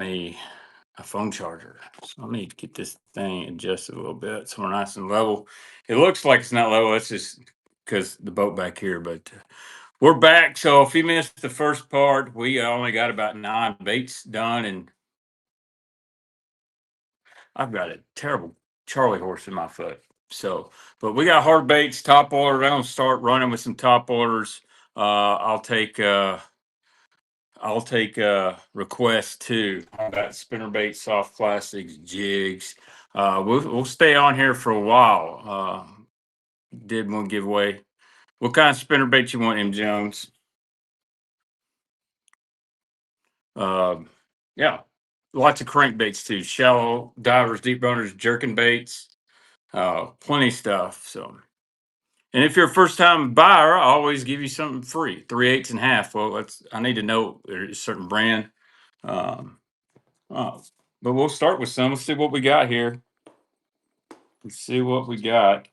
me a phone charger. So I need to get this thing adjusted a little bit so we're nice and level. It looks like it's not level. It's just because the boat back here, but we're back. So if you missed the first part, we only got about 9 baits done, and I've got a terrible Charlie horse in my foot. So, but we got hard baits, top orders. I'm gonna start running with some top orders. I'll take requests too. I got spinner bait, soft plastics, jigs. We'll stay on here for a while. Did one giveaway. What kind of spinner bait you want, M. Jones? Um, yeah, lots of crankbaits too. Shallow divers, deep runners, jerking baits, plenty of stuff. So, and if you're a first time buyer, I always give you something free, 3/8 and half. Well, I need to know there's a certain brand. Um, uh, but we'll start with some. Let's see what we got here. Let's see what we got.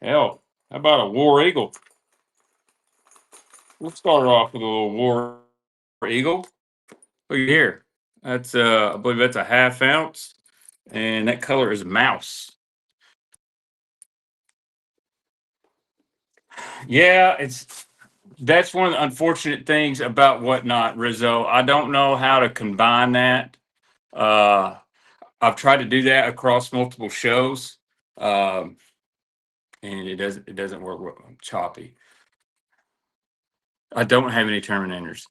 Hell, how about a War Eagle? We'll start off with a little War Eagle. Look here. That's I believe that's a half ounce, and that color is mouse. Yeah, that's one of the unfortunate things about Whatnot, Rizzo. I don't know how to combine that. Uh, I've tried to do that across multiple shows, um, and it doesn't work well. I'm choppy. I don't have any terminators.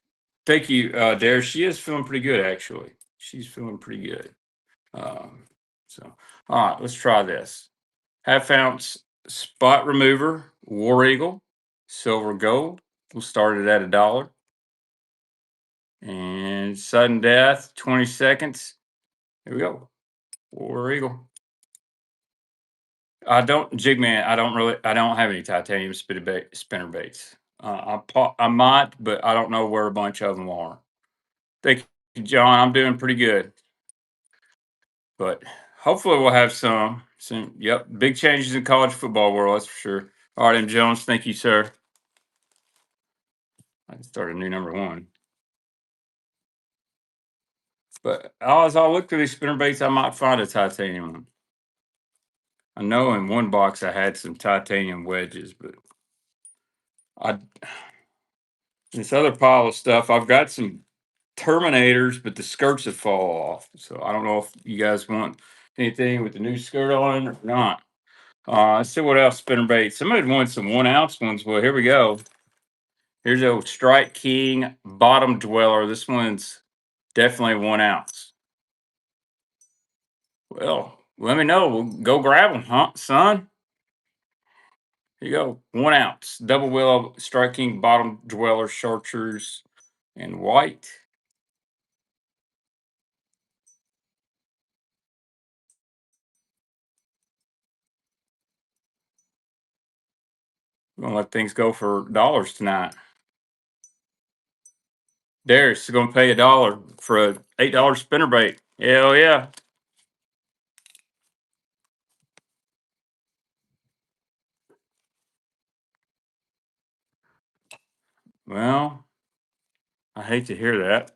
Thank you, Dare. She is feeling pretty good, actually. She's feeling pretty good. Um, so, all right, let's try this. Half ounce spot remover, War Eagle, silver gold. We'll start it at $1. And sudden death, 20 seconds. Here we go. War Eagle. I don't have any titanium spinner baits. I might, but I don't know where a bunch of them are. Thank you, John. I'm doing pretty good, but hopefully we'll have some. Yep, big changes in college football world. That's for sure. All right, M. Jones. Thank you, sir. I can start a new number one. But as I look through these spinner baits, I might find a titanium one. I know in one box I had some titanium wedges, but I this other pile of stuff, I've got some Terminators, but the skirts have fall off. So I don't know if you guys want anything with the new skirt on or not. Let's see what else spinner bait. Somebody wants some 1 ounce ones. Well, here we go. Here's a Strike King Bottom Dweller. This one's definitely 1 ounce. Well, let me know. We'll go grab them, huh, son? Here you go. 1 ounce. Double willow Strike King Bottom Dweller Chartreuse in white. We're gonna let things go for dollars tonight. Darius is gonna pay $1 for a $8 spinnerbait. Hell yeah. Well, I hate to hear that.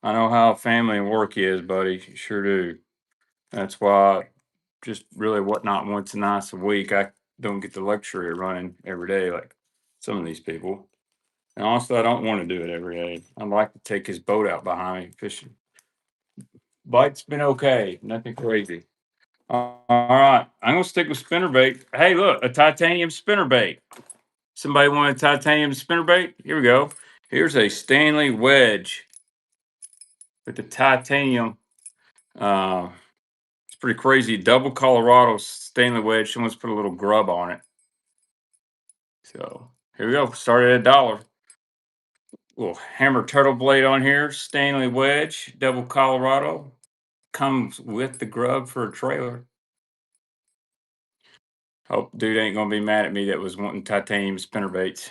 I know how family and work is, buddy. Sure do. That's why just really Whatnot once a nice a week. I don't get the luxury of running every day like some of these people. And honestly, I don't want to do it every day. I'd like to take his boat out behind me fishing. Bite's been okay, nothing crazy. All right, I'm gonna stick with spinnerbait. Hey, look, a titanium spinnerbait. Somebody want a titanium spinnerbait? Here we go. Here's a Stanley wedge with the titanium. Uh, it's pretty crazy. Double Colorado Stanley wedge. Someone's put a little grub on it. So here we go. Started at $1. Little hammer turtle blade on here. Stanley wedge. Double Colorado. Comes with the grub for a trailer. Hope dude ain't gonna be mad at me that was wanting titanium spinnerbaits.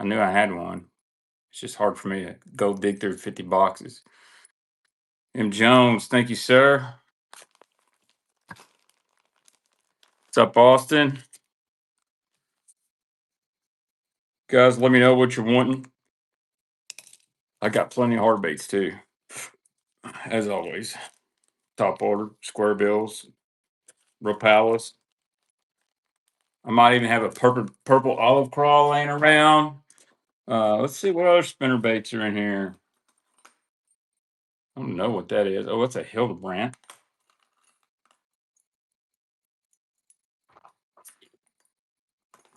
I knew I had one. It's just hard for me to go dig through 50 boxes. M. Jones, thank you, sir. What's up, Austin? Guys, let me know what you're wanting. I got plenty of hard baits too, as always. Topwater, square bills, Rapalas. I might even have a purple olive crawl laying around. Let's see what other spinner baits are in here. I don't know what that is. Oh, it's a Hildebrand.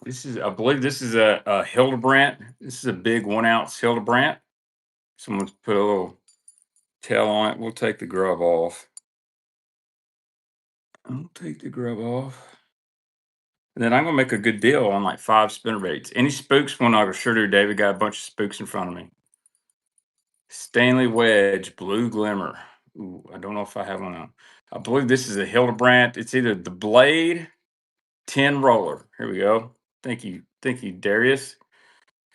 I believe this is a Hildebrand. This is a big 1 ounce Hildebrand. Someone's put a little tail on it. We'll take the grub off. I'll take the grub off. And then I'm gonna make a good deal on like 5 spinner baits. Any spooks one I sure do, David. Got a bunch of spooks in front of me. Stanley Wedge, Blue Glimmer. Ooh, I don't know if I have one on. I believe this is a Hildebrand. It's either the Blade 10 roller. Here we go. Thank you, Darius.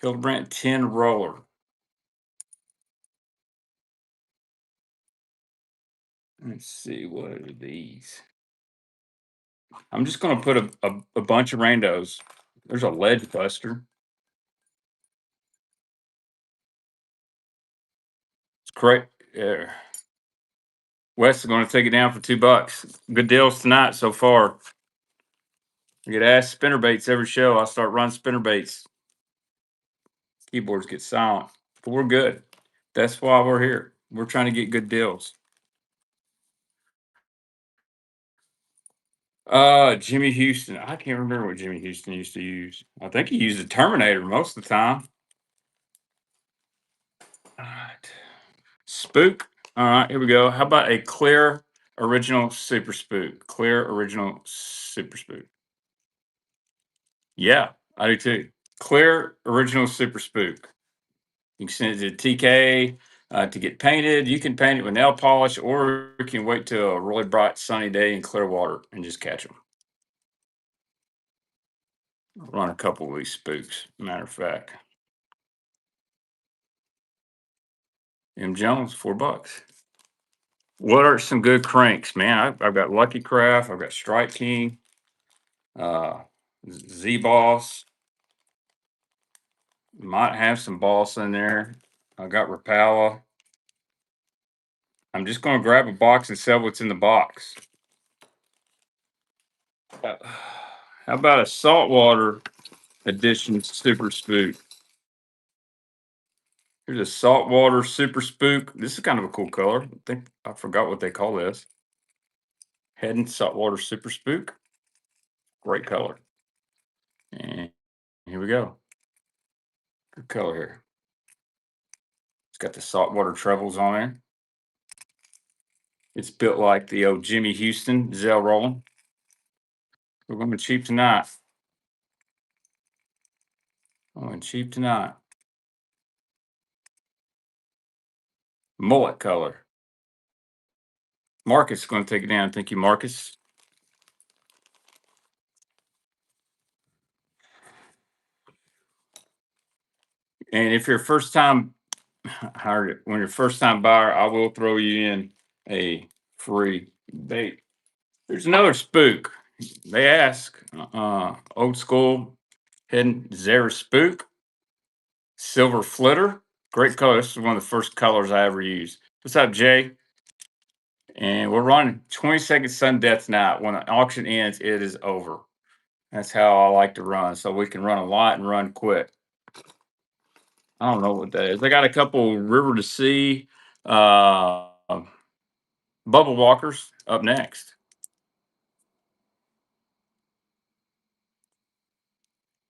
Hildebrand 10 roller. Let's see, what are these? I'm just gonna put a bunch of randos. There's a ledge buster. It's great. Yeah. Wes is gonna take it down for $2. Good deals tonight so far. I get asked spinner baits every show. I start running spinner baits. Keyboards get silent. But we're good. That's why we're here. We're trying to get good deals. Jimmy Houston. I can't remember what Jimmy Houston used to use. I think he used a Terminator most of the time. All right. Spook. All right, here we go. How about a clear original super spook? Clear original super spook. Yeah, I do too. Clear original super spook. You can send it to TK to get painted. You can paint it with nail polish, or you can wait till a really bright sunny day in clear water and just catch them. Run a couple of these spooks, matter of fact. M. Jones, $4. What are some good cranks, man? I've got Lucky Craft, I've got Strike King, uh, Z Boss. Might have some Boss in there. I got Rapala. I'm just going to grab a box and sell what's in the box. How about a saltwater edition super spook? Here's a saltwater super spook. This is kind of a cool color. I forgot what they call this. Head and saltwater super spook. Great color. And here we go. Good color here. It's got the saltwater trebles on it. It's built like the old Jimmy Houston Zell Rolling. We're going cheap tonight. Going cheap tonight. Mullet color. Marcus is going to take it down. Thank you, Marcus. And if you're a first time when you're first time buyer, I will throw you in a free bait. There's another spook. They ask, old school hidden Zara spook, silver flitter, great color. This is one of the first colors I ever used. What's up, Jay? And we're running 20-second sudden death night. When the auction ends, it is over. That's how I like to run, so we can run a lot and run quick. I don't know what that is. They got a couple river to sea bubble walkers up next.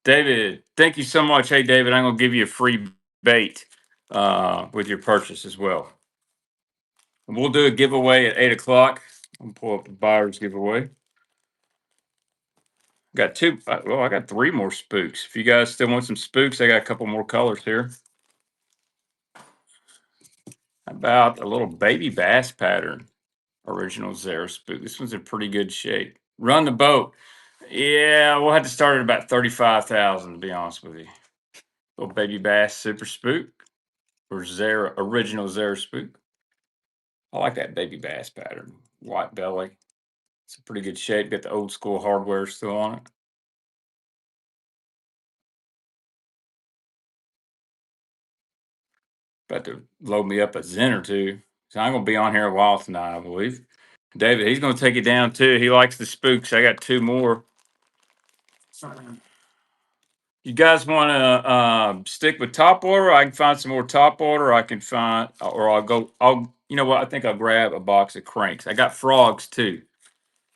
David, thank you so much. Hey, David, I'm going to give you a free bait with your purchase as well. And we'll do a giveaway at 8 o'clock. I'll pull up the buyer's giveaway. Got two. Well, I got 3 more spooks. If you guys still want some spooks, I got a couple more colors here. How about a little baby bass pattern? Original Zara spook. This one's in pretty good shape. Run the boat. Yeah, we'll have to start at about 35,000 to be honest with you. Little baby bass super spook or Zara original Zara spook. I like that baby bass pattern. White belly. It's a pretty good shape. Got the old school hardware still on it. About to load me up a Zen or two. So I'm gonna be on here a while tonight, I believe. David, he's gonna take it down too. He likes the spooks. I got two more. You guys want to stick with top order? I can find some more top order. I can find, or I'll go. You know what? I think I'll grab a box of cranks. I got frogs too.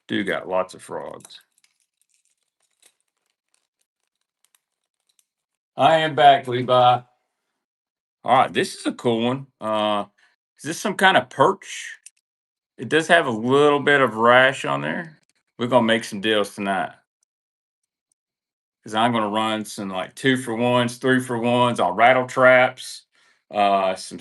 Do got lots of frogs. I am back, Levi. All right, this is a cool one. Is this some kind of perch? It does have a little bit of rash on there. We're gonna make some deals tonight because I'm gonna run some like 2 for 1s, 3 for 1s on rattle traps, some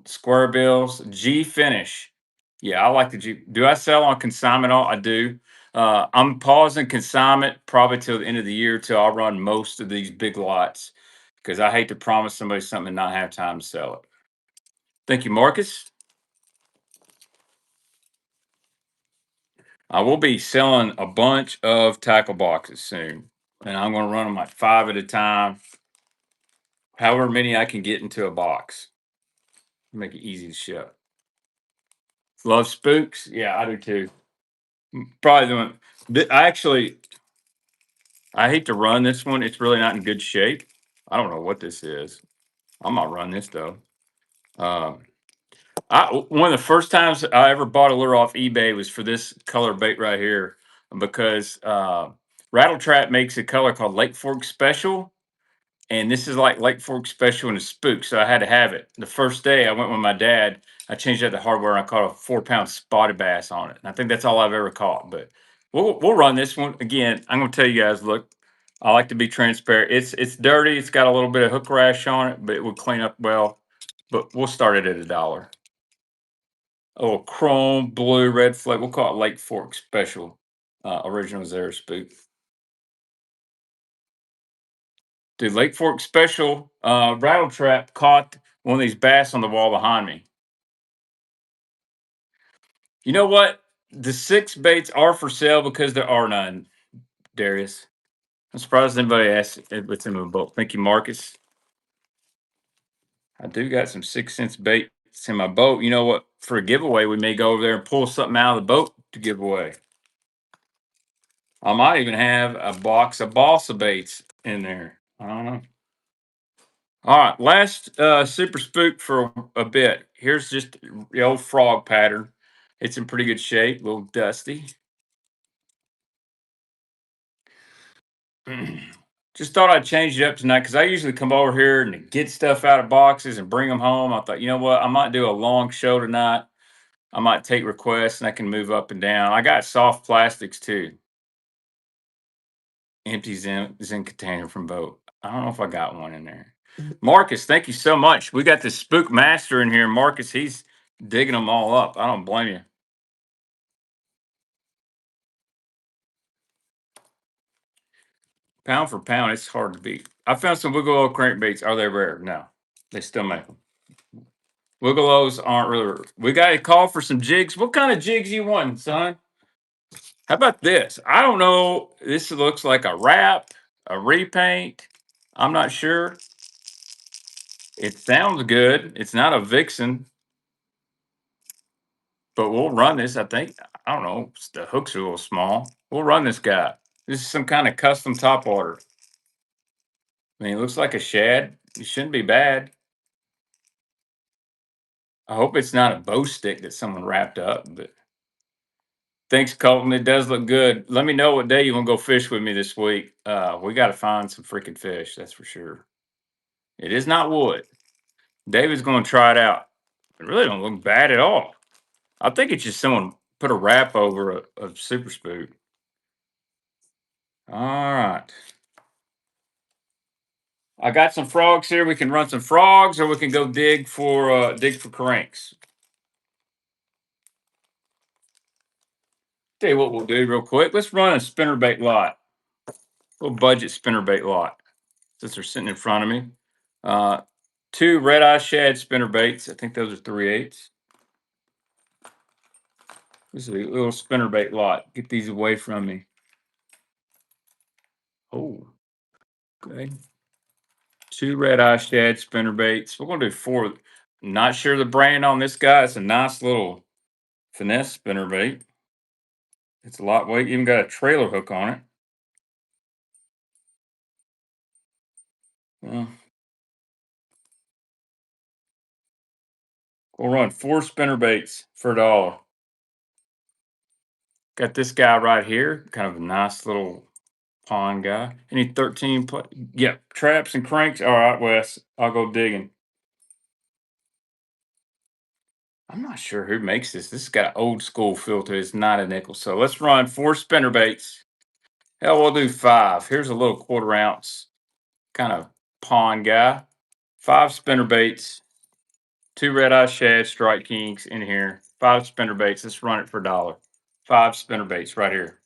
square bills, G finish. Yeah, I like the G. Do I sell on consignment? All I do. I'm pausing consignment probably till the end of the year till I run most of these big lots because I hate to promise somebody something and not have time to sell it. Thank you, Marcus. I will be selling a bunch of tackle boxes soon, and I'm going to run them like 5 at a time, however many I can get into a box. Make it easy to ship. Love spooks? Yeah, I do too. Probably the one. I hate to run this one. It's really not in good shape. I don't know what this is. I'm not run this though. Um, one of the first times I ever bought a lure off eBay was for this color bait right here because Rattle Trap makes a color called Lake Fork Special, and this is like Lake Fork Special and a spook, so I had to have it. The first day I went with my dad, I changed out the hardware and I caught a 4 pound spotted bass on it. And I think that's all I've ever caught. But we'll run this one again. I'm gonna tell you guys, look, I like to be transparent. It's dirty. It's got a little bit of hook rash on it, but it will clean up well. But we'll start it at $1. Oh, chrome, blue, red flag. We'll call it Lake Fork Special. Original Zara spook. Dude, Lake Fork Special rattle trap caught one of these bass on the wall behind me. You know what? The 6 baits are for sale because there are none, Darius. I'm surprised anybody asked if it's in the boat. Thank you, Marcus. I do got some 6 cents baits in my boat. You know what? For a giveaway, we may go over there and pull something out of the boat to give away. I might even have a box of balsa baits in there. I don't know. All right, last super spook for a bit. Here's just the old frog pattern. It's in pretty good shape, a little dusty. Just thought I'd change it up tonight because I usually come over here and get stuff out of boxes and bring them home. I thought, you know what, I might do a long show tonight. I might take requests and I can move up and down. I got soft plastics too. Empty Zen container from boat. I don't know if I got one in there. Marcus, thank you so much. We got the spook master in here. Marcus, he's digging them all up. I don't blame you. Pound for pound, it's hard to beat. I found some Wiggle crankbaits. Are they rare? No, they still make them. Wiggles aren't really rare. We got a call for some jigs. What kind of jigs you want, son? How about this? I don't know. This looks like a wrap, a repaint. I'm not sure. It sounds good. It's not a Vixen, but we'll run this. I think. I don't know. The hooks are a little small. We'll run this guy. This is some kind of custom top water. I mean, it looks like a shad. It shouldn't be bad. I hope it's not a bow stick that someone wrapped up. But thanks, Colton. It does look good. Let me know what day you want to go fish with me this week. We got to find some freaking fish. That's for sure. It is not wood. David's going to try it out. It really don't look bad at all. I think it's just someone put a wrap over a super spook. All right. I got some frogs here. We can run some frogs, or we can go dig for cranks. Tell you what we'll do real quick. Let's run a spinnerbait lot. Little budget spinnerbait lot. Since they're sitting in front of me. 2 red eye shad spinnerbaits. I think those are 3/8. This is a little spinnerbait lot. Get these away from me. Oh, okay. 2 red eye shad spinnerbaits. We're gonna do 4. Not sure the brand on this guy. It's a nice little finesse spinnerbait. It's a lightweight. Even got a trailer hook on it. Well, we'll run 4 spinnerbaits for $1. Got this guy right here. Kind of a nice little pond guy. Any 13 yep, traps and cranks. All right, Wes. I'll go digging. I'm not sure who makes this. This has got an old school feel to it. It's not a nickel. So let's run 4 spinnerbaits. Hell, we'll do 5. Here's a little 1/4 ounce kind of pond guy. 5 spinnerbaits. 2 red eye shad strike kings in here. 5 spinnerbaits. Let's run it for $1. 5 spinnerbaits right here.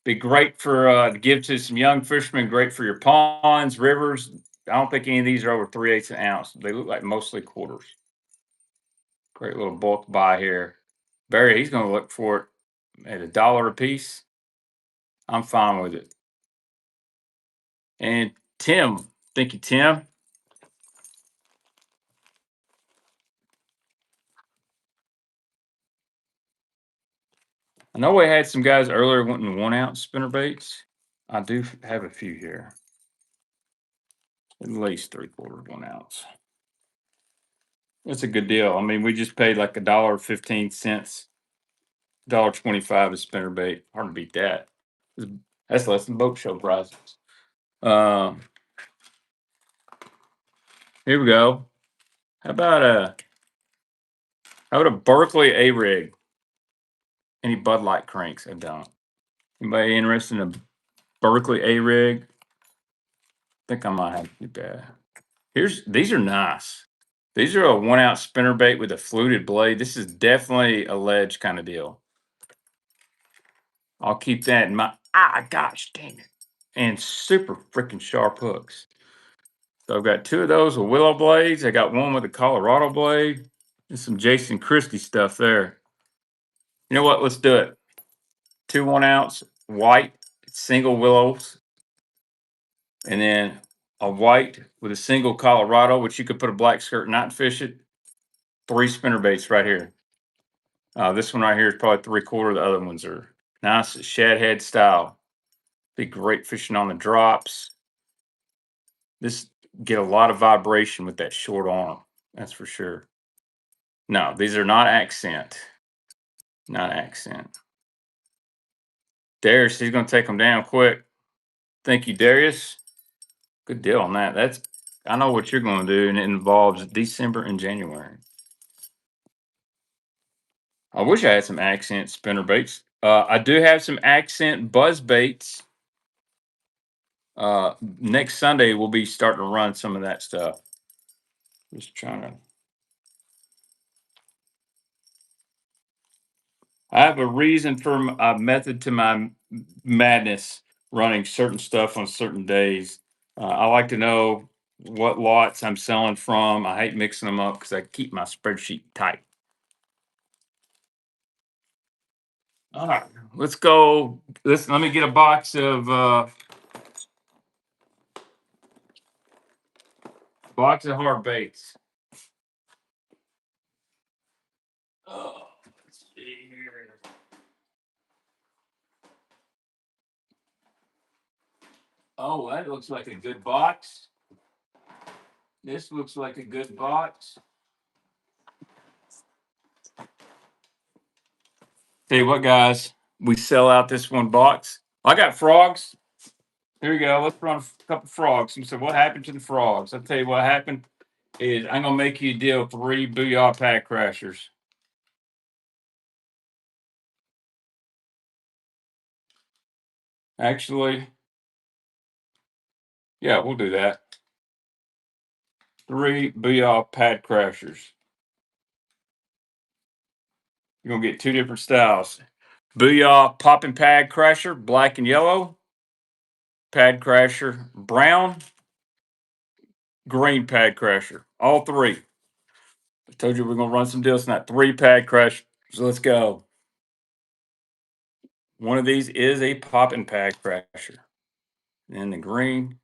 Be great for to give to some young fishermen. Great for your ponds, rivers. I don't think any of these are over 3/8 an ounce. They look like mostly quarters. Great little bulk buy here. Barry, he's going to look for it at $1 a piece. I'm fine with it. And Tim, thank you, Tim. I know we had some guys earlier wanting 1-ounce spinner baits. I do have a few here. At least 3/4 1 ounce. That's a good deal. I mean, we just paid like $1.15, $1.25 a spinner bait. Hard to beat that. That's less than boat show prices. Um, Here we go. How about a Berkeley A rig? Any Bud Light cranks? I don't. Anybody interested in a Berkeley A rig? I think I might have to do that. These are nice. These are a 1-ounce spinner bait with a fluted blade. This is definitely a ledge kind of deal. I'll keep that in mind. Ah, gosh dang it. And super freaking sharp hooks. So I've got 2 of those with willow blades. I got one with a Colorado blade. There's some Jason Christie stuff there. You know what? Let's do it. 2 1-ounce white single willows, and then a white with a single Colorado, which you could put a black skirt knot and fish it. 3 spinner baits right here. This one right here is probably 3/4. The other ones are nice shad head style. Be great fishing on the drops. This get a lot of vibration with that short arm. That's for sure. No, these are not accent. Not accent. Darius, he's going to take them down quick. Thank you, Darius. Good deal on that. I know what you're going to do, and it involves December and January. I wish I had some accent spinner baits. I do have some accent buzz baits. Next Sunday we'll be starting to run some of that stuff. Just trying to. I have a reason for a method to my madness. Running certain stuff on certain days. I like to know what lots I'm selling from. I hate mixing them up because I keep my spreadsheet tight. All right, let's go. Let me get a box of hard baits. Oh, let's see here. Oh, that looks like a good box. This looks like a good box. Tell you what, guys, we sell out this one box. I got frogs. Here we go. Let's run a couple frogs. You said, what happened to the frogs? I'll tell you what happened is I'm gonna make you a deal 3 Booyah Pack Crashers. Actually, yeah, we'll do that. 3 Booyah Pad Crashers. You're gonna get 2 different styles. Booyah Popping Pad Crasher, black and yellow. Pad Crasher, brown. Green Pad Crasher. All 3. I told you we're gonna run some deals tonight. 3 Pad Crashers. So let's go. One of these is a Popping Pad Crasher. And the green.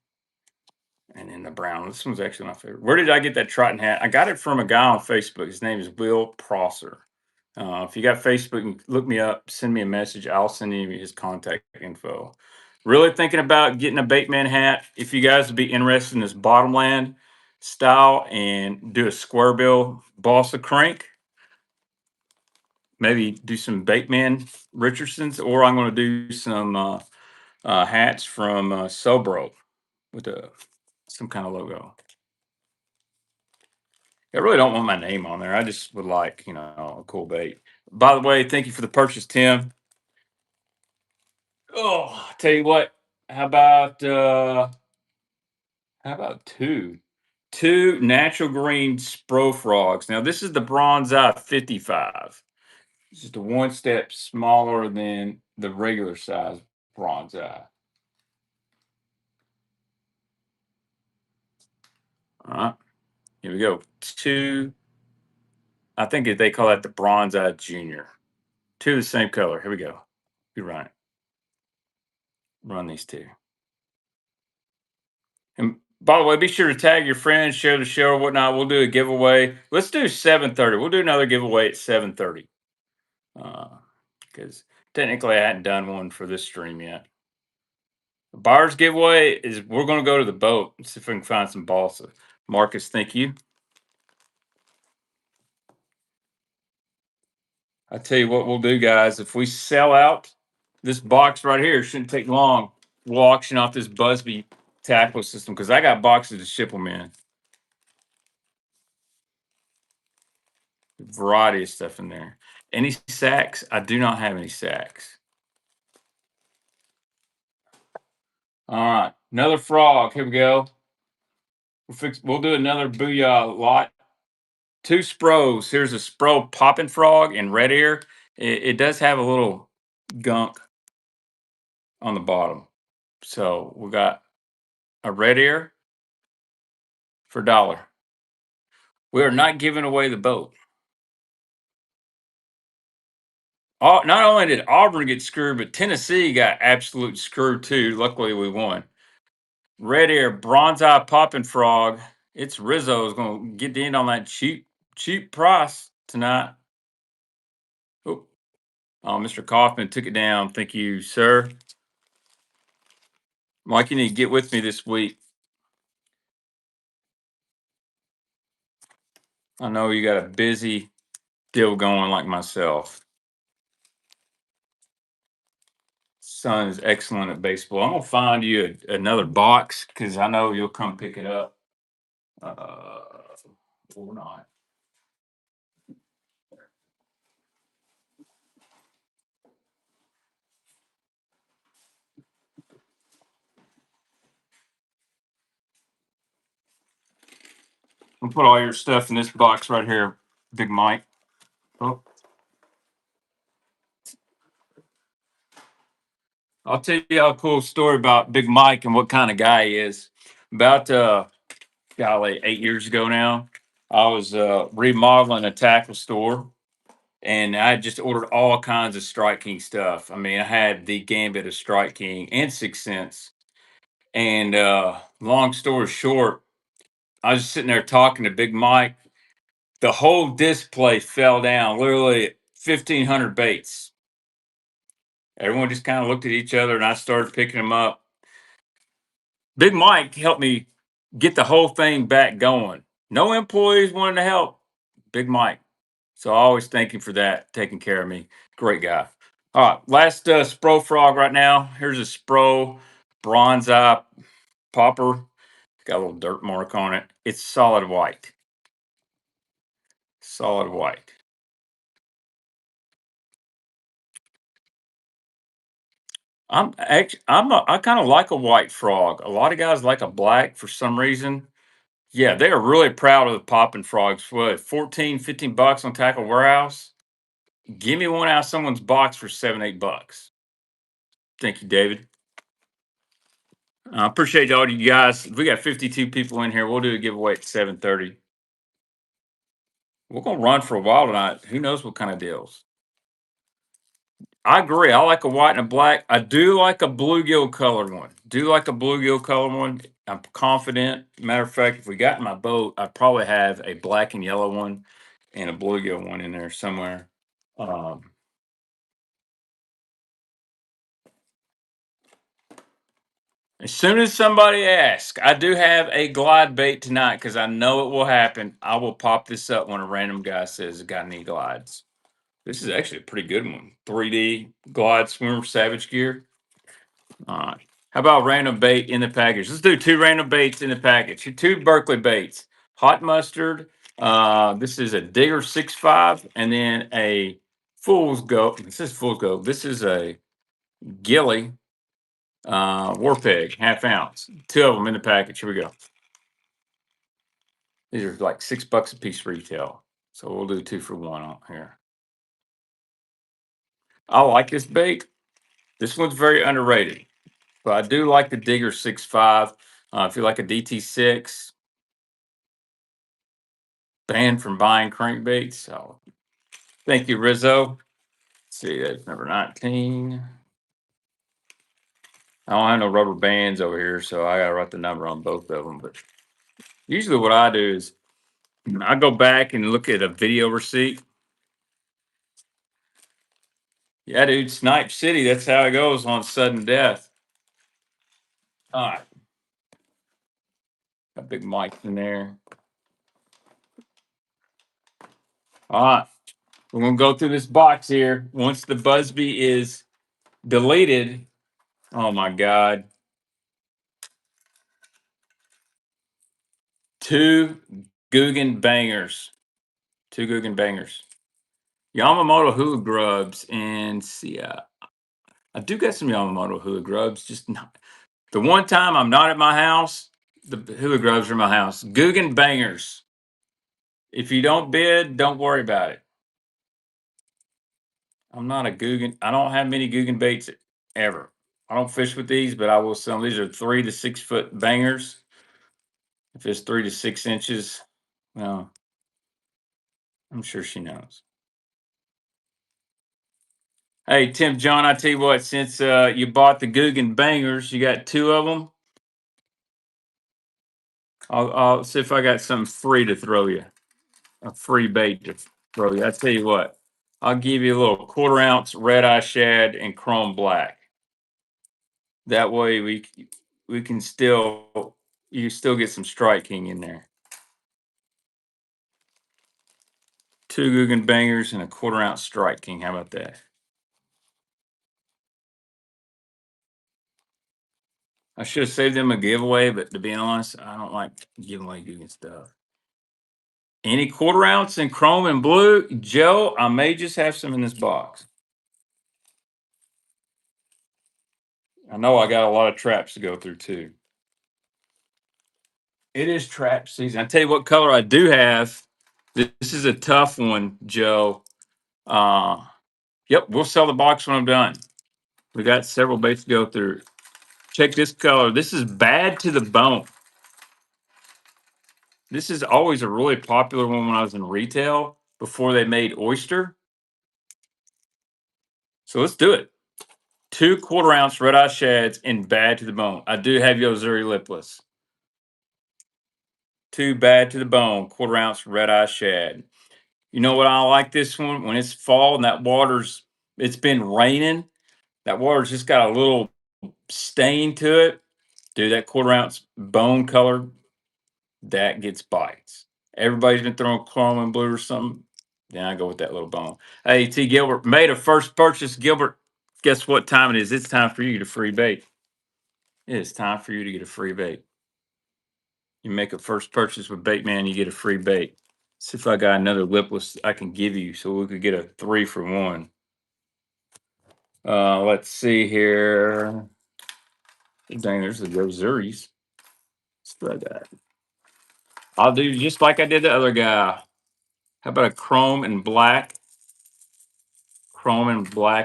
And then the brown. This one's actually my favorite. Where did I get that trotting hat? I got it from a guy on Facebook. His name is Will Prosser. If you got Facebook, you can look me up, send me a message. I'll send you his contact info. Really thinking about getting a Bateman hat. If you guys would be interested in this bottomland style and do a square bill balsa crank, maybe do some Bateman Richardsons, or I'm going to do some hats from Sobro with some kind of logo. I really don't want my name on there. I just would like, a cool bait. By the way, thank you for the purchase, Tim. Oh, tell you what. How about two natural green Spro frogs? Now this is the Bronze Eye 55. It's just a one step smaller than the regular size Bronze Eye. All right, here we go. Two. I think they call that the Bronze Eye Junior. Two of the same color. Here we go. We run it. Run these two. And by the way, be sure to tag your friends, share the show or whatnot. We'll do a giveaway. Let's do 7:30. We'll do another giveaway at 7:30. Because technically I hadn't done one for this stream yet. The buyer's giveaway is we're going to go to the boat and see if we can find some balsa. Marcus, thank you. I tell you what we'll do, guys. If we sell out this box right here, it shouldn't take long. We'll auction off this Busby tackle system because I got boxes to ship them in. Variety of stuff in there. Any sacks? I do not have any sacks. All right, another frog. Here we go. We'll do another booyah lot. Two Spros. Here's a Spro popping frog in red ear. It does have a little gunk on the bottom. So we got a red ear for $1. We are not giving away the boat. Not only did Auburn get screwed, but Tennessee got absolute screwed too. Luckily, we won. Red ear, bronze eye popping frog. It's Rizzo's going to get in on that cheap price tonight. Oh, Mr. Kaufman took it down. Thank you, sir. Mike, you need to get with me this week. I know you got a busy deal going like myself. Son is excellent at baseball. I'm gonna find you another box because I know you'll come pick it up. Or not. I'll put all your stuff in this box right here, Big Mike. Oh. I'll tell you a cool story about Big Mike and what kind of guy he is. About golly, 8 years ago now, I was remodeling a tackle store, and I just ordered all kinds of Strike King stuff. I mean, I had the gambit of Strike King and 6 cents. And long story short, I was just sitting there talking to Big Mike. The whole display fell down, literally 1,500 baits. Everyone just kind of looked at each other, and I started picking them up. Big Mike helped me get the whole thing back going. No employees wanted to help. Big Mike. So I always thank him for that, taking care of me. Great guy. All right, last Spro frog right now. Here's a Spro bronze eye popper. Got a little dirt mark on it. It's solid white. Solid white. I kind of like a white frog. A lot of guys like a black for some reason. Yeah, they are really proud of the popping frogs. What, 14, $15 on Tackle Warehouse? Give me one out of someone's box for $7, $8. Thank you, David. I appreciate all you guys. We got 52 people in here. We'll do a giveaway at 7:30. We're gonna run for a while tonight. Who knows what kind of deals? I agree. I like a white and a black. I do like a bluegill colored one. Do like a bluegill colored one. I'm confident. Matter of fact, if we got in my boat, I probably have a black and yellow one and a bluegill one in there somewhere. Um, as soon as somebody asks, I do have a glide bait tonight because I know it will happen. I will pop this up when a random guy says, "Got any glides?" This is actually a pretty good one. 3D glide swimmer Savage Gear. All right. How about random bait in the package? Let's do two random baits in the package. Two Berkeley baits. Hot mustard. This is a Digger 6.5, and then a Fool's Gold. This is Fool's Gold. This is a Gilly War Pig, ½ ounce. Two of them in the package. Here we go. These are like $6 a piece retail. So we'll do 2 for 1 on here. I like this bait. This one's very underrated. But I do like the Digger 6.5. If you like a DT6, banned from buying crankbaits. So thank you, Rizzo. Let's see, that's number 19. I don't have no rubber bands over here, so I gotta write the number on both of them. But usually what I do is I go back and look at a video receipt. Yeah, dude, Snipe City, that's how it goes on sudden death. All right. Got big mic in there. All right. We're gonna go through this box here. Once the Busby is deleted, oh my God. Two Guggen bangers. Two Guggen bangers. Yamamoto hula grubs. And see, I do got some Yamamoto hula grubs. Just not the one time I'm not at my house, the hula grubs are in my house. Guggen bangers. If you don't bid, don't worry about it. I'm not a Guggen. I don't have many Guggen baits ever. I don't fish with these, but I will sell them. These are 3 to 6 foot bangers. If it's 3 to 6 inches, well, I'm sure she knows. Hey, Tim John, I tell you what, since you bought the Guggen bangers, you got 2 of them. I'll see if I got something free to throw you, a free bait to throw you. I tell you what, I'll give you a little 1/4 ounce red eye shad and chrome black. That way we can still you still get some Strike King in there. 2 Guggen bangers and a 1/4 ounce Strike King. How about that? I should have saved them a giveaway, but to be honest, I don't like giving away Guggen stuff. Any 1/4 ounce in chrome and blue, Joe? I may just have some in this box. I know I got a lot of traps to go through too. It is trap season. I tell you what color I do have. This is a tough one, Joe. Yep, we'll sell the box when I'm done. We got several baits to go through. Check this color. This is Bad to the Bone. This is always a really popular one when I was in retail before they made oyster. So let's do it. 2 1/4 ounce red eye shads in Bad to the Bone. I do have Yozuri lipless. 2 Bad to the Bone 1/4 ounce red eye shad. You know what I like this one? When it's fall and it's been raining, that water's just got a little stain to it. Dude, that 1/4 ounce bone color, that gets bites. Everybody's been throwing chrome and blue or something. Then I go with that little bone. Hey, T. Gilbert made a first purchase. Gilbert, guess what time it is? It's time for you to get a free bait. It is time for you to get a free bait. You make a first purchase with Baitman, you get a free bait. See if I got another lipless I can give you so we could get a 3 for 1. Let's see here. Dang, there's the Rosaries. Spread that. I'll do just like I did the other guy. How about a chrome and black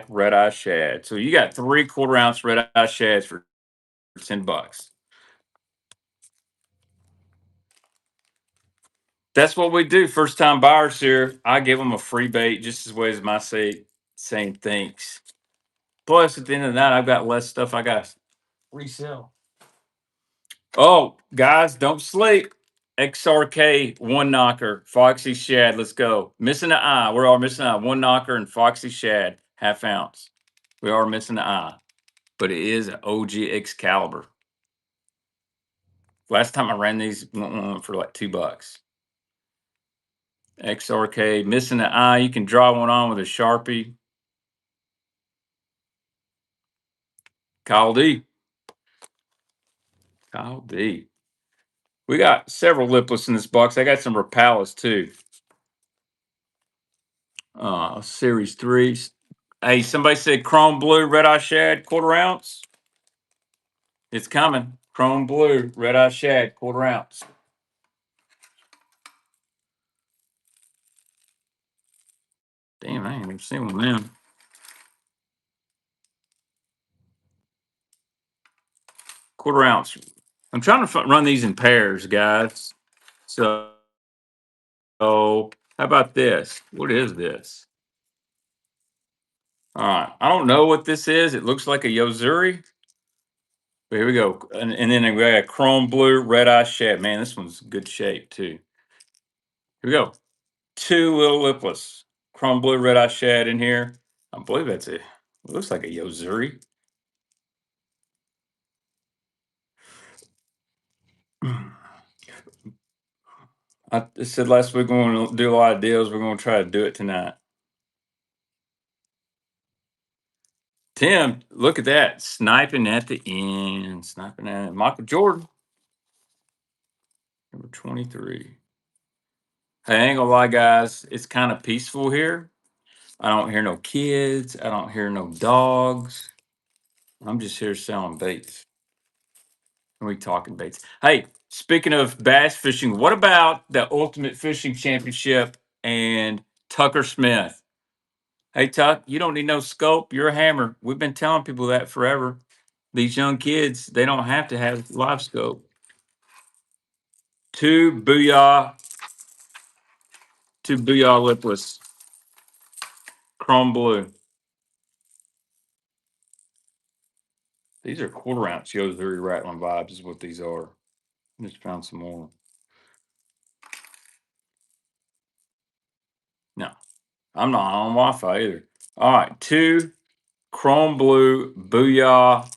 red eye shad? So you got 3 1/4 ounce red eye shads for $10. That's what we do. First time buyers here, I give them a free bait just as way as my saying thanks. Plus, at the end of the night, I've got less stuff I got to resell. Oh, guys, don't sleep. XRK, one knocker, Foxy Shad. Let's go. Missing an eye. We're all missing an eye. One knocker and Foxy Shad, half ounce. We are missing an eye, but it is an OG Excalibur. Last time I ran these, went for like $2. XRK, missing an eye. You can draw one on with a Sharpie. Kyle D. Kyle D. We got several lipless in this box. I got some Rapalas too. Series 3. Hey, somebody said Chrome Blue Red Eye Shad, quarter ounce. It's coming. Chrome Blue Red Eye Shad, quarter ounce. Damn, I ain't even seen one of them. Quarter ounce. I'm trying to run these in pairs, guys. So, how about this? What is this? All right. I don't know what this is. It looks like a Yozuri. But here we go. And then we got a Chrome Blue Red Eye Shad. Man, this one's good shape too. Here we go. 2 little lipless. Chrome Blue Red Eye Shad in here. I believe that's it. It looks like a Yozuri. I said last week we're going to do a lot of deals. We're going to try to do it tonight. Tim, look at that. Sniping at the end. Sniping at it. Michael Jordan. Number 23. Hey, I ain't gonna lie, guys. It's kind of peaceful here. I don't hear no kids. I don't hear no dogs. I'm just here selling baits. We talking baits. Hey, speaking of bass fishing, what about the Ultimate Fishing Championship and Tucker Smith? Hey, Tuck, you don't need no scope. You're a hammer. We've been telling people that forever. These young kids, they don't have to have live scope. 2 Booyah, 2 Booyah lipless, Chrome Blue. These are quarter ounce Yozuri Rattling Vibes is what these are. Just found some more. No, I'm not on Wi-Fi either. All right, 2 Chrome Blue Booyah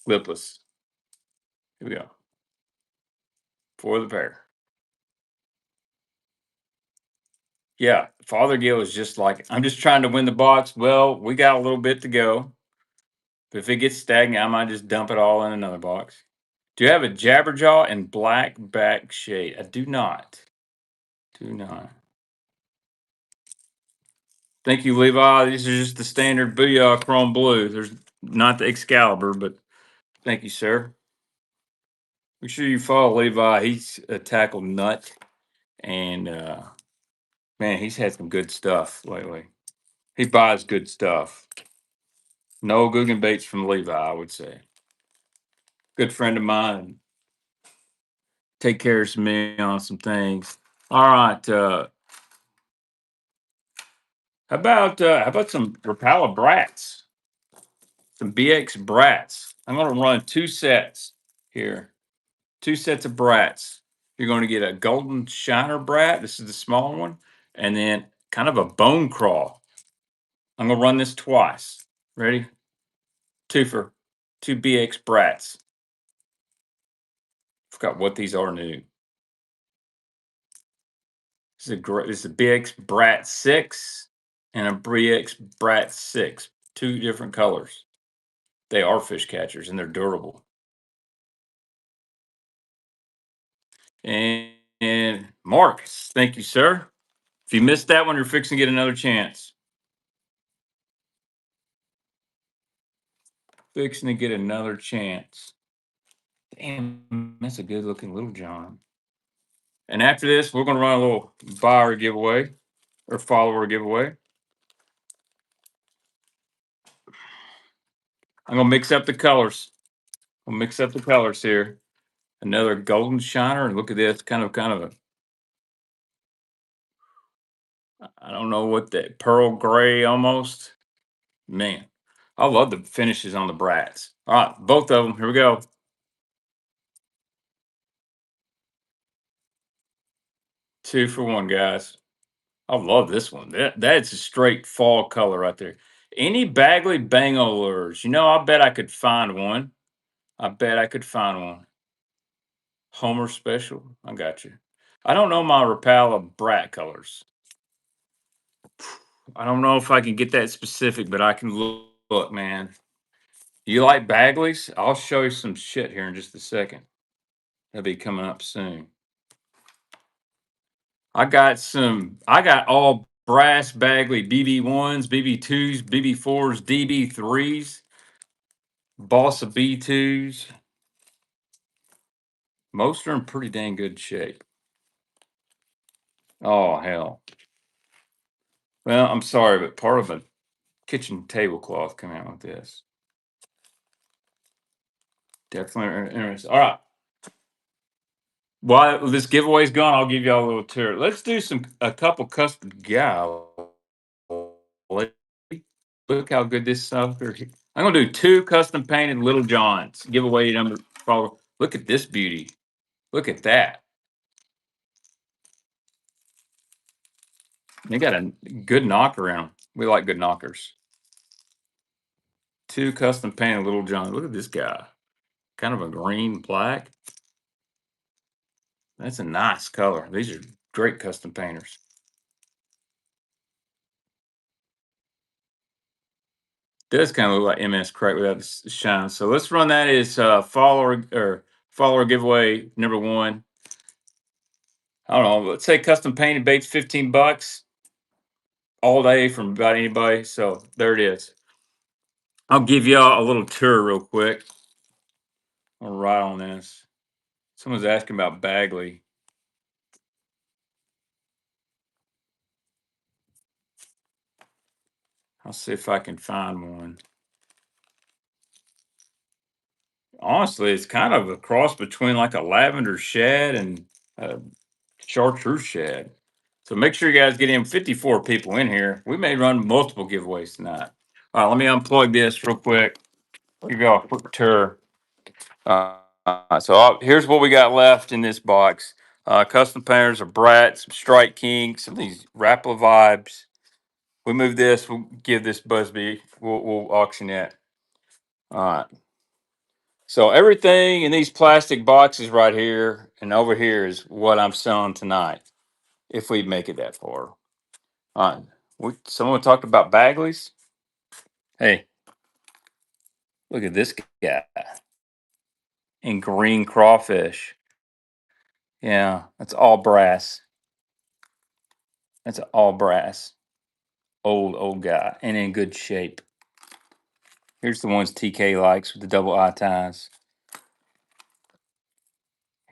lipless. Here we go. For the pair. Yeah, Father Gill is just like, I'm just trying to win the box. Well, we got a little bit to go. But if it gets stagnant, I might just dump it all in another box. Do you have a Jabberjaw and black back shade? I do not. Do not. Thank you, Levi. These are just the standard Booyah Chrome Blue. There's not the Excalibur, but thank you, sir. Make sure you follow Levi. He's a tackle nut. And man, he's had some good stuff lately. He buys good stuff. No Guggen baits from Levi, I would say. Good friend of mine. Take care of me on some things. All right. How about some Rapala brats? Some BX brats. I'm gonna run 2 sets here. 2 sets of brats. You're going to get a golden shiner brat. This is the small one, and then kind of a bone crawl. I'm gonna run this twice. Ready? 2 for 2 BX brats. Forgot what these are new. This is a BX Brat 6 and a BX Brat 6. 2 different colors. They are fish catchers and they're durable. And Marcus, thank you, sir. If you missed that one, you're fixing to get another chance. Fixing to get another chance. Damn, that's a good looking little John. And after this, we're going to run a little buyer giveaway or follower giveaway. I'm going to mix up the colors. We'll mix up the colors here. Another golden shiner. And look at this, kind of a, I don't know what that, pearl gray almost. Man. I love the finishes on the brats. All right, both of them. Here we go. Two for one, guys. I love this one. That's a straight fall color right there. Any Bagley Bango lures? I bet I could find one. I bet I could find one. Homer special. I got you. I don't know my Rapala brat colors. I don't know if I can get that specific, but I can look, man. You like Bagleys? I'll show you some shit here in just a second. That'll be coming up soon. I got all brass Bagley BB1s, BB2s, BB4s, DB3s, Boss of B2s. Most are in pretty dang good shape. Oh, hell. Well, I'm sorry, but part of a kitchen tablecloth came out with this. Definitely interesting. All right. While this giveaway's gone, I'll give y'all a little tour. Let's do a couple custom gal. Look how good this sucker. I'm gonna do two custom painted Little Johns. Giveaway number follow. Look at this beauty. Look at that. They got a good knock around. We like good knockers. Two custom painted Little Johns. Look at this guy. Kind of a green black. That's a nice color. These are great custom painters. Does kind of look like MS Crack without the shine. So let's run that as follower giveaway number one. I don't know. Let's say custom painted baits, $15 all day from about anybody. So there it is. I'll give y'all a little tour real quick. I'll write on this. Someone's asking about Bagley. I'll see if I can find one. Honestly, it's kind of a cross between like a lavender shad and a chartreuse shad. So make sure you guys get in. 54 people in here. We may run multiple giveaways tonight. All right, let me unplug this real quick. Give y'all a quick tour. Here's what we got left in this box. Custom painters of Brat, some Strike King, some of these Rapala vibes. We move this. We'll give this Busby. We'll auction it. All right. So everything in these plastic boxes right here and over here is what I'm selling tonight, if we make it that far. All right. Someone talked about Bagleys. Hey, look at this guy in green crawfish. Yeah, that's all brass. That's all brass. Old guy and in good shape. Here's the ones TK likes with the double eye ties.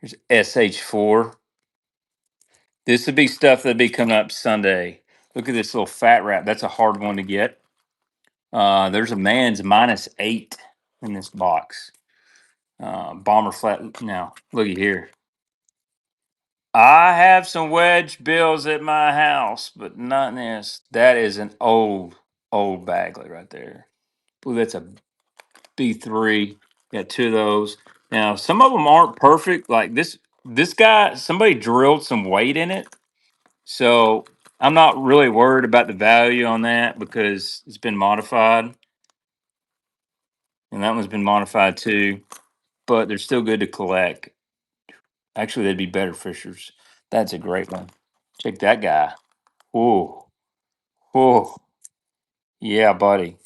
Here's SH4. This would be stuff that'd be coming up Sunday. Look at this little fat wrap. That's a hard one to get. There's a man's -8 in this box. Bomber flat. Now, looky here. I have some wedge bills at my house, but not in this. That is an old Bagley right there. Ooh, that's a B3. Got two of those. Now, some of them aren't perfect. Like this guy, somebody drilled some weight in it. So I'm not really worried about the value on that because it's been modified. And that one's been modified too. But they're still good to collect. Actually, they'd be better fishers. That's a great one. Check that guy. Whoa. Whoa. Yeah, buddy.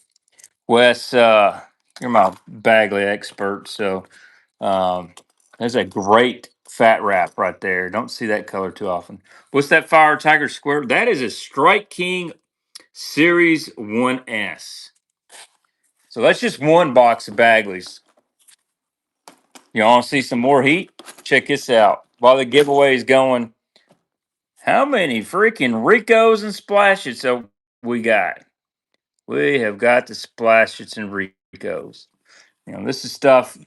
Wes, you're my Bagley expert. So there's a great fat wrap right there. Don't see that color too often. What's that Fire Tiger Square? That is a Strike King Series 1S. So that's just one box of Bagleys. You want to see some more heat? Check this out. While the giveaway is going, how many freaking Ricos and Splashes have we got? We have got the Splashes and Ricos. This is stuff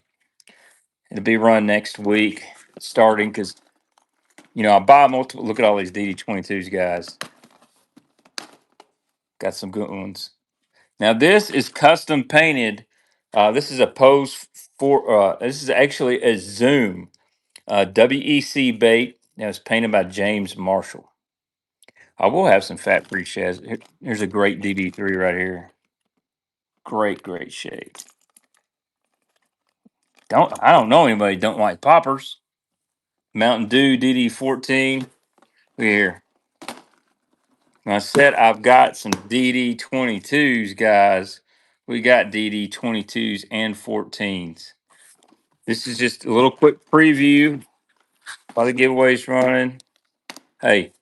to be run next week, starting because I buy multiple. Look at all these DD22s, guys. Got some good ones. Now this is custom painted. This is a pose for. This is actually a Zoom WEC bait. Now it's painted by James Marshall. I will have some fat free shads. Here's a great DD3 right here. Great shade. I don't know anybody don't like poppers. Mountain Dew DD14. Look here. I said I've got some DD22s, guys. We got DD22s and 14s. This is just a little quick preview while the giveaway's running. Hey,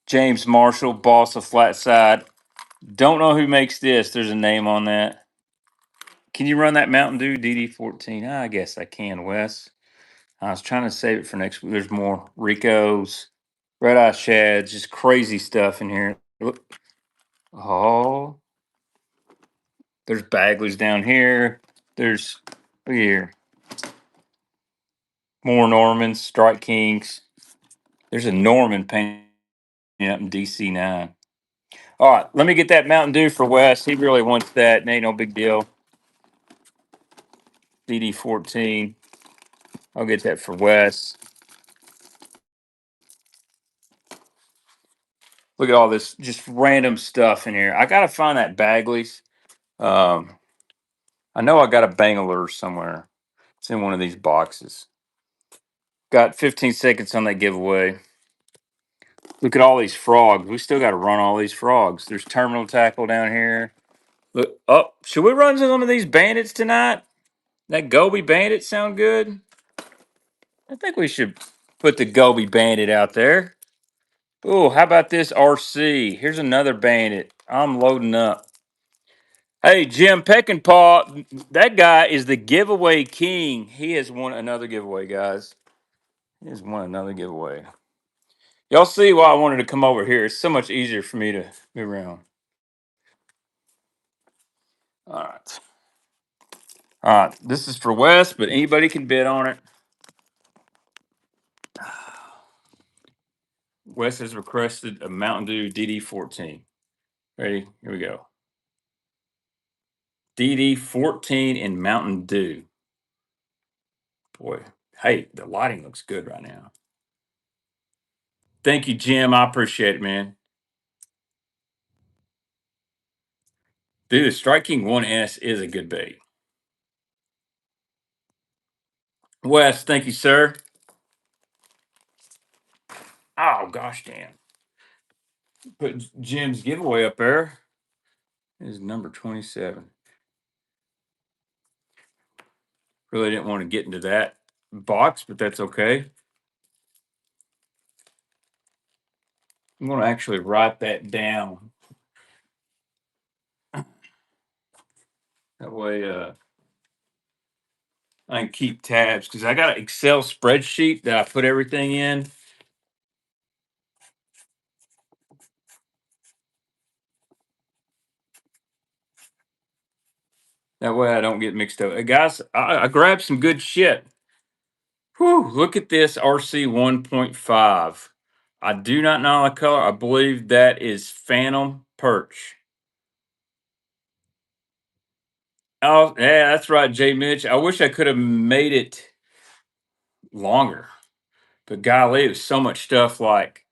James Marshall, boss of Flat Side. Don't know who makes this. There's a name on that. Can you run that Mountain Dew DD14? I guess I can, Wes. I was trying to save it for next week. There's more Ricos, Red Eye Shads, just crazy stuff in here. Look. Oh, there's Bagleys down here. There's, look here, more Normans, Strike Kings. There's a Norman painting up in DC9. All right, let me get that Mountain Dew for Wes. He really wants that. It ain't no big deal. DD14. I'll get that for Wes. Look at all this just random stuff in here. I gotta find that Bagley's. Um, I know I got a Bangalore somewhere. It's in one of these boxes. Got 15 seconds on that giveaway. Look at all these frogs. We still got to run all these frogs. There's terminal tackle down here. Look, oh, should we run some of these bandits tonight? That Goby bandit sound good? I think we should put the Goby bandit out there. Oh, how about this RC? Here's another bandit. I'm loading up. Hey, Jim Peckinpah, that guy is the giveaway king. He has won another giveaway, guys. He has won another giveaway. Y'all see why I wanted to come over here. It's so much easier for me to move around. All right. All right. This is for Wes, but anybody can bid on it. Wes has requested a Mountain Dew DD14. Ready? Here we go. DD14 in Mountain Dew. Boy, hey, the lighting looks good right now. Thank you, Jim. I appreciate it, man. Dude, the Strike King 1S is a good bait. Wes, thank you, sir. Oh, gosh damn. Put Jim's giveaway up there. Is number 27. Really didn't want to get into that box, but that's okay. I'm going to actually write that down. That way I can keep tabs because I got an Excel spreadsheet that I put everything in. That way I don't get mixed up. Hey, guys, I grabbed some good shit. Whew, look at this RC 1.5. I do not know the color. I believe that is Phantom Perch. Oh, yeah, that's right, Jay Mitch. I wish I could have made it longer. But golly, it was so much stuff like.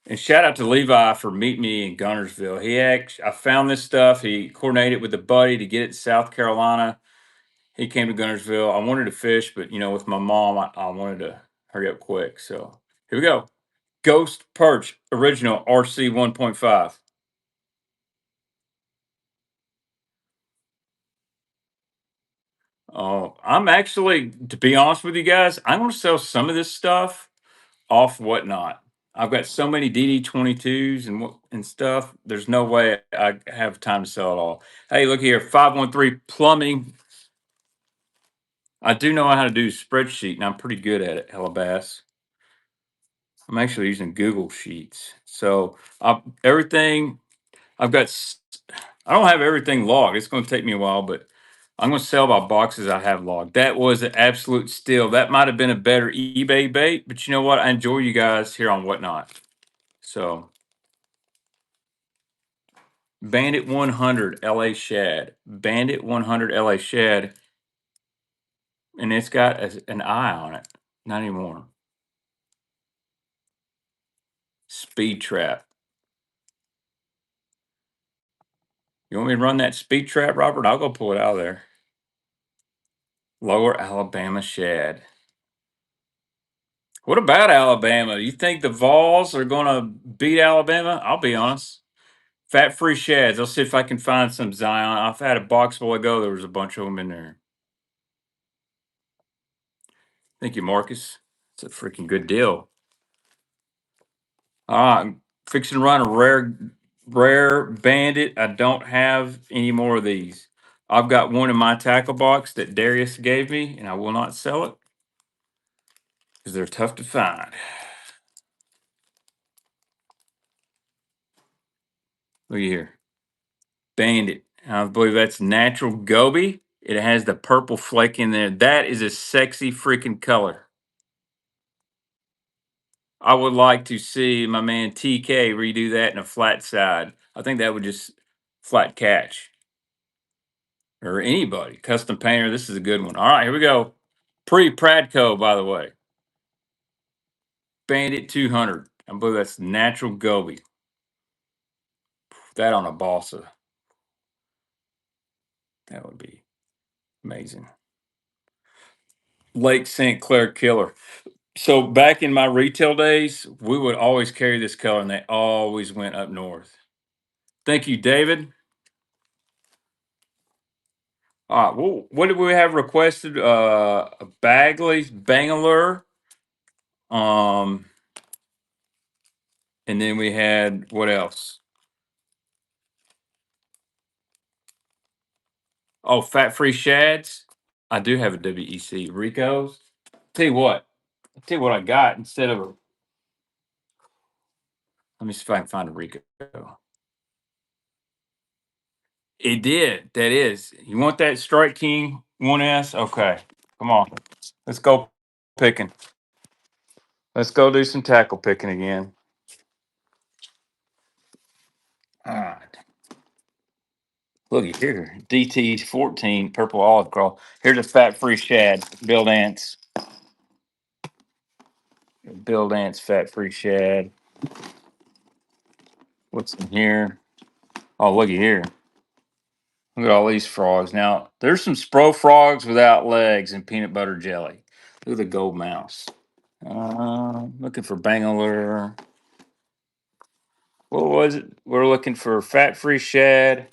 And shout out to Levi for meeting me in Gunnersville. I found this stuff. He coordinated with a buddy to get it to South Carolina. He came to Gunnersville. I wanted to fish, but with my mom, I wanted to hurry up quick. So here we go. Ghost Perch Original RC 1.5. Oh, I'm actually, to be honest with you guys, I'm going to sell some of this stuff off Whatnot. I've got so many DD22s and stuff. There's no way I have time to sell it all. Hey, look here, 513 plumbing. I do know how to do spreadsheet, and I'm pretty good at it, Hellabass. I'm actually using Google Sheets. So everything I've got, I don't have everything logged. It's going to take me a while, but I'm going to sell my boxes I have logged. That was an absolute steal. That might have been a better eBay bait, but you know what? I enjoy you guys here on Whatnot. So Bandit 100 LA Shad. Bandit 100 LA Shad. And it's got an eye on it. Not anymore. Speed trap. You want me to run that speed trap, Robert? I'll go pull it out of there. Lower Alabama Shad. What about Alabama? You think the Vols are going to beat Alabama? I'll be honest. Fat-free shads. I'll see if I can find some Zion. I've had a box full ago. There was a bunch of them in there. Thank you, Marcus. It's a freaking good deal. I'm fixing to run a rare bandit. I don't have any more of these. I've got one in my tackle box that Darius gave me, and I will not sell it because they're tough to find. Look here. Bandit. I believe that's natural goby. It has the purple flake in there. That is a sexy freaking color. I would like to see my man TK redo that in a flat side. I think that would just flat catch. Or anybody. Custom painter. This is a good one. All right, here we go. Pre-Pradco, by the way. Bandit 200. I believe that's natural goby. That on a balsa. That would be amazing. Lake St. Clair Killer. So back in my retail days, we would always carry this color, and they always went up north. Thank you, David. All right. Well, what did we have requested? A Bagley's Bangalore. Um, and then we had what else? Oh, fat-free shads. I do have a WEC Rico's. Tell you what. I'll tell you what I got instead of a. Let me see if I can find a Rico. It did. That is. You want that Strike King 1S? Okay. Come on. Let's go picking. Let's go do some tackle picking again. All right. Looky here. DT 14 purple olive crawl. Here's a fat free shad. Build ants. Build ants fat free shad. What's in here? Oh, looky here. Look at all these frogs. Now, there's some Spro frogs without legs and peanut butter jelly. Look at the gold mouse. Looking for Bangalore. What was it? We're looking for fat free shad,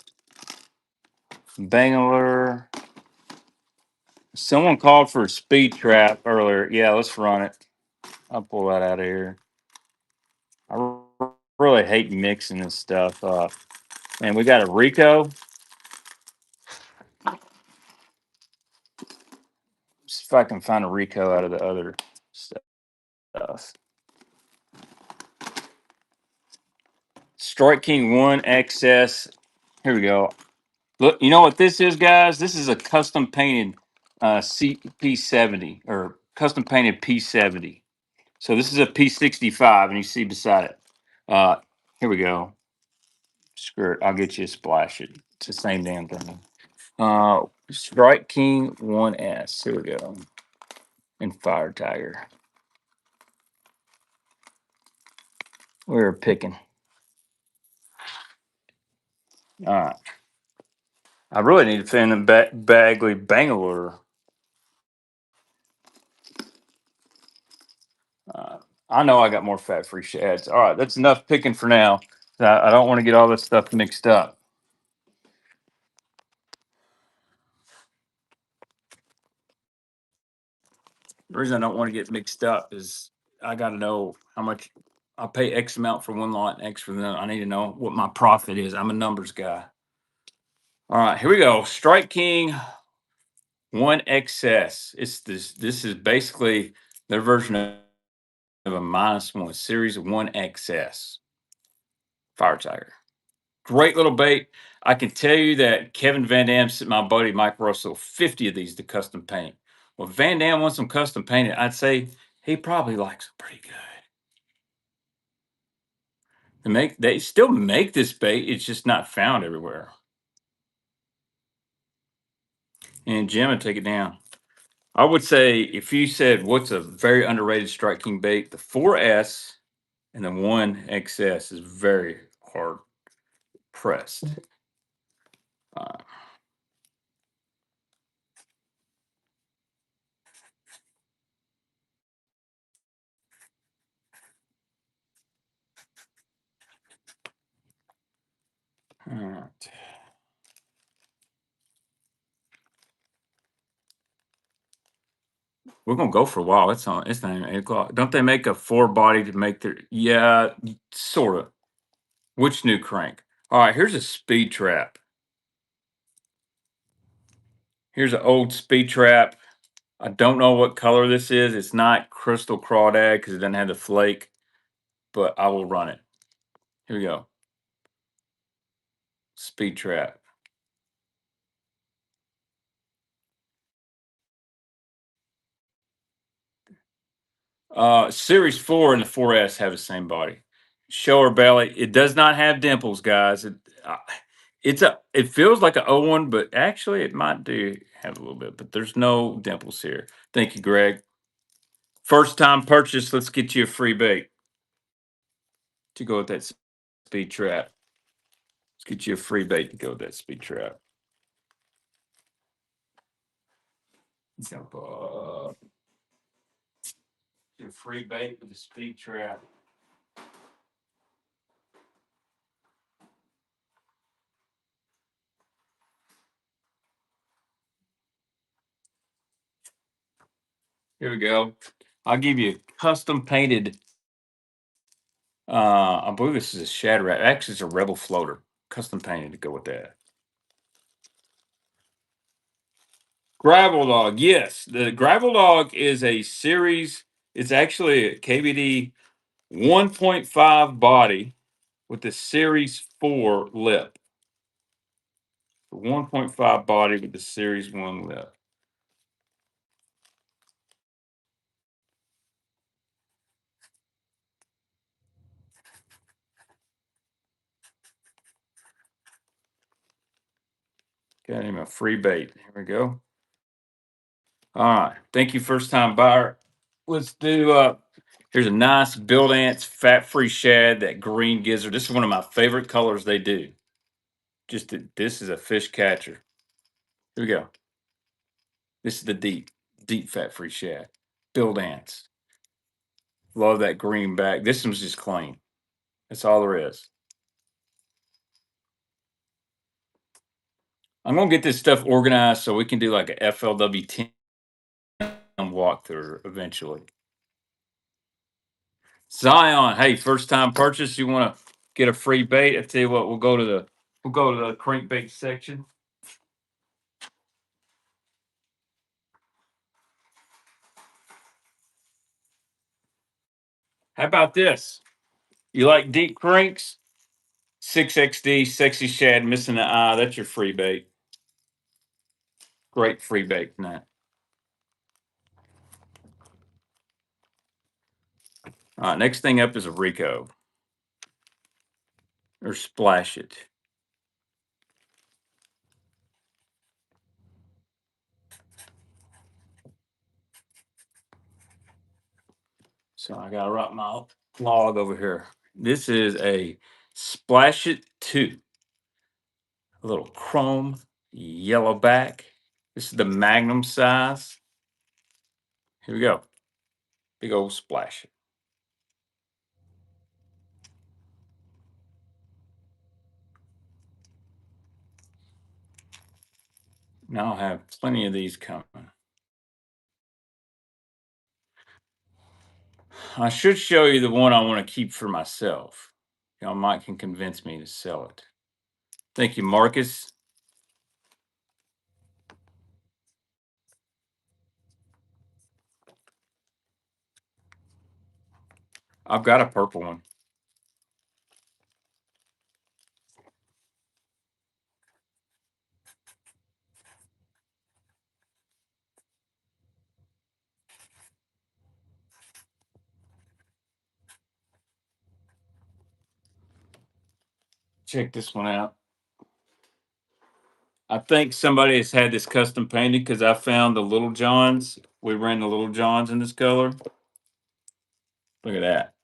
Bangalore. Someone called for a speed trap earlier. Yeah, let's run it. I'll pull that out of here. I really hate mixing this stuff up. Man, we got a Rico. See if I can find a Rico out of the other stuff. Strike King 1 XS. Here we go. Look, you know what this is, guys? This is a custom painted P70 or custom painted P70. So this is a P65, and you see beside it. Here we go. Screw it. I'll get you a splash it. It's the same damn thing. Strike King 1S. Here we go. And Fire Tiger. We're picking. All right. I really need to find the Bagley Bangalore. I know I got more fat-free shads. All right, that's enough picking for now. I don't want to get all this stuff mixed up. The reason I don't want to get mixed up is I got to know how much I pay X amount for one lot and X for them. I need to know what my profit is. I'm a numbers guy. All right, here we go. Strike King 1XS. It's this. This is basically their version of a -1 series of 1XS. Fire Tiger. Great little bait. I can tell you that Kevin Van Dam sent my buddy Mike Russell 50 of these to custom paint. Well, if Van Dam wants them custom painted, I'd say he probably likes them pretty good. They still make this bait. It's just not found everywhere. And Jim would take it down. I would say if you said what's a very underrated Strike King bait, the 4S and the 1XS is very hard pressed. Uh, all right. We're gonna go for a while. It's on. It's not even 8 o'clock. Don't they make a 4 body to make their? Yeah, sort of. Which new crank? All right. Here's a speed trap. Here's an old speed trap. I don't know what color this is. It's not crystal crawdad because it doesn't have the flake, but I will run it. Here we go. Speed trap. Series 4 and the 4S have the same body. Shower belly. It does not have dimples, guys. It feels like an O1, but actually it might do have a little bit, but there's no dimples here. Thank you, Greg. First time purchase, let's get you a free bait to go with that speed trap. Let's get you a free bait to go with that speed trap. Jump up. Your free bait with the speed trap. Here we go. I'll give you a custom painted. I believe this is a Shadow Rat. Actually, it's a Rebel floater, custom painted to go with that. Gravel Dog, yes, the Gravel Dog is a series. It's actually a KBD 1.5 body with the Series 4 lip. 1.5 body with the Series 1 lip. Got him a free bait. Here we go. All right. Thank you, first time buyer. Let's do here's a nice Build Ants fat free shad, that green gizzard. This is one of my favorite colors they do. This is a fish catcher. Here we go. This is the deep fat free shad. Build Ants. Love that green back. This one's just clean. That's all there is. I'm gonna get this stuff organized so we can do like a FLW 10 walkthrough eventually. Zion, hey, first time purchase. You want to get a free bait? I tell you what, we'll go to the crankbait section. How about this? You like deep cranks? 6XD, sexy shad, missing the eye. That's your free bait. Great free bait tonight. All right, next thing up is a Rico or Splash It. So I got to write my log over here. This is a Splash It 2. A little chrome yellow back. This is the Magnum size. Here we go. Big old Splash It. Now I'll have plenty of these coming. I should show you the one I want to keep for myself. Y'all might can convince me to sell it. Thank you, Marcus. I've got a purple one. check this one out. I think somebody has had this custom painted because I found the Little Johns. We ran the Little Johns in this color. Look at that.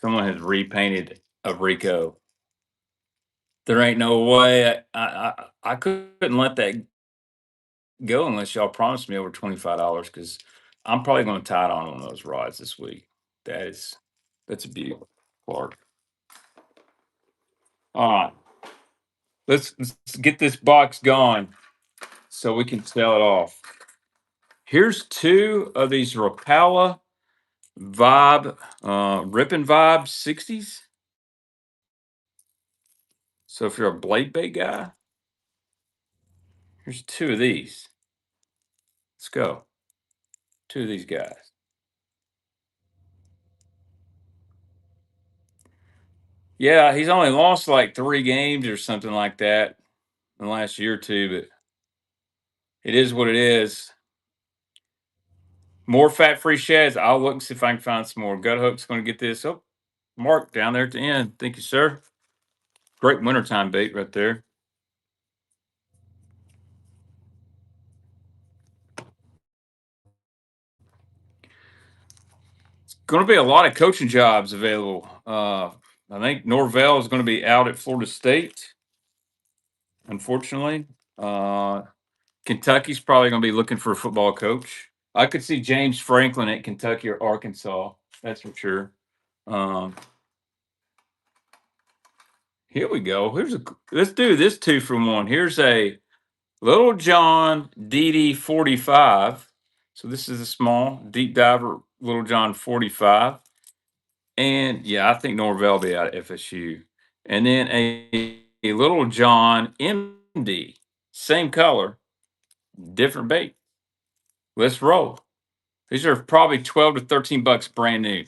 Someone has repainted a Rico. There ain't no way I couldn't let that go unless y'all promised me over $25 because I'm probably going to tie it on one of those rods this week. That's a beauty, Clark. All right, let's get this box going so we can sell it off. Here's two of these Rapala Vibe, Rippin' Vibe 60s. So if you're a blade bait guy, here's two of these. Let's go. Two of these guys. Yeah, he's only lost like 3 games or something like that in the last year or two, but it is what it is. More fat-free shads. I'll look and see if I can find some more. Gut Hook's going to get this. Oh, Mark down there at the end. Thank you, sir. Great wintertime bait right there. It's going to be a lot of coaching jobs available. I think Norvell is going to be out at Florida State, unfortunately. Kentucky's probably going to be looking for a football coach. I could see James Franklin at Kentucky or Arkansas. That's for sure. Um, Here we go. Let's do this 2-for-1. Here's a Little John DD 45. So this is a small deep diver Little John 45. And yeah, I think Norvell will be out of FSU. And then a Little John MD, same color, different bait. Let's roll. These are probably 12 to 13 bucks brand new.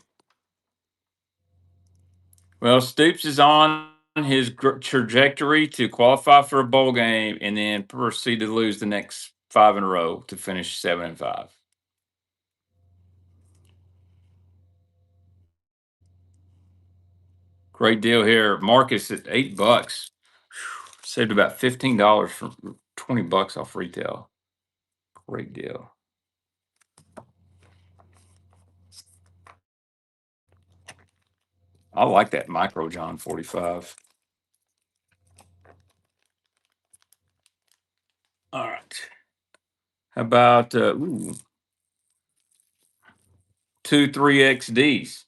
Well, Stoops is on his trajectory to qualify for a bowl game and then proceed to lose the next 5 in a row to finish 7-5. Great deal here. Marcus at $8. Saved about $15 from $20 off retail. Great deal. I like that Micro John 45. All right. How about two 3XDs?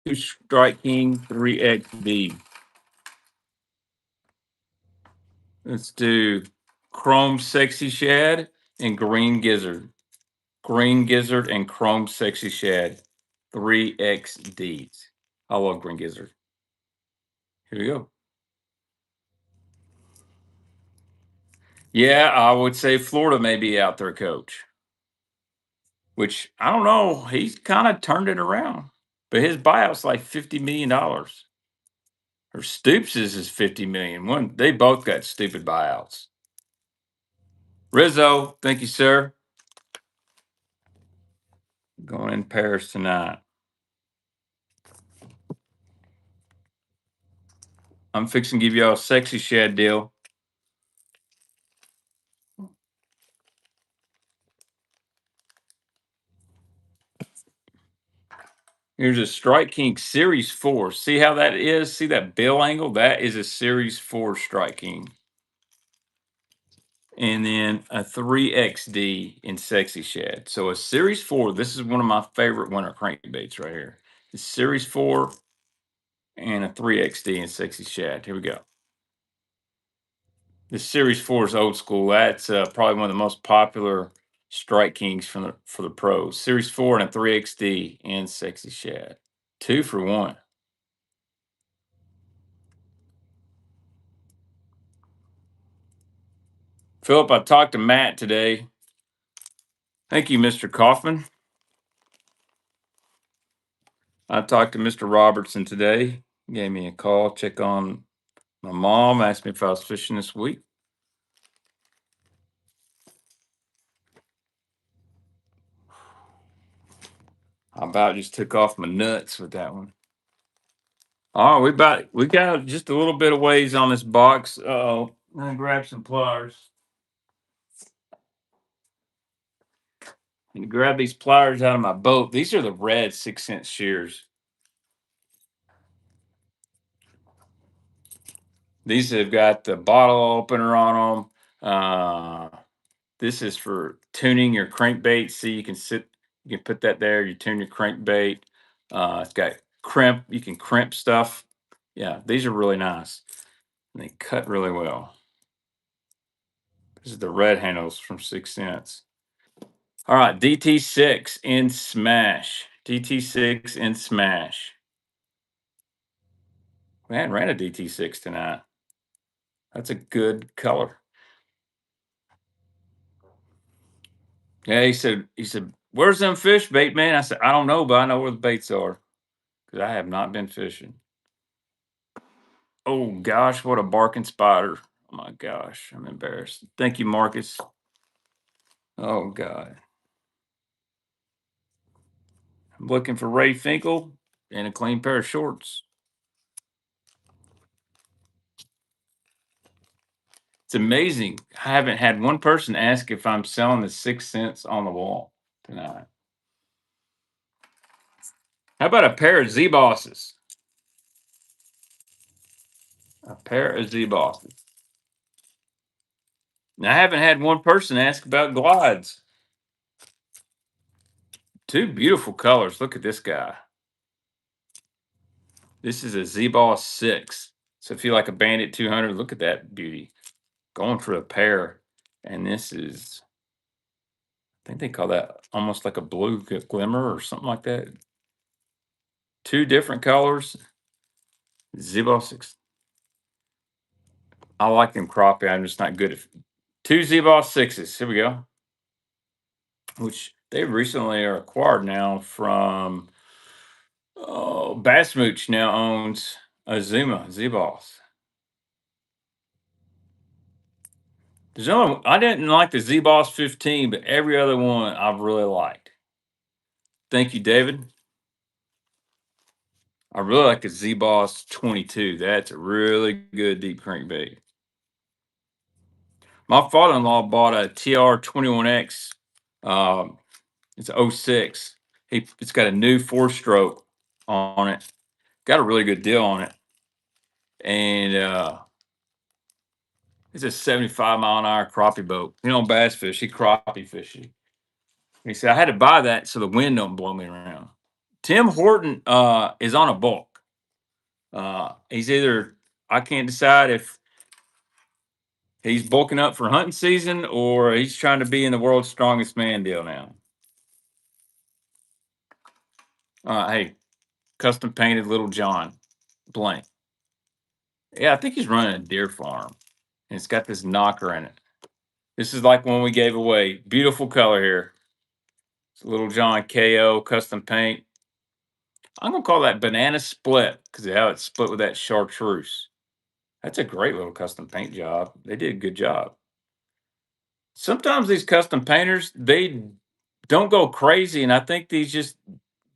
Two Strike King 3XD. Let's do Chrome Sexy Shad and Green Gizzard. Green Gizzard and Chrome Sexy Shad 3XDs. I love Green Gizzard. Here we go. Yeah, I would say Florida may be out there, coach. Which I don't know. He's kind of turned it around. But his buyout's like $50 million. Or Stoops is 50 million. They both got stupid buyouts. Rizzo, thank you, sir. Going in Paris tonight. I'm fixing to give y'all a sexy shad deal. Here's a Strike King Series 4. See how that is? See that bill angle? That is a Series 4 Strike King. And then a 3XD in Sexy Shad. So a Series 4. This is one of my favorite winter crankbaits right here. The Series 4 and a 3XD in Sexy Shad. Here we go. This Series 4 is old school. That's probably one of the most popular Strike Kings for the pros. Series 4 and a 3XD in Sexy Shad. 2-for-1. Philip, I talked to Matt today. Thank you, Mr. Kaufman. I talked to Mr. Robertson today. He gave me a call, check on my mom, asked me if I was fishing this week. I about just took off my nuts with that one. Oh, we got just a little bit of ways on this box. Oh, I'm gonna grab some pliers. And grab these pliers out of my boat. These are the red 6 cent shears. These have got the bottle opener on them. This is for tuning your crankbait. See, you can put that there. You tune your crankbait. It's got crimp. You can crimp stuff. Yeah, these are really nice. And they cut really well. This is the red handles from 6 cents. All right, DT6 in Smash. DT6 in Smash. We hadn't ran a DT6 tonight. That's a good color. Yeah, he said, where's them fish bait, man? I said, I don't know, but I know where the baits are because I have not been fishing. Oh gosh, what a barking spider. Oh my gosh, I'm embarrassed. Thank you, Marcus. Oh God. I'm looking for Ray Finkel and a clean pair of shorts. It's amazing. I haven't had one person ask if I'm selling the 6 cents on the wall tonight. How about a pair of Z bosses? A pair of Z bosses. Now, I haven't had one person ask about glides. Two beautiful colors. Look at this guy. This is a Z-Boss 6. So if you like a Bandit 200, look at that beauty. Going for a pair. And this is, I think they call that almost like a blue glimmer or something like that. Two different colors. Z-Boss 6. I like them crappie. I'm just not good at two Z-Boss 6s. Here we go. Which they recently are acquired now from Bassmooch now owns Azuma Z-Boss. I didn't like the Z-Boss 15, but every other one I've really liked. Thank you, David. I really like the Z-Boss 22. That's a really good deep crankbait. My father-in-law bought a TR21X. It's a 06. It's got a new 4-stroke on it. Got a really good deal on it. And it's a 75-mile-an-hour crappie boat. He don't bass fish. He crappie fishing. He said, I had to buy that so the wind don't blow me around. Tim Horton is on a bulk. He's either, I can't decide if he's bulking up for hunting season or he's trying to be in the world's strongest man deal now. Hey, custom painted Little John blank. Yeah, I think he's running a deer farm. And it's got this knocker in it. This is like one we gave away. Beautiful color here. It's Little John KO custom paint. I'm gonna call that banana split because of how it's split with that chartreuse. That's a great little custom paint job. They did a good job. Sometimes these custom painters, they don't go crazy, and I think these just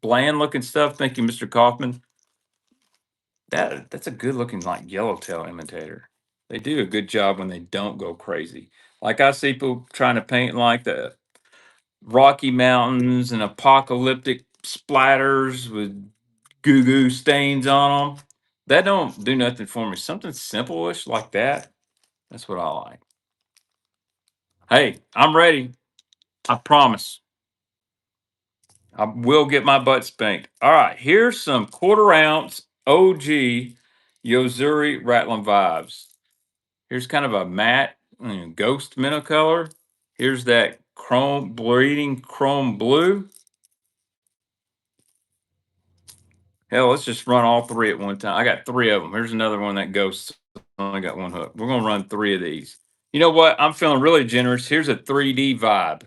bland looking stuff. Thank you, Mr. Kaufman. That's a good looking like yellowtail imitator. They do a good job when they don't go crazy. Like I see people trying to paint like the Rocky Mountains and apocalyptic splatters with goo goo stains on them. That don't do nothing for me. Something simple-ish like that. That's what I like. Hey, I'm ready. I promise. I will get my butt spanked. All right, here's some 1/4 ounce OG Yozuri Rattling Vibes. Here's kind of a matte ghost minnow color. Here's that chrome bleeding chrome blue. Hell, let's just run all three at one time. I got three of them. Here's another one that ghost. I only got one hook. We're gonna run three of these. You know what? I'm feeling really generous. Here's a 3D vibe.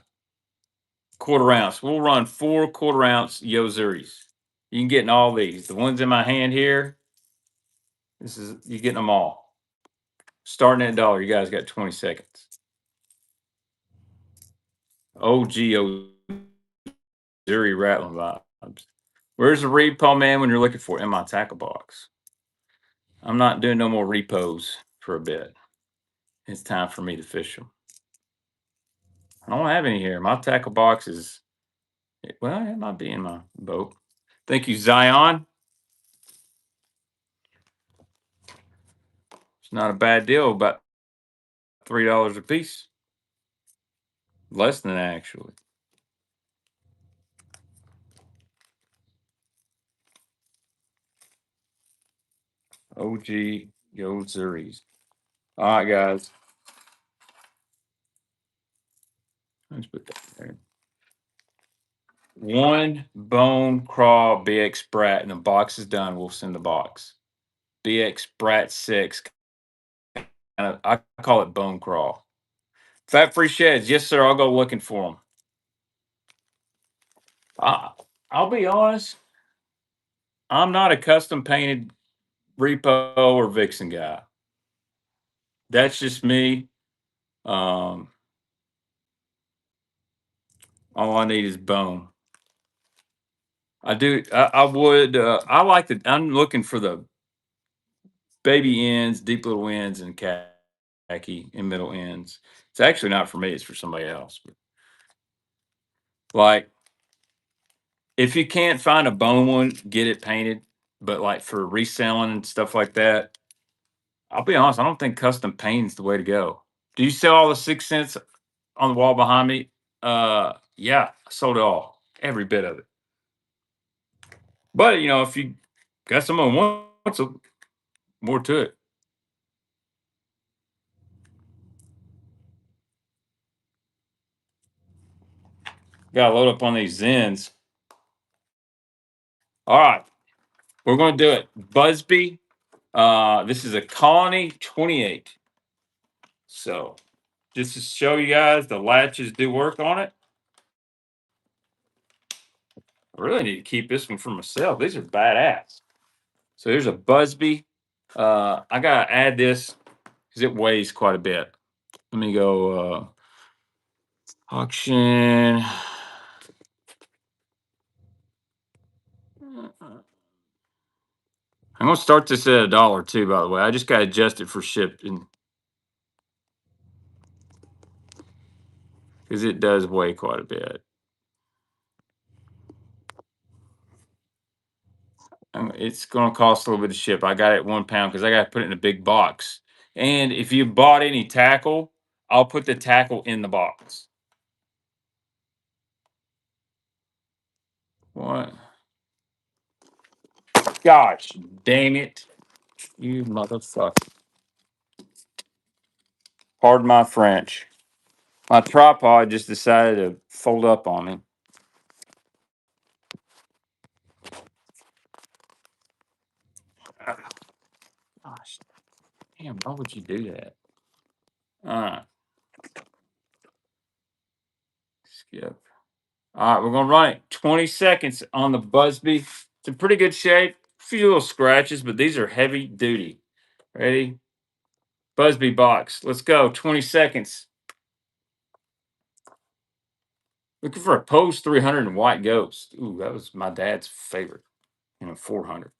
1/4 ounce. We'll run 4 1/4 ounce Yozuris. You can get in all these. The ones in my hand here, this is you getting them all. Starting at $1. You guys got 20 seconds. OG Yozuri Rattling Vibes. Where's the repo man when you're looking for it? In my tackle box? I'm not doing no more repos for a bit. It's time for me to fish them. I don't have any here. My tackle box is, well, it might be in my boat. Thank you, Zion. It's not a bad deal, about $3 a piece. Less than that, actually. OG Yo Series. All right, guys. Let's put that there. One bone crawl BX Brat, and the box is done. We'll send the box. BX Brat 6. I call it bone crawl. Fat free sheds. Yes, sir. I'll go looking for them. I'll be honest. I'm not a custom painted repo or vixen guy. That's just me. All I need is bone. I do. I would. I like the. I'm looking for the baby ends, deep little ends, and khaki and middle ends. It's actually not for me. It's for somebody else. But like, if you can't find a bone one, get it painted. But like for reselling and stuff like that, I'll be honest. I don't think custom painting is the way to go. Do you sell all the 6 cents on the wall behind me? Yeah, I sold it all, every bit of it. But if you got someone who wants more to it. Got to load up on these Zens. All right, we're going to do it. Busby. This is a Colony 28. So just to show you guys, the latches do work on it. I really need to keep this one for myself. These are badass. So here's a Busby. I gotta add this because it weighs quite a bit. Let me go auction. I'm gonna start this at $1 too. By the way, I just gotta adjust it for shipping because it does weigh quite a bit. It's gonna cost a little bit to ship. I got it 1 pound because I gotta put it in a big box. And if you bought any tackle, I'll put the tackle in the box. What? Gosh, dang it. You motherfucker. Pardon my French. My tripod just decided to fold up on me. Gosh, damn, why would you do that? Skip. All right, we're gonna run it 20 seconds on the Busby. It's in pretty good shape. A few little scratches, but these are heavy duty. Ready? Busby box. Let's go. 20 seconds. Looking for a post 300 and white ghost. Ooh, that was my dad's favorite. 400.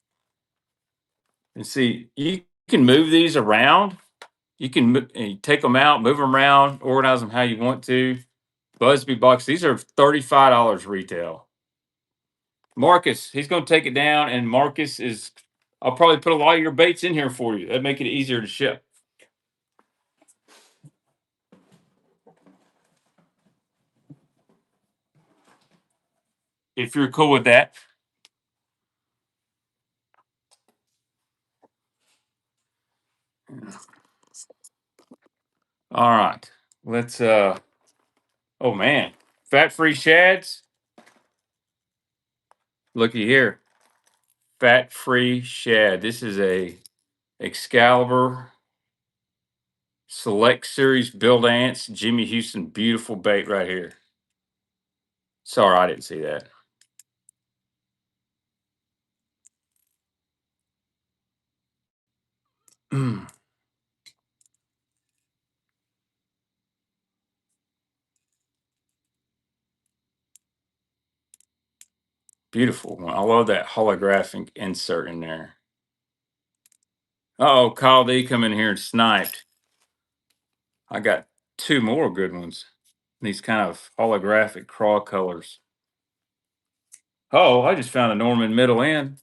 And see, you can move these around. You can you take them out, move them around, organize them how you want to. Busby box. These are $35 retail. Marcus, he's going to take it down, and Marcus is. I'll probably put a lot of your baits in here for you. That'd make it easier to ship. If you're cool with that. All right. Let's oh man. Fat free shads. Looky here. Fat free shad. This is a Excalibur Select Series Build Ants Jimmy Houston beautiful bait right here. Sorry, I didn't see that. Beautiful. I love that holographic insert in there. Oh, Kyle D come in here and sniped. I got two more good ones. These kind of holographic craw colors. Oh, I just found a Norman middle end.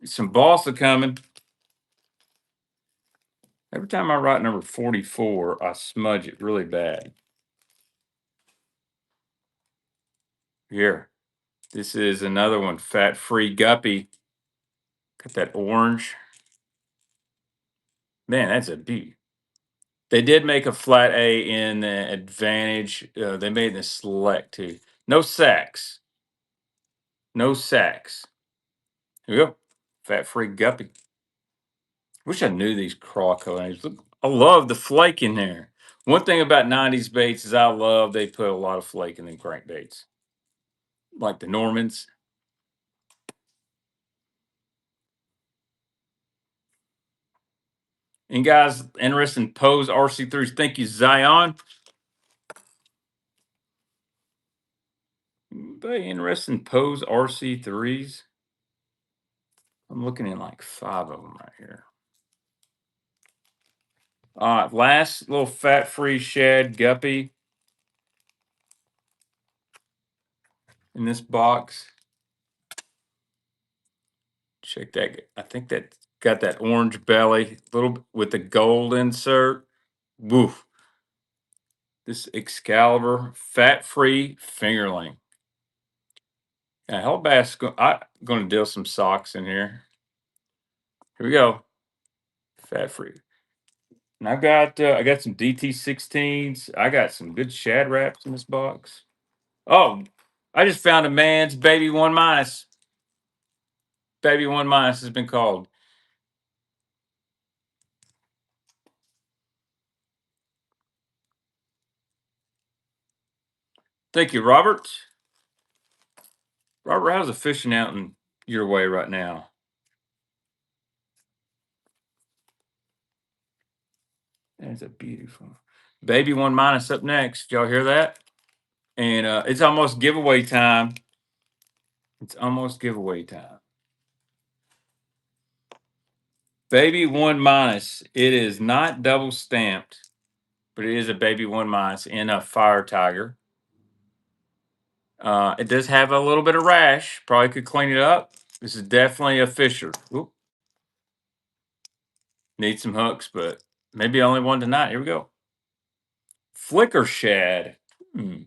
Some balsa coming. Every time I write number 44, I smudge it really bad. Here. This is another one, fat free guppy. Got that orange. Man, that's a beauty. They did make a flat A in the Advantage. They made it in the Select too. No sacks. No sacks. Here we go. Fat free guppy. Wish I knew these craw color names. Look, I love the flake in there. One thing about 90s baits is I love they put a lot of flake in them crankbaits. Like the Normans. And guys, interested in Pose RC3s. Thank you, Zion. Anybody interested in Pose RC3s? I'm looking in like 5 of them right here. All right, last little fat-free shad guppy in this box. Check that. I think that got that orange belly, little with the gold insert. Woof. This Excalibur fat-free fingerling. Yeah, hell bass. I'm going to deal some socks in here. Here we go. Fat-free. And I got some DT16s. I got some good shad wraps in this box. Oh, I just found a man's baby 1 minus. Baby 1 minus has been called. Thank you, Robert. Robert, how's the fishing out in your way right now? That's a beautiful baby 1 minus up next. Y'all hear that? And it's almost giveaway time. It's almost giveaway time. Baby 1 minus. It is not double stamped, but it is a baby 1 minus in a fire tiger. It does have a little bit of rash. Probably could clean it up. This is definitely a fisher. Oop. Need some hooks, but maybe only one tonight. Here we go. Flicker shad. I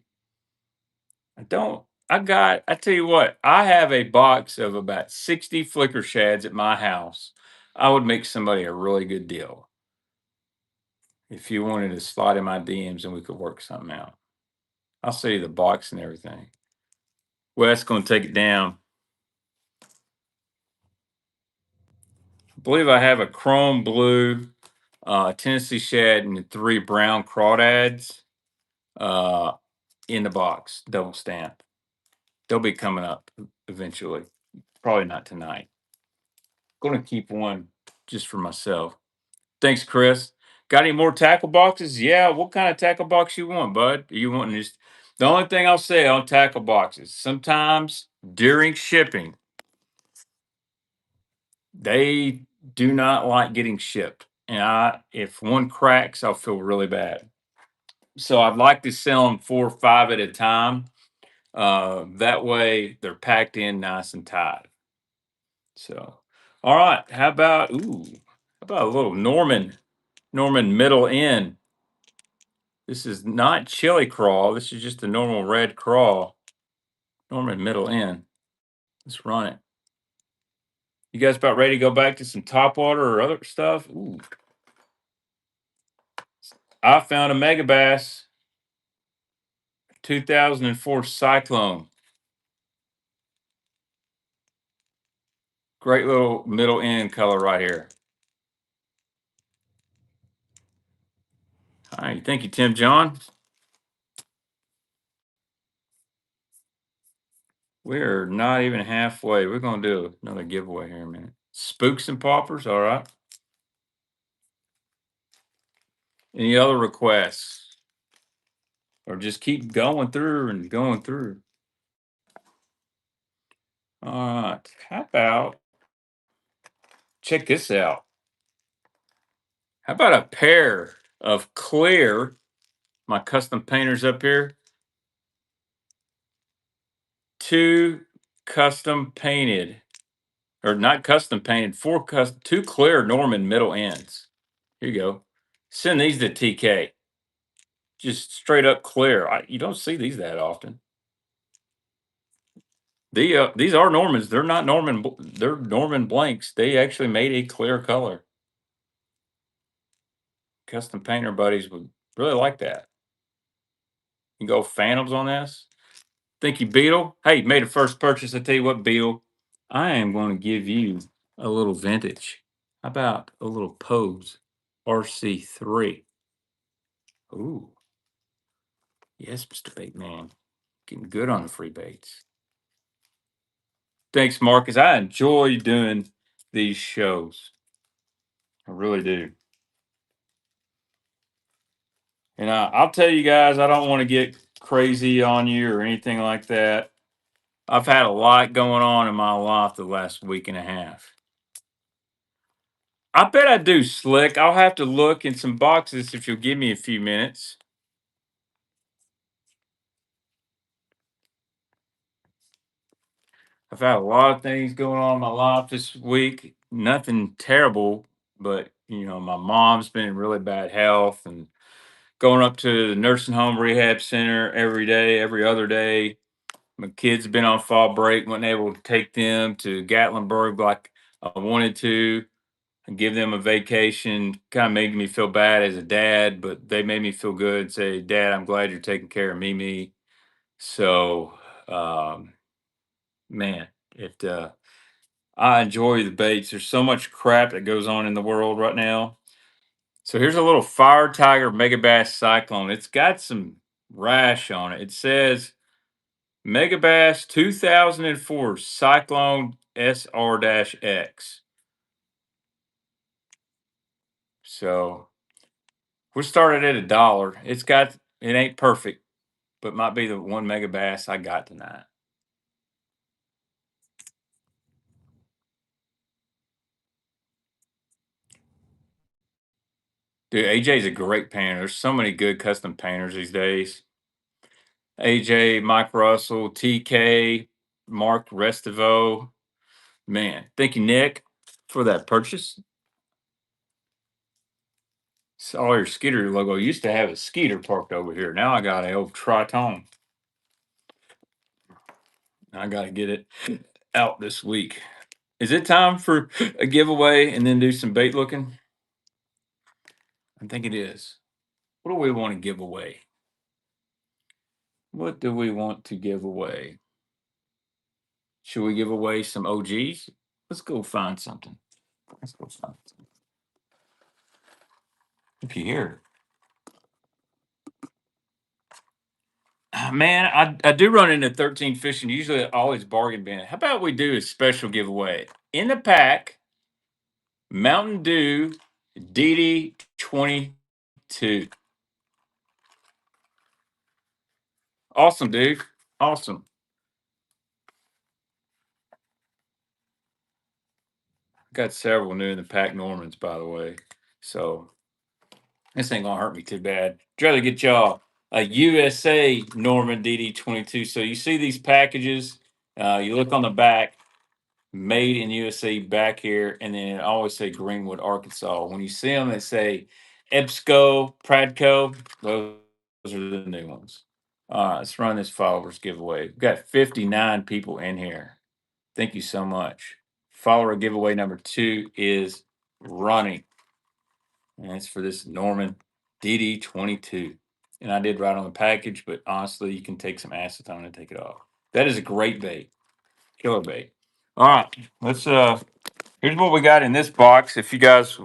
don't. I tell you what, I have a box of about 60 flicker shads at my house. I would make somebody a really good deal if you wanted to slide in my DMs and we could work something out. I'll sell you the box and everything. Well, that's going to take it down. I believe I have a chrome blue, Tennessee shad, and 3 brown crawdads uh, in the box, double stamp. They'll be coming up eventually. Probably not tonight. Going to keep one just for myself. Thanks, Chris. Got any more tackle boxes? Yeah. What kind of tackle box you want, bud? You want just the only thing I'll say on tackle boxes, sometimes during shipping, they do not like getting shipped. And if one cracks, I'll feel really bad. So I'd like to sell them 4 or 5 at a time. That way they're packed in nice and tight. So, all right. How about a little Norman middle end? This is not chili crawl. This is just a normal red crawl. Norman middle end. Let's run it. You guys about ready to go back to some Topwater or other stuff? Ooh. I found a mega bass. 2004 Cyclone. Great little middle end color right here. All right. Thank you, Tim John. We're not even halfway. We're going to do another giveaway here in a minute. Spooks and poppers. All right. Any other requests? Or just keep going through and going through. All right. How about check this out. How about a pair of clear, my custom painters up here, two custom painted, or not custom painted, two clear Norman middle ends. Here you go. Send these to TK. Just straight up clear. You don't see these that often. These are Normans. They're not Norman. They're Norman blanks. They actually made a clear color. Custom painter buddies would really like that. You can go Phantoms on this. Thank you, Beetle. Hey, made a first purchase. I tell you what, Beetle, I am going to give you a little vintage. How about a little Pose RC3? Ooh, yes, Mr. Baitman. Getting good on the free baits. Thanks, Marcus. I enjoy doing these shows. I really do. And I'll tell you guys, I don't want to get crazy on you or anything like that. I've had a lot going on in my life the last week and a half. I bet I do, Slick. I'll have to look in some boxes if you'll give me a few minutes. I've had a lot of things going on in my life this week. Nothing terrible, but my mom's been in really bad health and going up to the nursing home rehab center every day, every other day. My kids have been on fall break, wasn't able to take them to Gatlinburg like I wanted to and give them a vacation. Kind of made me feel bad as a dad, but they made me feel good and say, Dad, I'm glad you're taking care of Mimi. So, um, man, it I enjoy the baits. There's so much crap that goes on in the world right now. So here's a little Fire Tiger Mega Bass Cyclone. It's got some rash on it. It says Megabass 2004 Cyclone SR-X. So we started at $1. It ain't perfect, but might be the one Megabass I got tonight. Dude, AJ's a great painter. There's so many good custom painters these days. AJ, Mike Russell, TK, Mark Restivo. Man, thank you, Nick, for that purchase. Saw your Skeeter logo. Used to have a Skeeter parked over here. Now I got a old Triton. I got to get it out this week. Is it time for a giveaway and then do some bait looking? I think it is. What do we want to give away? What do we want to give away? Should we give away some OGs? Let's go find something. Let's go find something. If you hear, man, I do run into 13 fishing. Usually, I always bargain bin. How about we do a special giveaway in the pack? Mountain Dew DD 22. Awesome, dude. Awesome. Got several new in the pack Normans, by the way. So this ain't gonna hurt me too bad. I'd rather get y'all a USA Norman DD22. So you see these packages, you look on the back, made in USA back here, and then it always say Greenwood, Arkansas. When you see them, they say EBSCO, Pradco. Those are the new ones. All right, let's run this followers giveaway. We've got 59 people in here. Thank you so much. Follower giveaway number 2 is running. And it's for this Norman DD22. And I did write on the package, but honestly, you can take some acetone and take it off. That is a great bait. Killer bait. All right. Here's what we got in this box. If you guys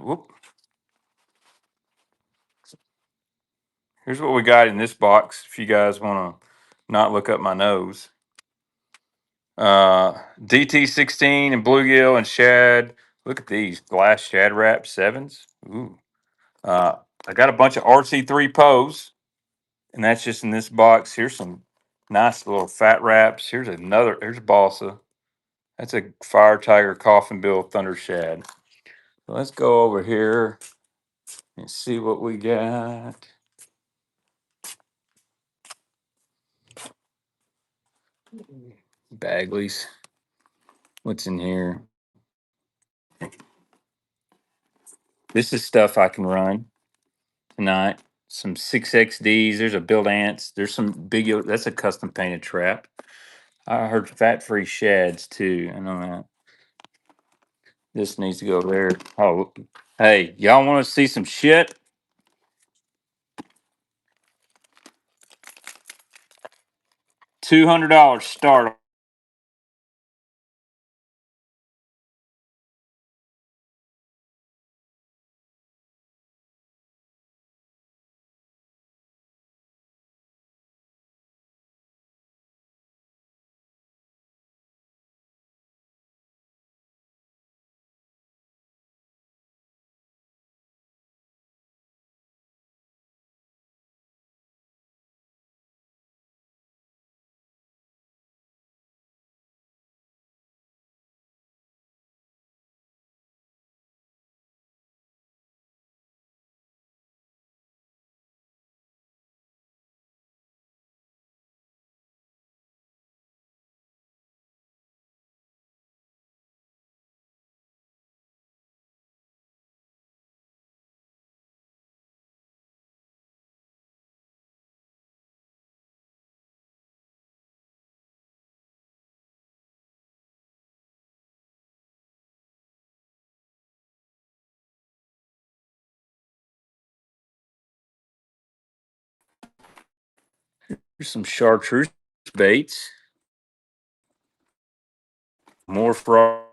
here's what we got in this box. If you guys want to not look up my nose. DT16 and bluegill and shad. Look at these glass shad wrap 7s. Ooh. I got a bunch of RC3 Pose, and that's just in this box. Here's some nice little fat wraps. Here's balsa. That's a Fire Tiger Coffin Bill Thunder Shad. So let's go over here and see what we got. Bagley's. What's in here? This is stuff I can run tonight. Some 6XDs. There's a Build Ants. There's some big. That's a custom painted trap. I heard fat free shads too. I know that. This needs to go there. Oh, hey, y'all want to see some shit? $200 start. Here's some chartreuse baits. More frogs.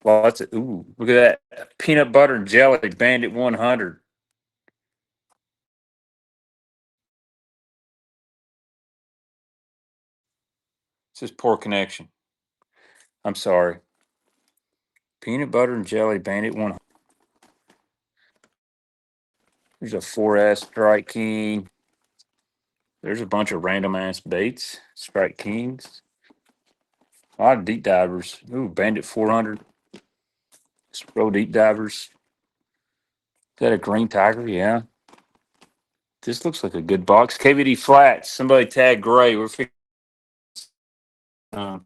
Lots of ooh, look at that peanut butter and jelly bandit 100. It says poor connection. I'm sorry. Peanut butter and jelly bandit 100. There's a 4S Strike King. There's a bunch of random ass baits. Strike Kings. A lot of deep divers. Ooh, Bandit 400. Pro deep divers. Is that a green tiger? Yeah. This looks like a good box. KVD flats. Somebody tag Gray. We're fixing. Uh,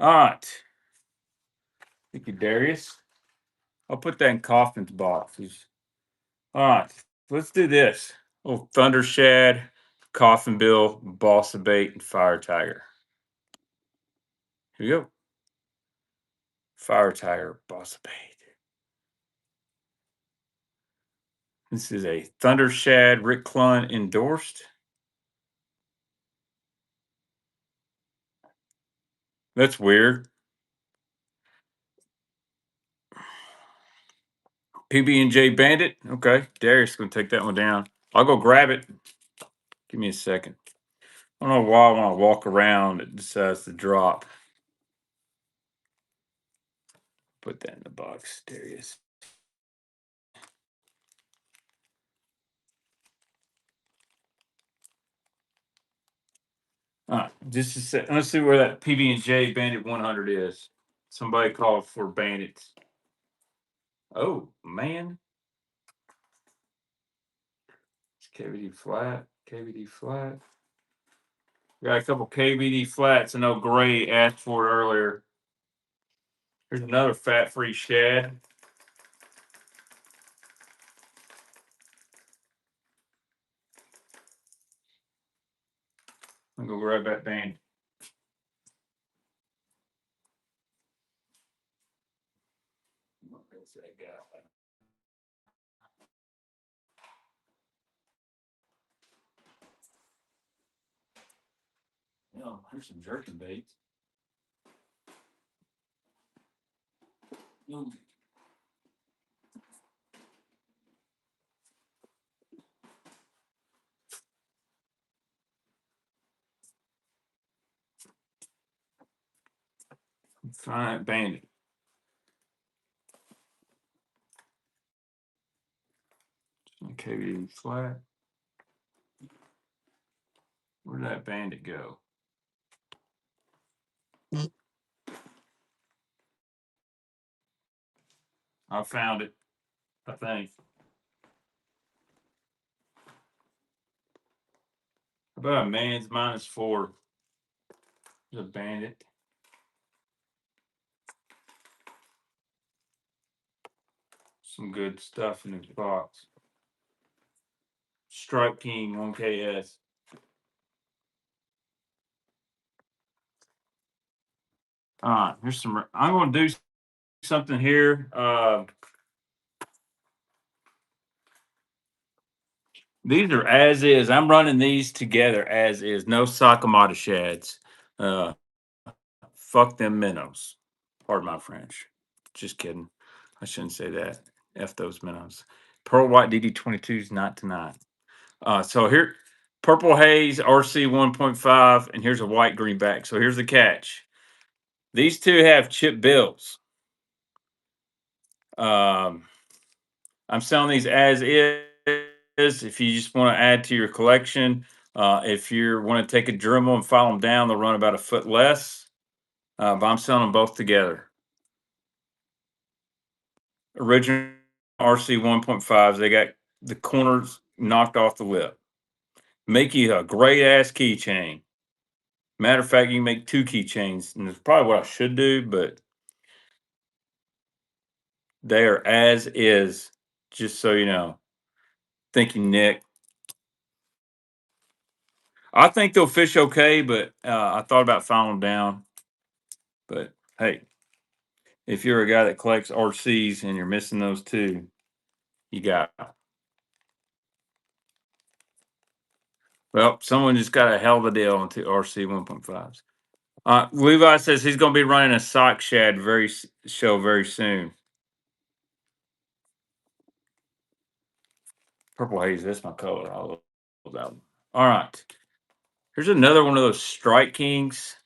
all right. Thank you, Darius. I'll put that in Coffin's boxes. All right. Let's do this. Oh, Thunder Shad, Coffin Bill, Balsa Bait, and Fire Tiger. Here we go. Fire Tiger, Balsa Bait. This is a Thunder Shad Rick Clunn endorsed. That's weird. PB&J Bandit. Okay, Darius gonna take that one down. I'll go grab it. Give me a second. I don't know why when I walk around it decides to drop. Put that in the box, Darius. All right, just a sec. Let's see where that PB&J Bandit 100 is. Somebody called for bandits. Oh man, it's KVD flat. KVD flat. Got a couple KVD flats. I know Gray asked for it earlier. Here's another fat-free shad. I'm gonna go grab that bandit. Where's that guy? Oh, here's some jerking baits. Find bandit. KVD flat. Where'd that bandit go? I found it, I think. How about a man's -4? There's a bandit. Some good stuff in this box. Strike King 1KS. All right, here's some. I'm going to do something here. These are as is. I'm running these together as is. No Sakamata shads. Uh, fuck them minnows. Pardon my French. Just kidding. I shouldn't say that. F those minnows. Pearl White DD22s not tonight. So here, Purple Haze RC 1.5, and here's a white greenback. So here's the catch. These two have chip bills. I'm selling these as is. If you just want to add to your collection, if you want to take a Dremel and file them down, they'll run about a foot less. But I'm selling them both together. Original RC 1.5s. They got the corners knocked off the lip. Make you a great ass keychain. Matter of fact, you can make 2 keychains, and it's probably what I should do, but they are as is. Just so you know. Thank you, Nick. I think they'll fish okay, but I thought about filing them down. But hey, if you're a guy that collects RCs and you're missing those two, you got. Well, someone just got a hell of a deal on 2 RC 1.5s. Levi says he's going to be running a sock shad show very soon. Purple haze, that's my color. I love that one. All right. Here's another one of those Strike Kings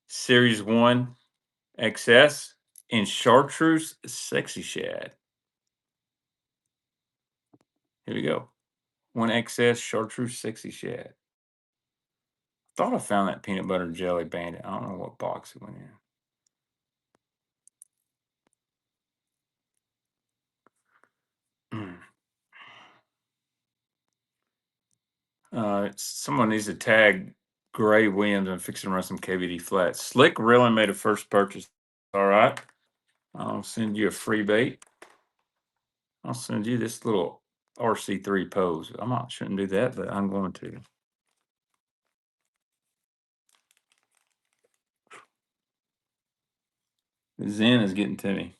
Series 1 XS in Chartreuse Sexy Shad. Here we go. 1XS Chartreuse Sexy Shad. Thought I found that peanut butter jelly bandit. I don't know what box it went in. Someone needs to tag Gray Williams and fixing to run some KVD flats. Slick really made a first purchase. All right. I'll send you a free bait. I'll send you this little RC3 pose. Shouldn't do that, but I'm going to. The Zen is getting to me.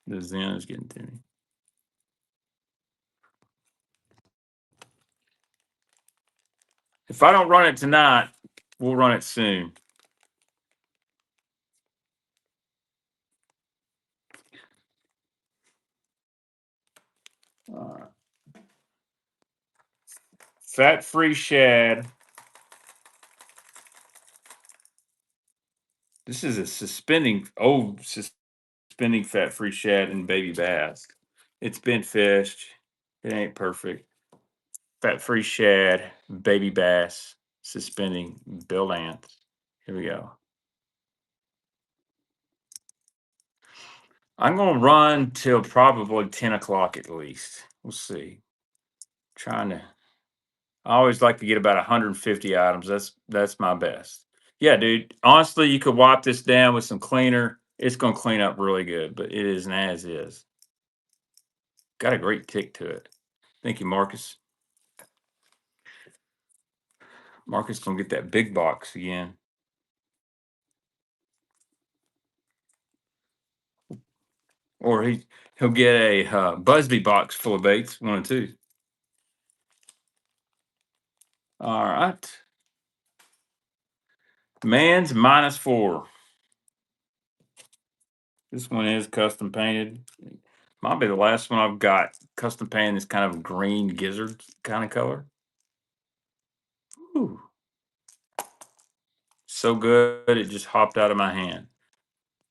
The Zen is getting to me. If I don't run it tonight, we'll run it soon. Uh, Fat-free shad. This is a suspending fat-free shad and baby bass. It's been fished. It ain't perfect. Fat-free shad, baby bass, suspending bill ants. Here we go. I'm gonna run till probably 10 o'clock at least. We'll see. Trying to. I always like to get about 150 items. That's my best. Yeah, dude. Honestly, you could wipe this down with some cleaner. It's gonna clean up really good, but it isn't as is. Got a great tick to it. Thank you, Marcus. Marcus gonna get that big box again. Or he'll get a Busby box full of baits, 1 and 2. All right. Man's -4. This one is custom painted. Might be the last one I've got. Custom painted this kind of green gizzard kind of color. Ooh. So good, it just hopped out of my hand.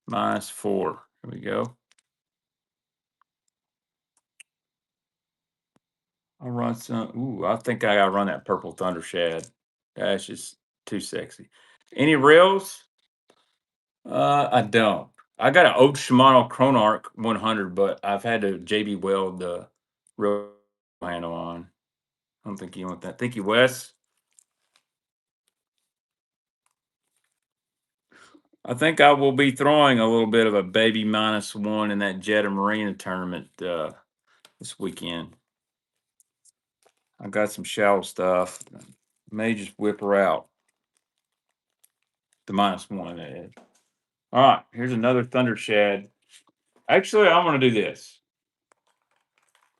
-4. Here we go. I'll run some. Ooh, I think I gotta run that purple thunder shad. That's just too sexy. Any reels? I don't. I got an old Shimano Chronarch 100, but I've had to JB weld the reel handle on. I don't think you want that. Thank you, Wes. I think I will be throwing a little bit of a baby -1 in that Jetta Marina tournament this weekend. I got some shallow stuff. May just whip her out. The -1 that is. All right, here's another thunder shad. Actually, I'm gonna do this.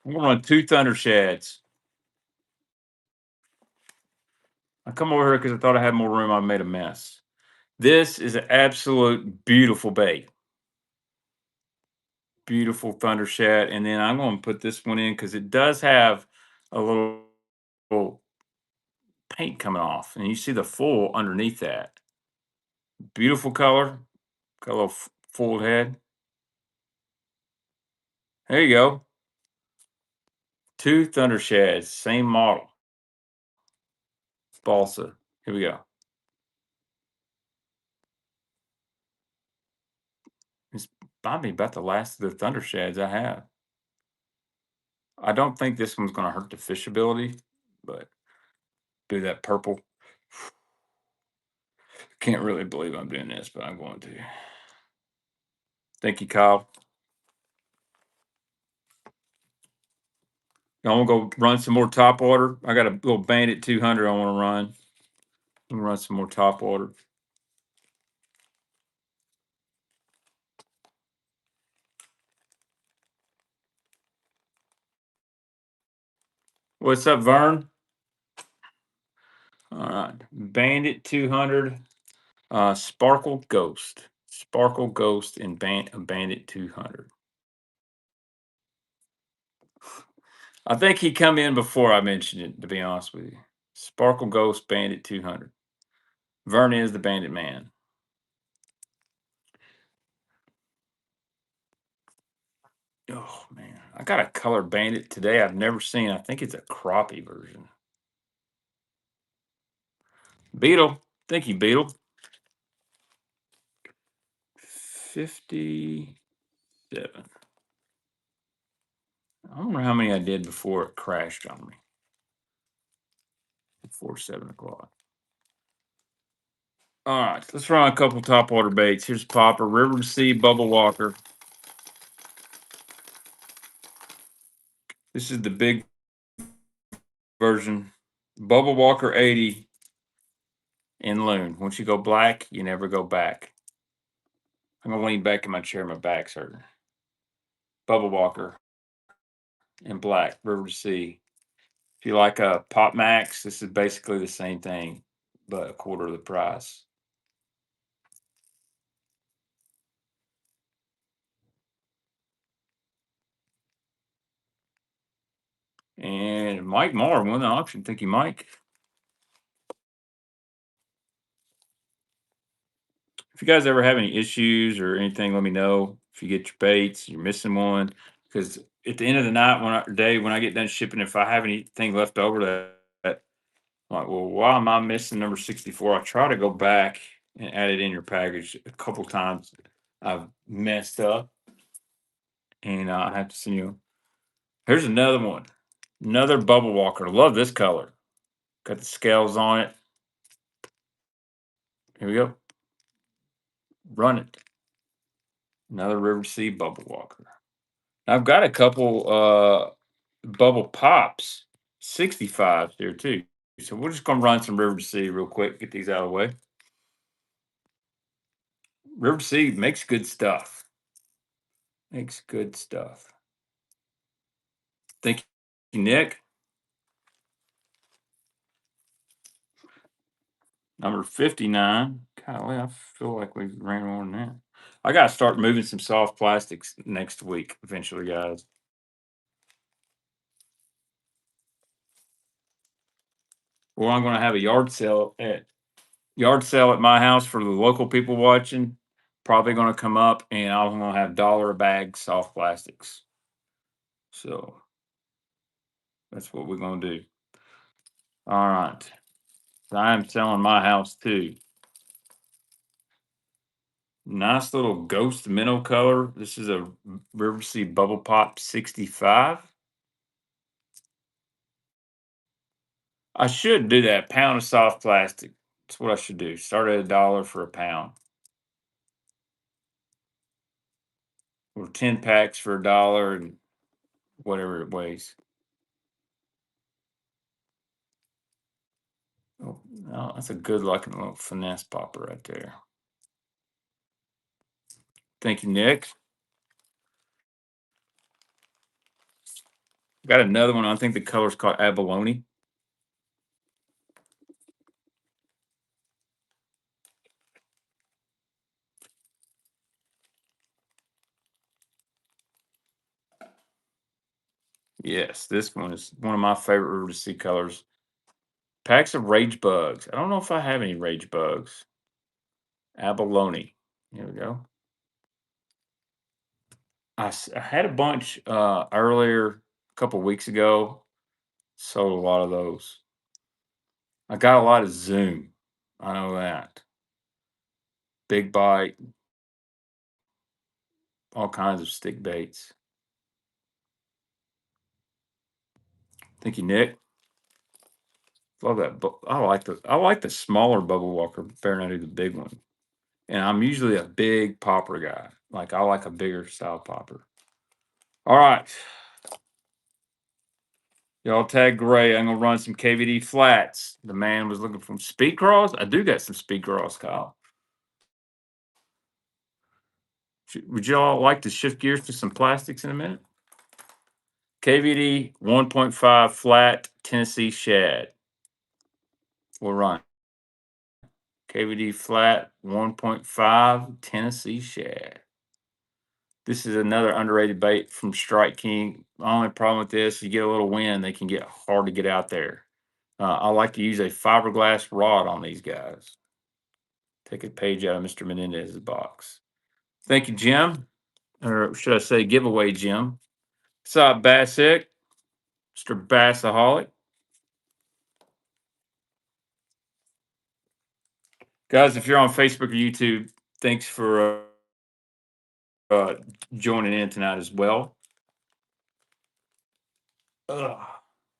I'm gonna run 2 thunder shads. I come over here because I thought I had more room. I made a mess. This is an absolute beautiful bait. Beautiful thunder shad. And then I'm going to put this one in because it does have a little paint coming off. And you see the full underneath that. Beautiful color. Got a little full head. There you go. 2 thunder shads. Same model. Balsa. Here we go. It's probably about the last of the thunder shads I have. I don't think this one's going to hurt the fishability, but do that purple. Can't really believe I'm doing this, but I'm going to. Thank you, Kyle. I'm gonna go run some more top water. I got a little Bandit 200 I want to run. I'm gonna run some more top water. What's up, Vern? All right, Bandit 200, Sparkle Ghost, and Bandit 200. I think he come in before I mentioned it. To be honest with you, Sparkle Ghost, Bandit 200. Vern is the Bandit man. Oh man, I got a color Bandit today I've never seen. I think it's a crappie version. Beetle, thank you, Beetle. 57. I don't know how many I did before it crashed on me. Before 7 o'clock. All right, let's run a couple top water baits. Here's Popper, River to Sea, Bubble Walker. This is the big version. Bubble Walker 80 in Loon. Once you go black, you never go back. I'm gonna lean back in my chair, my back's hurting. Bubble Walker in black, River to Sea. If you like a Pop Max, this is basically the same thing, but a quarter of the price. And Mike Moore won the auction. Thank you, Mike. If you guys ever have any issues or anything, let me know. If you get your baits, you're missing one. Because at the end of the night, when I get done shipping, if I have anything left over that I'm like, well, why am I missing number 64? I try to go back and add it in your package a couple times. I've messed up, and I have to send you. Here's another one, another bubble walker. Love this color. Got the scales on it. Here we go. Run it. Another River Sea bubble walker. I've got a couple bubble pops, 65s here too. So we're just gonna run some River Sea real quick, get these out of the way. River Sea makes good stuff. Makes good stuff. Thank you, Nick. Number 59. Golly, I feel like we ran more than that. I gotta start moving some soft plastics next week eventually, guys. Or I'm gonna have a yard sale at my house for the local people watching. Probably gonna come up and I'm gonna have dollar a bag soft plastics. So that's what we're gonna do. All right. I am selling my house too. Nice little ghost minnow color. This is a River Sea Bubble Pop 65. I should do that. Pound of soft plastic. That's what I should do. Start at $1 for a pound. Or 10 packs for $1 and whatever it weighs. Oh, no, that's a good looking little finesse popper right there. Thank you, Nick. Got another one. I think the color's called abalone. Yes, this one is one of my favorite River Sea colors. Packs of rage bugs. I don't know if I have any rage bugs. Abalone. Here we go. I had a bunch earlier a couple weeks ago. Sold a lot of those. I got a lot of Zoom. I know that. Big bite, all kinds of stick baits. Thank you, Nick. Love that. I like the smaller bubble walker better than I do the big one. And I'm usually a big popper guy. Like I like a bigger style popper. All right. Y'all tag Gray. I'm gonna run some KVD flats. The man was looking for speed crawls. I do got some speed crawls, Kyle. Would y'all like to shift gears to some plastics in a minute? KVD 1.5 flat Tennessee shad. We'll run. KVD flat 1.5 Tennessee shad. This is another underrated bait from Strike King. The only problem with this, you get a little wind, they can get hard to get out there. I like to use a fiberglass rod on these guys. Take a page out of Mr. Menendez's box. Thank you, Jim. Or should I say giveaway, Jim. What's up, Bassick? Mr. Bassaholic. Guys, if you're on Facebook or YouTube, thanks for joining in tonight as well. Ugh.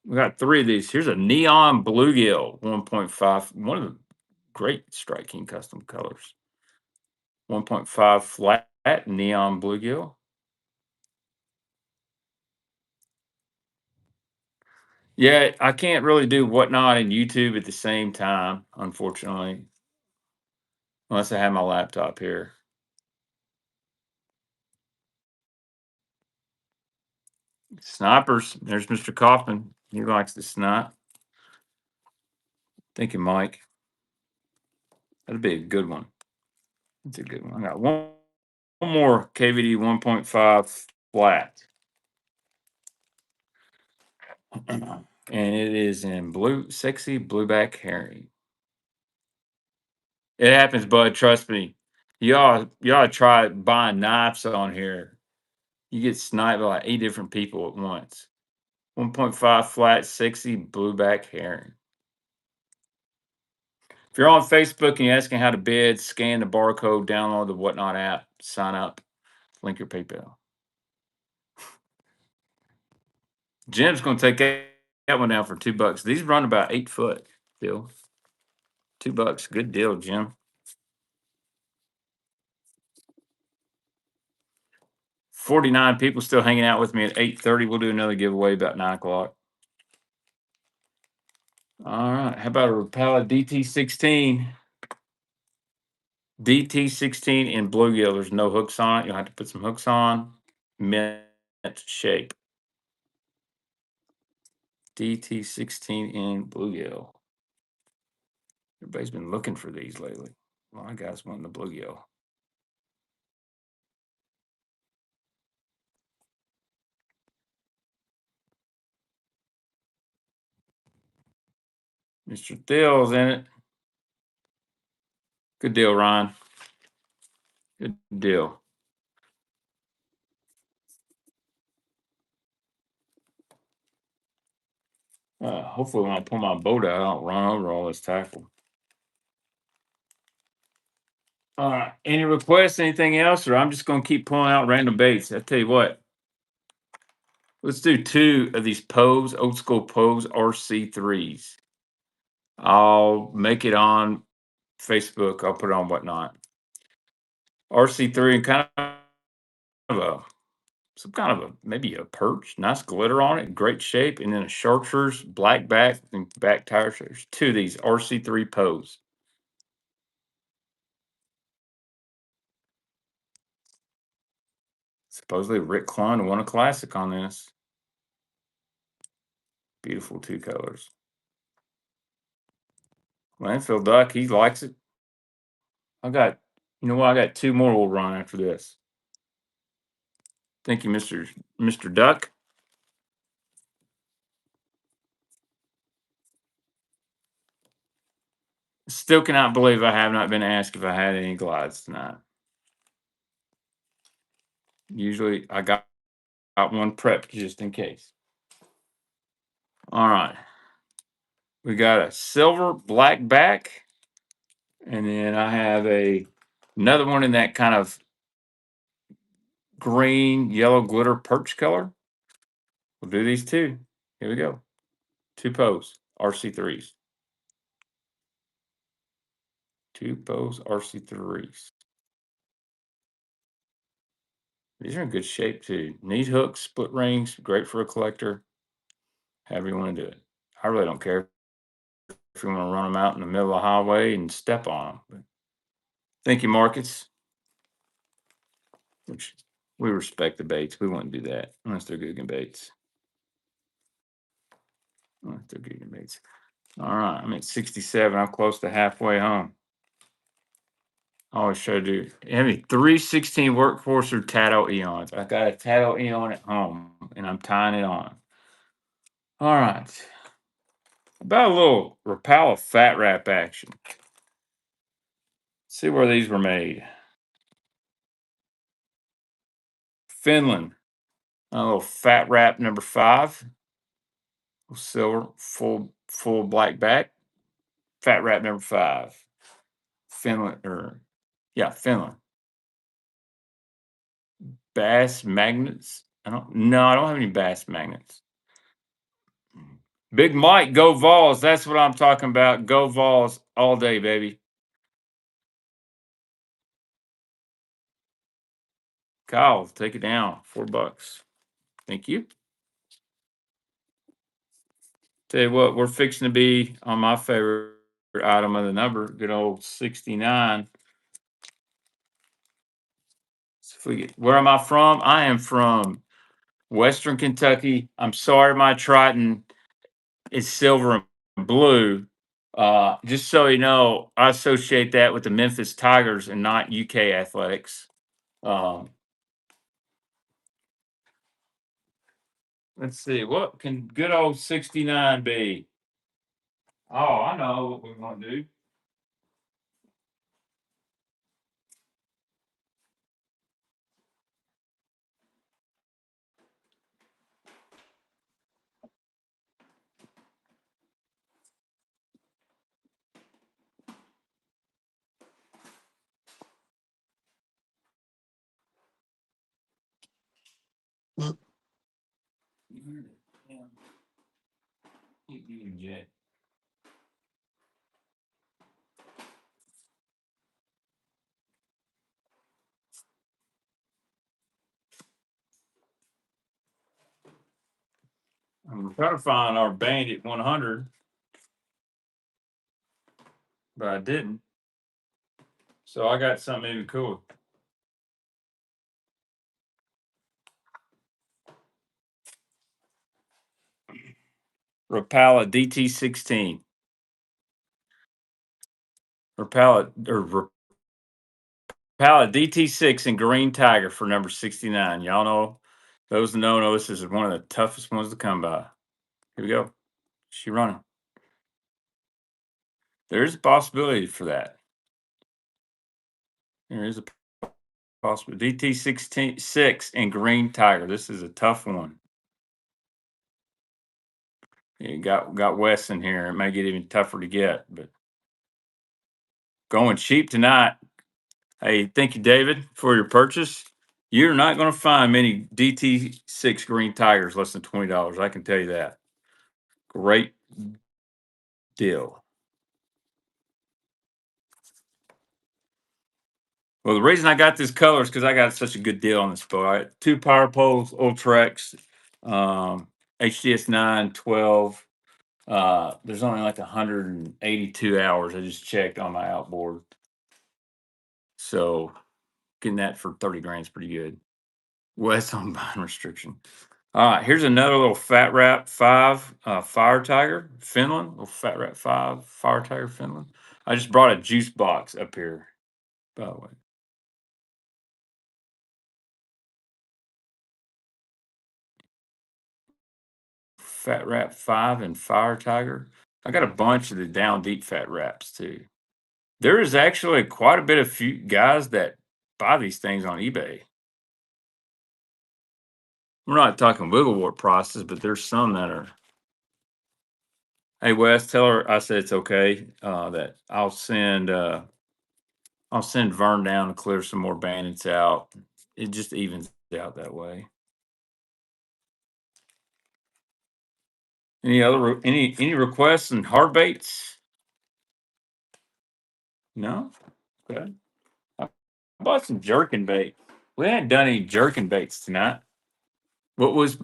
We got 3 of these. Here's a neon bluegill 1.5. One of the great Strike King custom colors. 1.5 flat neon bluegill. Yeah, I can't really do whatnot and YouTube at the same time, unfortunately, unless I have my laptop here. Snipers. There's Mr. Kaufman. He likes to snipe. Thank you, Mike. That'd be a good one. That's a good one. I got one more KVD 1.5 flat. And it is in blue, sexy blueback herring. It happens, bud. Trust me. Y'all try buying knives on here. You get sniped by like 8 different people at once. 1.5 flat, sexy blueback herring. If you're on Facebook and you're asking how to bid, scan the barcode, download the Whatnot app, sign up, link your PayPal. Jim's going to take that one down for $2. These run about 8 foot. Still, $2. Good deal, Jim. 49 people still hanging out with me at 8:30. We'll do another giveaway about 9 o'clock. All right. How about a Rapala DT16? DT16 in bluegill. There's no hooks on it. You'll have to put some hooks on. Mint shape. DT16 in bluegill. Everybody's been looking for these lately. A lot of guys wanting the bluegill. Mr. Thill's in it. Good deal, Ron. Good deal. Hopefully, when I pull my boat out, I don't run over all this tackle. All right. Any requests? Anything else? Or I'm just going to keep pulling out random baits. I tell you what. Let's do 2 of these Pose, old school Pose RC3s. I'll make it on Facebook. I'll put it on Whatnot. RC3 and kind of some kind of a maybe a perch, nice glitter on it, great shape, and then a chartreuse black back and back tires. There's 2 of these RC3 Pose. Supposedly Rick Klein won a classic on this. Beautiful 2 colors. Landfill Duck, he likes it. I got, you know what? I got 2 more we'll run after this. Thank you, Mr. Duck. Still cannot believe I have not been asked if I had any glides tonight. Usually I got one prepped just in case. All right. We got a silver black back. And then I have another one in that kind of green, yellow glitter perch color. We'll do these 2. Here we go. 2 Pose RC3s. 2 Pose RC3s. These are in good shape too. Neat hooks, split rings, great for a collector. However you want to do it. I really don't care if you want to run them out in the middle of the highway and step on them. But thank you, Markets. Which we respect the baits. We wouldn't do that unless they're Guggen baits. Unless they're Guggen baits. All right, I'm at 67. I'm close to halfway home. I always try to do any 316 workforce or Tato Eons. I got a Tato Eon at home and I'm tying it on. All right. About a little Rapala fat wrap action. See where these were made. Finland. A little fat wrap number 5. Silver, full black back. Fat wrap number 5. Finland, Finland. Bass magnets. I don't have any bass magnets. Big Mike, go Vols. That's what I'm talking about. Go Vols all day, baby. Kyle, take it down. $4. Thank you. Tell you what, we're fixing to be on my favorite item of the number, good old 69. So if we get, where am I from? I am from Western Kentucky. I'm sorry, my Triton is silver and blue. Just so you know, I associate that with the Memphis Tigers and not UK athletics. Um, Let's see. What can good old 69 be? Oh, I know what we're gonna do. I'm trying to find our Bandit 100, but I didn't. So I got something even cool. Rapala DT16. Rapala DT6 and Green Tiger for number 69. Y'all know, those that know this is one of the toughest ones to come by. Here we go. She running. There's a possibility for that. There is a possibility. DT16 6 and Green Tiger. This is a tough one. You got Wes in here. It may get even tougher to get, but going cheap tonight. Hey, thank you, David, for your purchase. You're not going to find many DT6 Green Tigers less than $20. I can tell you that. Great deal. Well, the reason I got this color is because I got such a good deal on this boat. I got 2 power poles, Ultrex, HDS 9, 12. There's only like 182 hours. I just checked on my outboard. So getting that for 30 grand is pretty good. West on bond restriction. All right, here's another little Fat Wrap 5 Fire Tiger, Finland. Little Fat Wrap 5 Fire Tiger, Finland. I just brought a juice box up here, by the way. Fat Wrap 5 and Fire Tiger. I got a bunch of the down deep Fat Wraps too. There is actually quite a bit of few guys that buy these things on eBay. We're not talking wiggle wart prices, but there's some that are. Hey Wes, tell her I said it's okay. That I'll send Vern down to clear some more bandits out. It just evens out that way. Any requests and hard baits? No? Okay. I bought some jerkin bait. We hadn't done any jerkin baits tonight. What was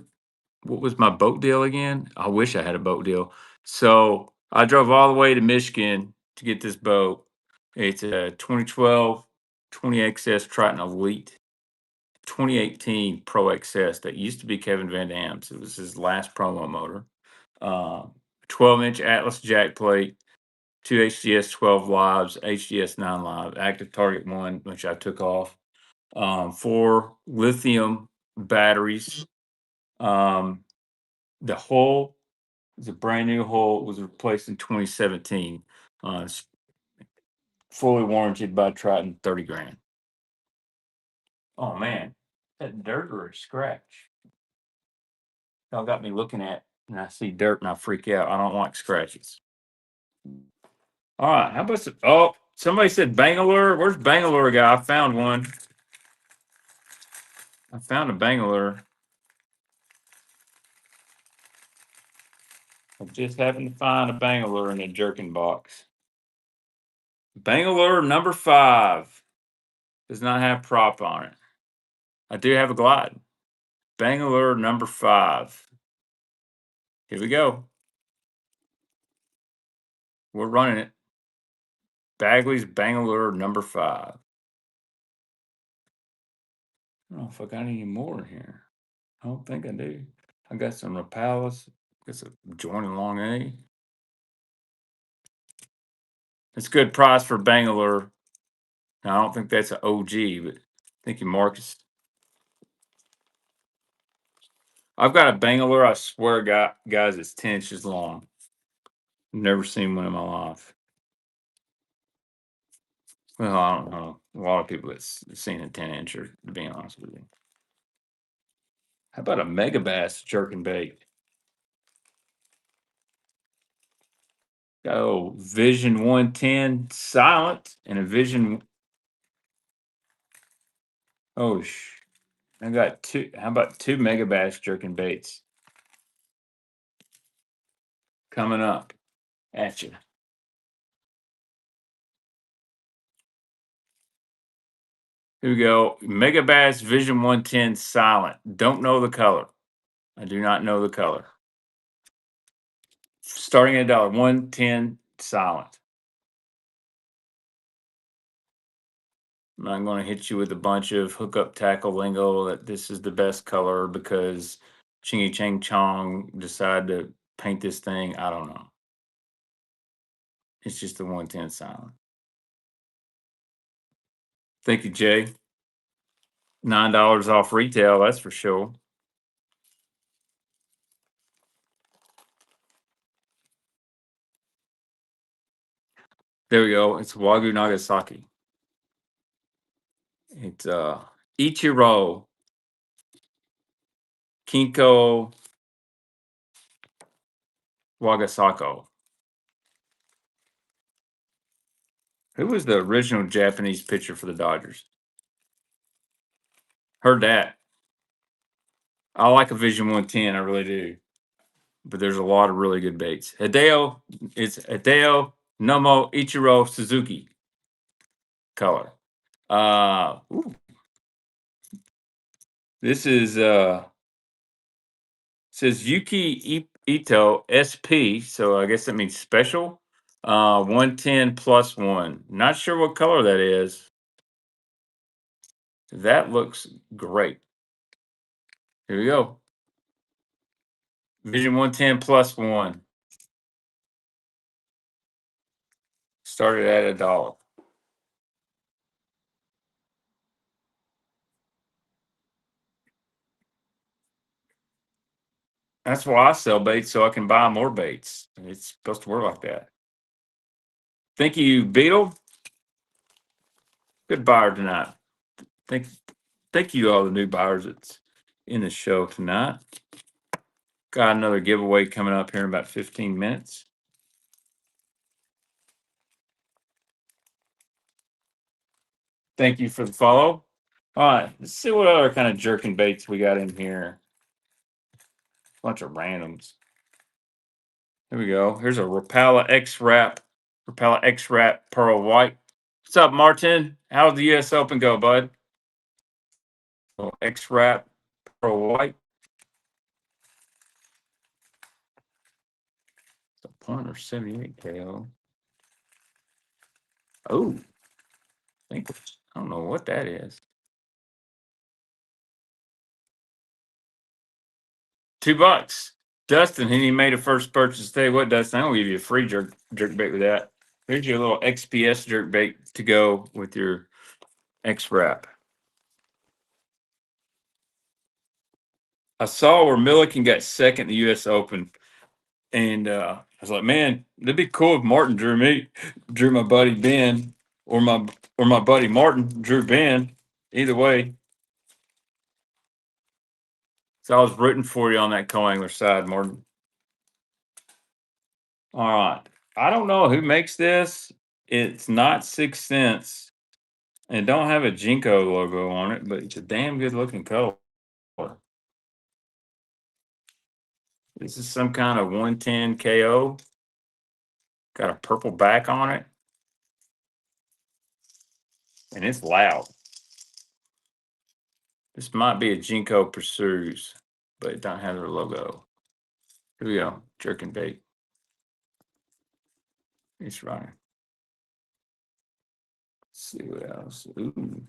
my boat deal again? I wish I had a boat deal. So I drove all the way to Michigan to get this boat. It's a 2012 20XS Triton Elite 2018 Pro XS that used to be Kevin Van Dam's. It was his last promo motor. 12-inch Atlas jack plate, 2 HDS 12 lives, HDS 9 live, active target 1, which I took off. 4 lithium batteries. The hull is a brand new hull. It was replaced in 2017. It's fully warranted by Triton, 30 grand. Oh man, that dirt or a scratch. Y'all got me looking at and I see dirt and I freak out. I don't like scratches. All right, how about somebody said Bangalore. Where's Bangalore guy? I found one. I found a Bangalore. I just happened to find a Bangalore in a jerkin box. Bangalore number 5 does not have prop on it. I do have a glide. Bangalore number 5. Here we go. We're running it. Bagley's Bangalore number 5. I don't know if I got any more in here. I don't think I do. I got some Rapalas. Got some joining long A. It's a good price for Bangalore. Now, I don't think that's an OG, but thank you, Marcus. I've got a Bangler, I swear, guys, it's 10 inches long. Never seen one in my life. Well, I don't know. A lot of people that's seen a 10 incher, to be honest with you. How about a mega bass jerking bait? Got a little Vision 110 silent and a Vision. Oh, I got two. How about two mega bass jerking baits coming up at you? Here we go. Mega Bass Vision 110 silent. Don't know the color. I do not know the color. Starting at $1, 110 silent. I'm not going to hit you with a bunch of hookup tackle lingo that this is the best color because Chingy Chang Chong decided to paint this thing. I don't know. It's just the 110 silent. Thank you, Jay. $9 off retail, that's for sure. There we go. It's Wagyu Nagasaki. It's Ichiro Kinko Wagasako. Who was the original Japanese pitcher for the Dodgers? Heard that. I like a Vision 110, I really do. But there's a lot of really good baits. Hideo, it's Hideo Nomo Ichiro Suzuki color. This is says Yuki Ito SP, so I guess that means special. 110 plus one. Not sure what color that is. That looks great. Here we go. Vision 110 plus one. Started at $1. That's why I sell baits so I can buy more baits. It's supposed to work like that. Thank you, Beetle. Good buyer tonight. Thank you, all the new buyers that's in the show tonight. Got another giveaway coming up here in about 15 minutes. Thank you for the follow. All right, let's see what other kind of jerking baits we got in here. Bunch of randoms. Here we go. Here's a Rapala X-Wrap. Rapala X-Wrap Pearl White. What's up, Martin? How'd the US Open go, bud? X-Wrap Pearl White. It's a punter 78 KO. Oh, I don't know what that is. $2. Dustin, he made a first purchase today. What, Dustin? I'll give you a free jerk bait with that. Here's your little XPS jerk bait to go with your X-Wrap. I saw where Milliken got second in the U.S. Open, and I was like, man, it'd be cool if Martin drew my buddy Ben, or my buddy Martin drew Ben. Either way, so I was rooting for you on that co-angler side, Martin. All right, I don't know who makes this. It's not 6 cents, and don't have a Jinko logo on it, but it's a damn good looking color. This is some kind of 110 KO. Got a purple back on it. And it's loud. This might be a Jinko Pursues, but it don't have their logo. Here we go. Jerking bait. It's running. Let's see what else. Ooh.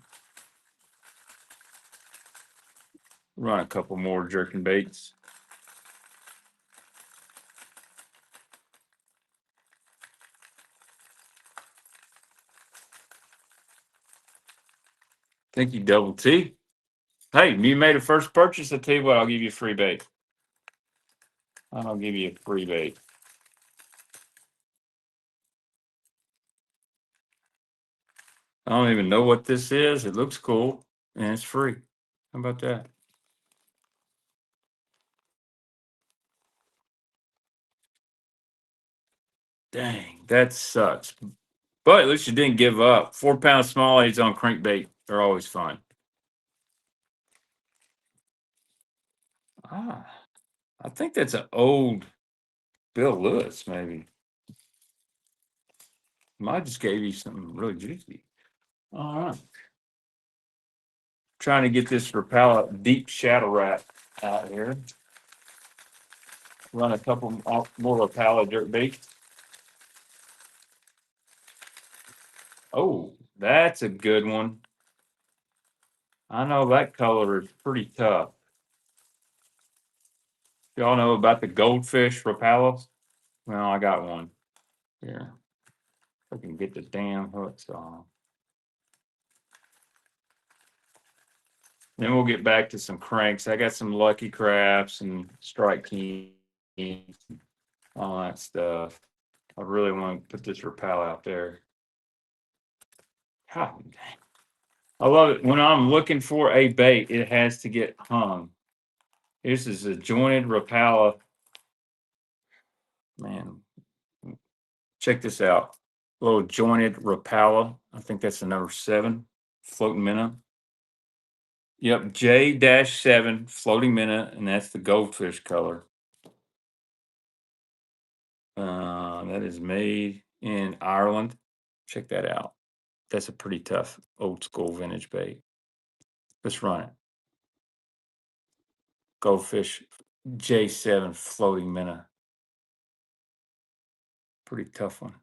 Run a couple more jerking baits. Thank you, Double T. Hey, you made a first purchase. I tell you what, I'll give you a free bait. I'll give you a free bait. I don't even know what this is. It looks cool and it's free. How about that? Dang, that sucks. But at least you didn't give up. 4 pound smallies on crankbait are always fun. Ah, I think that's an old Bill Lewis, maybe. I just gave you something really juicy. All right. Trying to get this Rapala deep shadow rat out here. Run a couple more Rapala dirt baits. Oh, that's a good one. I know that color is pretty tough. Y'all know about the goldfish Rapalas? Well, I got one here. If I can get the damn hooks on. Then we'll get back to some cranks. I got some Lucky Crafts and Strike Kings, all that stuff. I really want to put this Rapala out there. God, I love it. When I'm looking for a bait, it has to get hung. This is a jointed Rapala. Man, check this out. Little jointed Rapala. I think that's the number 7 floating minnow. Yep, J-7 floating minnow, and that's the goldfish color. That is made in Ireland. Check that out. That's a pretty tough old school vintage bait. Let's run it. Goldfish J7 floating minnow. Pretty tough one.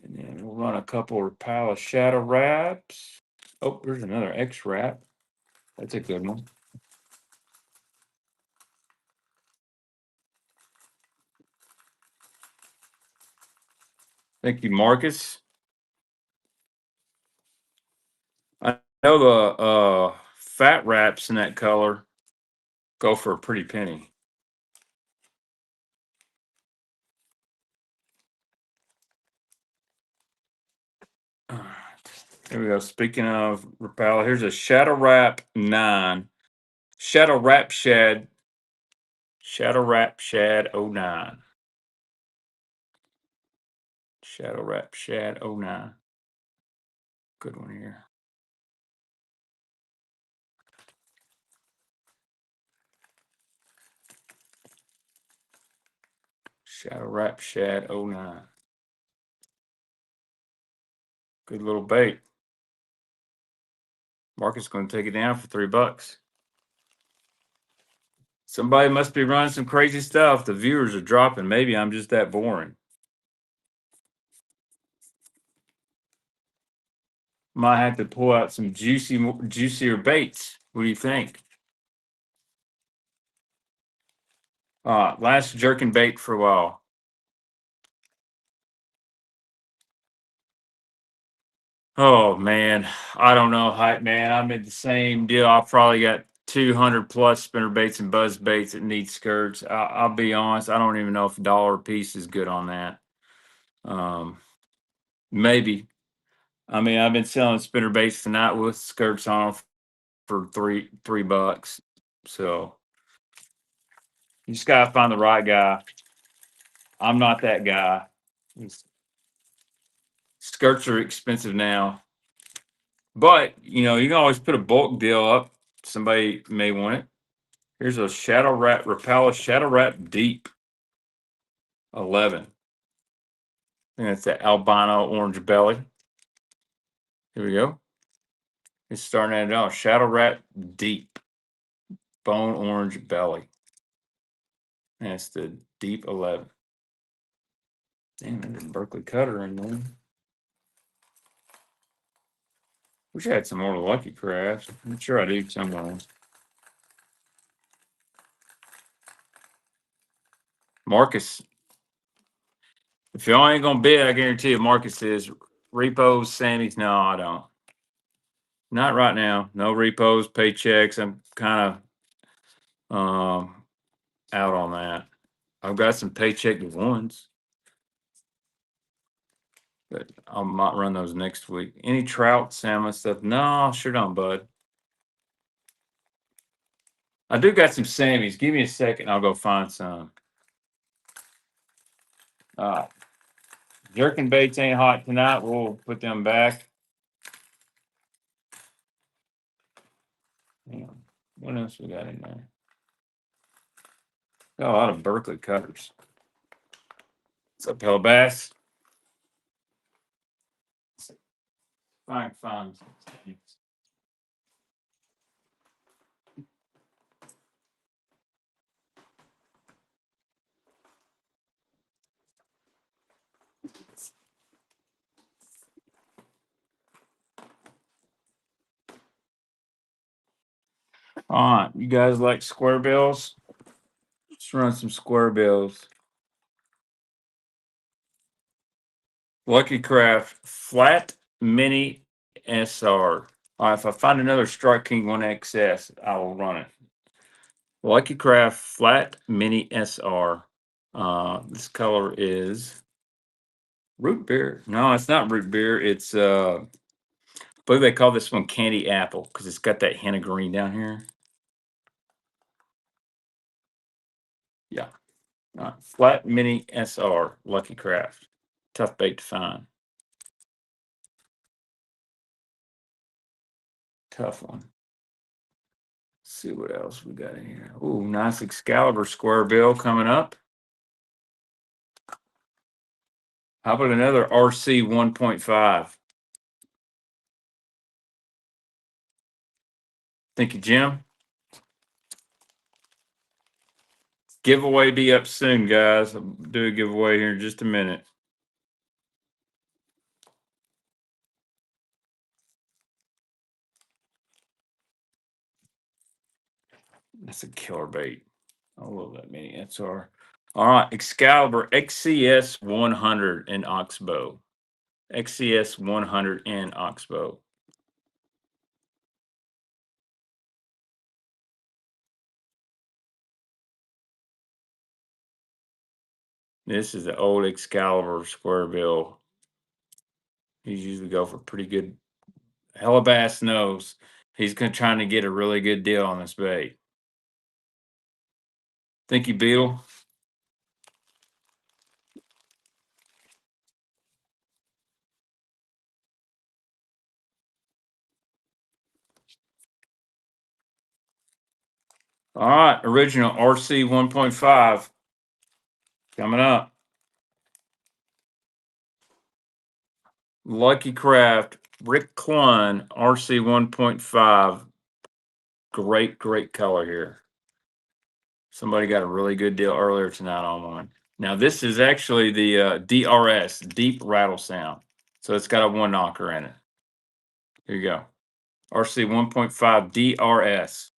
And then we'll run a couple of Rapala shadow wraps. Oh, there's another X wrap. That's a good one. Thank you, Marcus. I know the fat wraps in that color go for a pretty penny. All right. There we go. Speaking of Rapala, here's a Shadow Wrap 9. Shadow Wrap Shad. Shadow Wrap Shad 09. Shadow Wrap Shad 09. Good one here. Shadow Wrap Shad 09. Good little bait. Market's going to take it down for $3. Somebody must be running some crazy stuff. The viewers are dropping. Maybe I'm just that boring. Might have to pull out some juicier baits. What do you think? Last jerking bait for a while. Oh man, I don't know, hype man. I'm in the same deal. I probably got 200 plus spinner baits and buzz baits that need skirts. I'll be honest, I don't even know if $1 a piece is good on that. Maybe. I mean, I've been selling spinner baits tonight with skirts on 'em for three bucks. So you just gotta find the right guy. I'm not that guy. Skirts are expensive now, but you know you can always put a bulk deal up. Somebody may want it. Here's a Shadow Rat Rapala Shadow Rat Deep 11. And it's the albino orange belly. Here we go. It's starting at it out. Shadow Rat Deep bone orange belly. And it's the Deep 11. Damn, there's a Berkeley cutter in there. Wish I had some more Lucky Crafts. I'm sure I do somewhere. Marcus, if y'all ain't gonna bid, I guarantee you Marcus is repos, Sammy's. No, I don't. Not right now. No repos, paychecks. I'm kind of out on that. I've got some paycheck ones, but I might run those next week. Any trout, salmon stuff? No, sure don't, bud. I do got some Sammys. Give me a second. I'll go find some. Jerkin baits ain't hot tonight. We'll put them back. Hang on. What else we got in there? Got a lot of Berkeley cutters. What's up, Hell Bass? Find some. All right, you guys like square bills? Let's run some square bills. Lucky Craft Flat Mini SR. All right, if I find another Strike King 1XS, I will run it. Lucky Craft Flat Mini SR. This color is root beer. No, it's not root beer. It's I believe they call this one candy apple because it's got that hint of green down here. Yeah. All right. Flat Mini SR Lucky Craft. Tough bait to find. Tough one. Let's see what else we got in here. Ooh, nice Excalibur square bill coming up. How about another RC 1.5? Thank you, Jim. Giveaway be up soon, guys. I'll do a giveaway here in just a minute. That's a killer bait. I love that mini SR. All right, Excalibur XCS 100 in Oxbow. XCS 100 in Oxbow. This is the old Excalibur square bill. He's usually go for pretty good. Hellabass knows he's trying to get a really good deal on this bait. Thank you, Beetle. All right, original RC 1.5 coming up. Lucky Craft, Rick Clunn, RC 1.5. Great, great color here. Somebody got a really good deal earlier tonight on one. Now, this is actually the DRS, Deep Rattle Sound. So it's got a one knocker in it. Here you go. RC 1.5 DRS.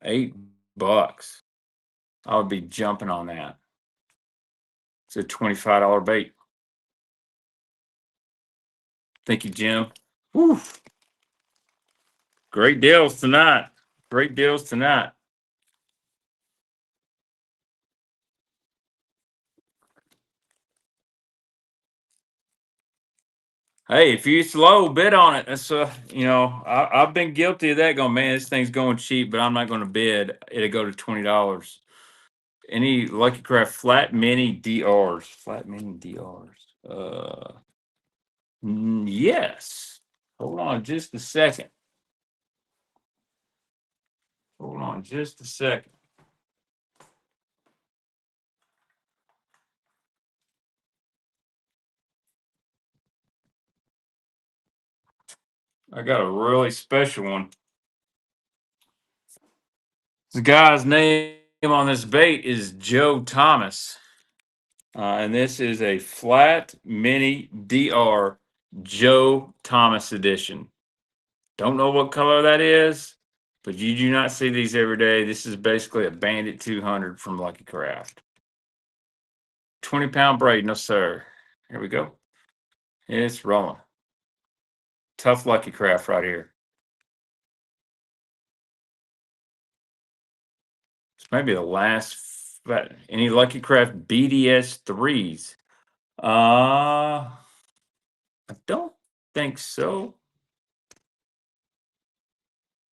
$8. I would be jumping on that. It's a $25 bait. Thank you, Jim. Woo. Great deals tonight. Great deals tonight. Hey, if you slow, bid on it. That's I've been guilty of that. Going, man, this thing's going cheap, but I'm not going to bid. It'll go to $20. Any Lucky Craft flat mini DRs? Flat mini DRs. Yes. Hold on just a second. Hold on just a second. I got a really special one. The guy's name on this bait is Joe Thomas. And this is a flat mini DR Joe Thomas edition. Don't know what color that is, but you do not see these every day. This is basically a Bandit 200 from Lucky Craft. 20-pound braid, no sir. Here we go. It's rolling. Tough Lucky Craft right here. It's maybe the last. Any Lucky Craft BDS threes? I don't think so.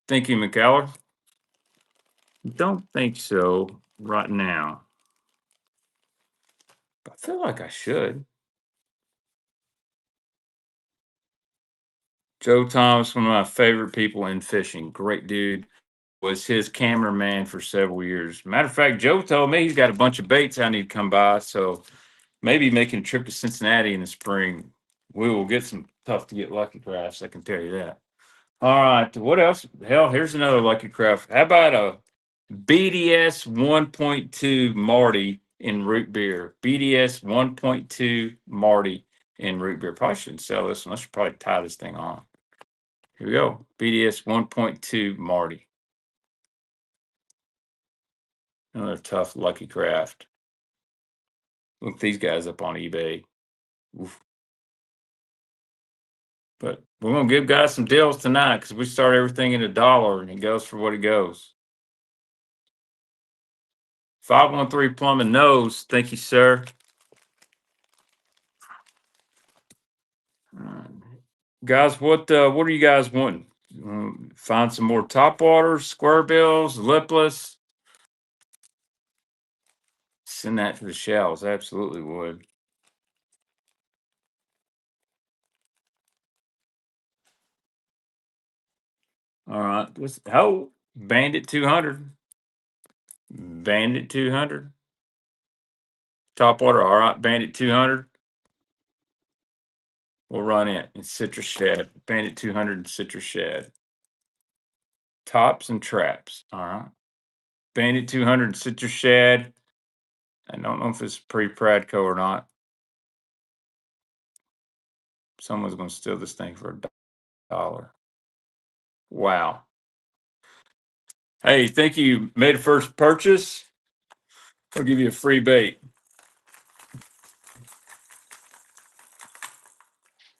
Thank you, McAllen. Don't think so right now. I feel like I should. Joe Thomas, one of my favorite people in fishing. Great dude. Was his cameraman for several years. Matter of fact, Joe told me he's got a bunch of baits I need to come by. So maybe making a trip to Cincinnati in the spring. We will get some tough to get Lucky Crafts. I can tell you that. All right. What else? Hell, here's another Lucky Craft. How about a BDS 1.2 Marty in root beer? BDS 1.2 Marty in root beer. Probably shouldn't sell this one. I should probably tie this thing on. Here we go. BDS 1.2 Marty. Another tough Lucky Craft. Look these guys up on eBay. Oof. But we're gonna give guys some deals tonight because we start everything at $1 and it goes for what it goes. 513 Plumbing knows. Thank you, sir. Guys, what are you guys wanting? Find some more Topwater, square bills, lipless. Send that to the shells. Absolutely would. All right. Bandit 200. Bandit 200. Topwater. All right. Bandit 200. We'll run it in citrus shad. Bandit 200 and citrus shad. Tops and traps. All right. Bandit 200 citrus shad. I don't know if it's pre-Pradco or not. Someone's going to steal this thing for $1. Wow. Hey, think you made a first purchase? I'll give you a free bait.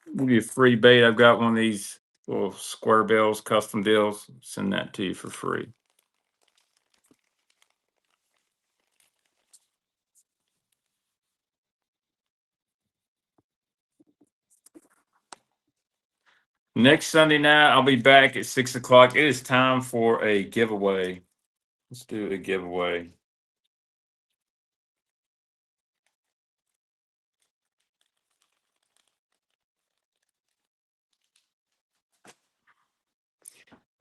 I'll give you a free bait. I've got one of these little square bills, custom deals. Send that to you for free. Next Sunday night, I'll be back at 6 o'clock. It is time for a giveaway. Let's do a giveaway.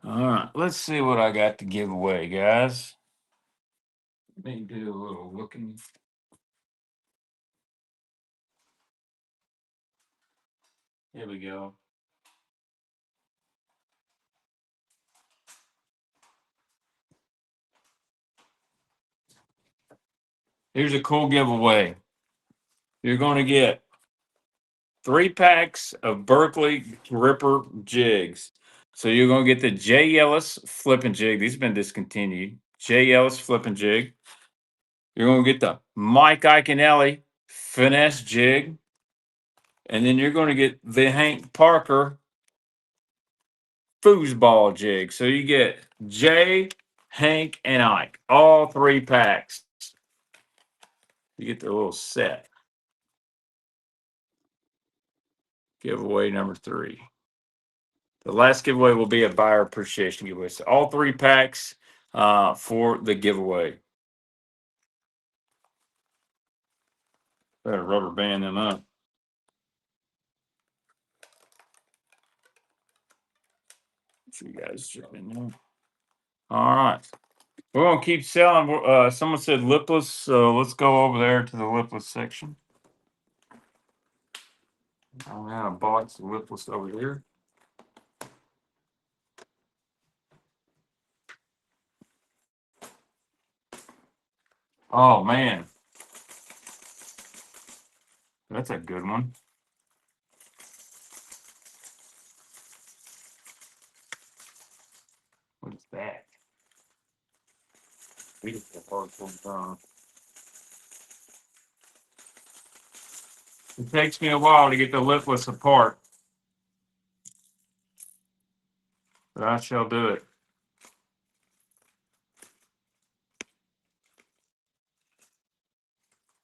All right, let's see what I got to give away, guys. Let me do a little looking. Here we go. Here's a cool giveaway. You're going to get 3 packs of Berkeley Ripper jigs. So you're going to get the J. Ellis flipping jig. These have been discontinued. J. Ellis flipping jig. You're going to get the Mike Iaconelli finesse jig. And then you're going to get the Hank Parker foosball jig. So you get Jay, Hank, and Ike. All 3 packs. You get the little set. Giveaway number 3. The last giveaway will be a buyer appreciation giveaway. So all 3 packs for the giveaway. Better rubber band them up. So you guys jump in there. All right. We're going to keep selling. Someone said lipless, so let's go over there to the lipless section. I have a box of lipless over here. Oh, man. That's a good one. What's that? Beautiful parcel. It takes me a while to get the lipless apart, but I shall do it.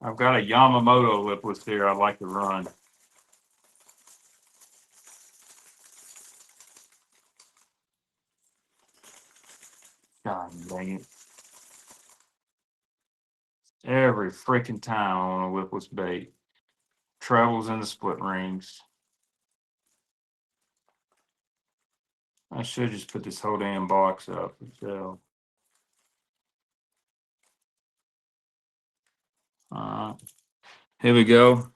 I've got a Yamamoto lipless here I'd like to run. God dang it. Every freaking time on a lipless bait. Travels in the split rings. I should just put this whole damn box up. So, here we go.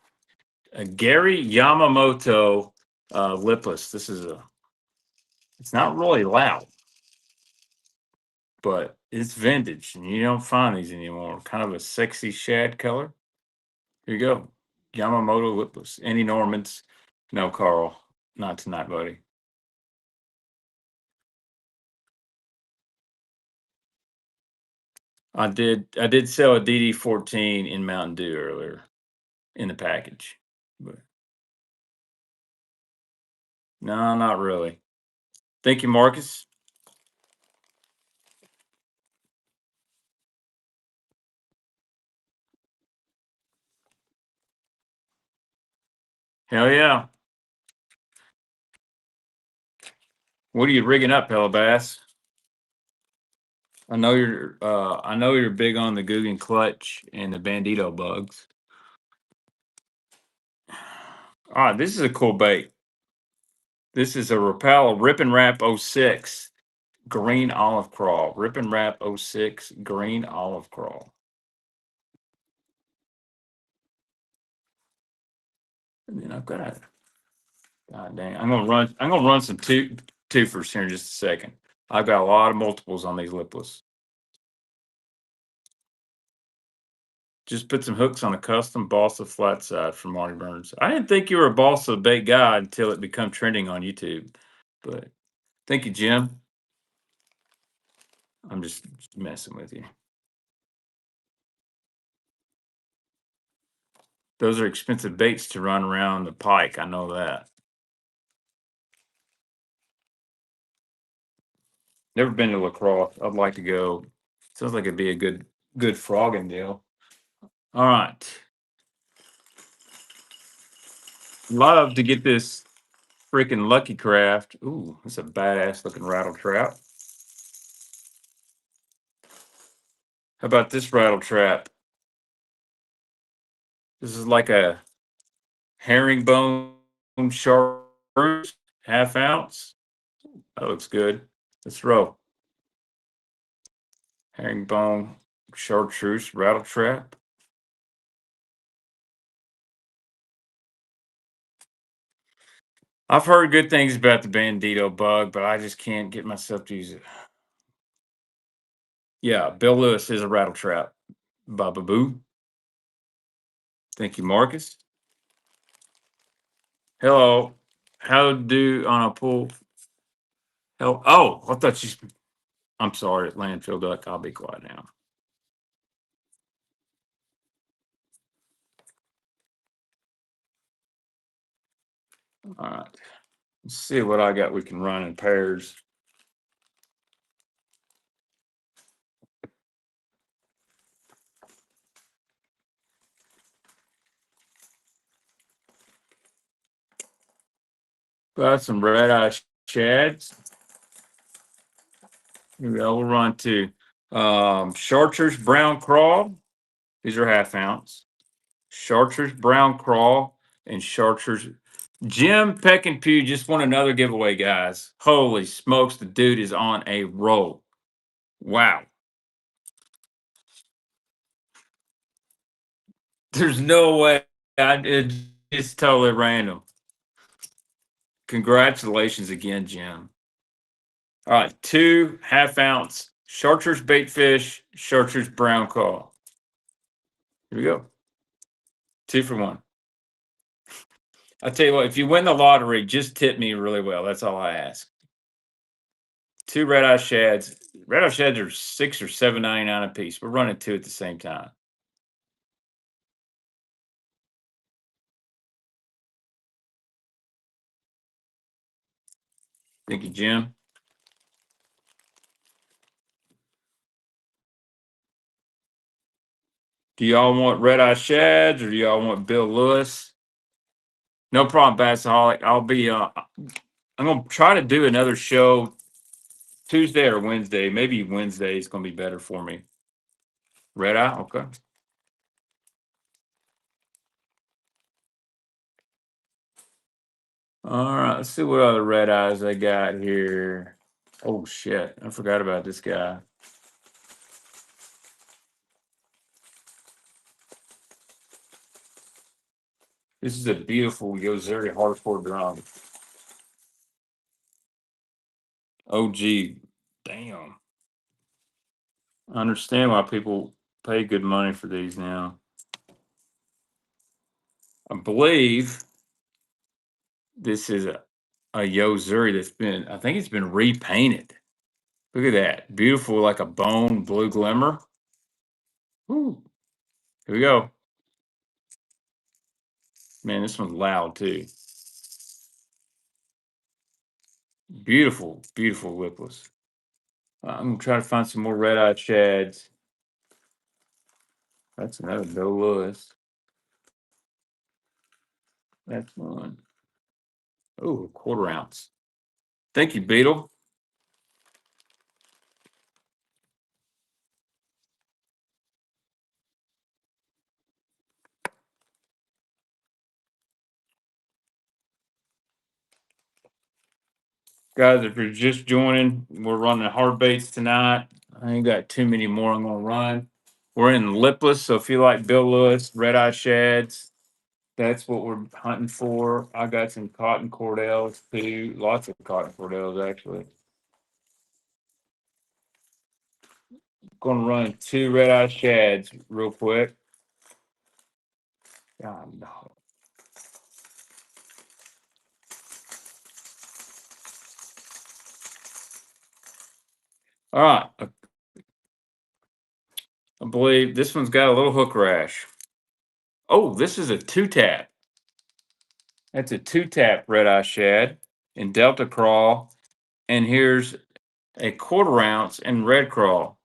A Gary Yamamoto lipless. It's not really loud, but it's vintage and you don't find these anymore. Kind of a sexy shad color. Here you go. Yamamoto lipless. Any Normans? No, Carl. Not tonight, buddy. I did sell a DD14 in Mountain Dew earlier in the package. But no, not really. Thank you, Marcus. Hell yeah. What are you rigging up, Bass? I know you're big on the Guggen clutch and the Bandito bugs. All right, this is a cool bait. This is a Rapala Rip and Wrap 06 green olive crawl. Rip and Wrap 06 green olive crawl. And then I've got a God dang. I'm gonna run some twofers here in just a second. I've got a lot of multiples on these lipless. Just put some hooks on a custom balsa flat side from Marty Burns. I didn't think you were a balsa bait guy until it became trending on YouTube. But thank you, Jim. I'm just messing with you. Those are expensive baits to run around the pike. I know that. Never been to LaCrosse. I'd like to go. Sounds like it'd be a good frogging deal. All right. Love to get this freaking Lucky Craft. Ooh, that's a badass looking rattle trap. How about this rattle trap? This is like a herringbone chartreuse, half ounce. That looks good. Let's roll. Herringbone chartreuse rattle trap. I've heard good things about the Bandito bug, but I just can't get myself to use it. Yeah, Bill Lewis is a rattle trap. Baba Boo. Thank you, Marcus. Hello. How do on a pool? Hell, oh, I thought you. I'm sorry, landfill duck. I'll be quiet now. All right. Let's see what I got we can run in pairs. Got some red eye shads. Here we go. We'll run to chartreuse brown crawl. These are half ounce. Chartreuse brown crawl and chartreuse. Jim Peckinpah just won another giveaway, guys. Holy smokes, the dude is on a roll. Wow. There's no way. It's totally random. Congratulations again, Jim. All right, 2 half ounce chartreuse bait fish, chartreuse brown crawl. Here we go. 2 for 1. I'll tell you what, if you win the lottery, just tip me really well. That's all I ask. 2 red eye shads. Red eye shads are $6 or $7.99 a piece. We're running 2 at the same time. Thank you, Jim. Do y'all want red eye shads or do y'all want Bill Lewis? No problem, Bassaholic. I'll be I'm gonna try to do another show Tuesday or Wednesday. Maybe Wednesday is gonna be better for me. Red eye, okay. All right, let's see what other red eyes I got here. Oh shit, I forgot about this guy. This is a beautiful Yozeri hardcore drum. OG, damn. I understand why people pay good money for these now. I believe this is a Yozeri that's been, I think it's been repainted. Look at that. Beautiful, like a bone blue glimmer. Ooh. Here we go. Man, this one's loud too. Beautiful, beautiful lipless. I'm gonna try to find some more red-eyed shads. That's another Bill Lewis. That's one. Oh, quarter ounce. Thank you, Beetle. Guys, if you're just joining, we're running hard baits tonight. I ain't got too many more I'm gonna run. We're in lipless, so if you like Bill Lewis, red-eye shads, that's what we're hunting for. I got some cotton cordels too. Lots of cotton cordels actually. Gonna run 2 red-eye shads real quick. God, no. All right. I believe this one's got a little hook rash. Oh, this is a 2-tap. That's a 2-tap red-eye shad in Delta Crawl. And here's a quarter ounce in Red Crawl.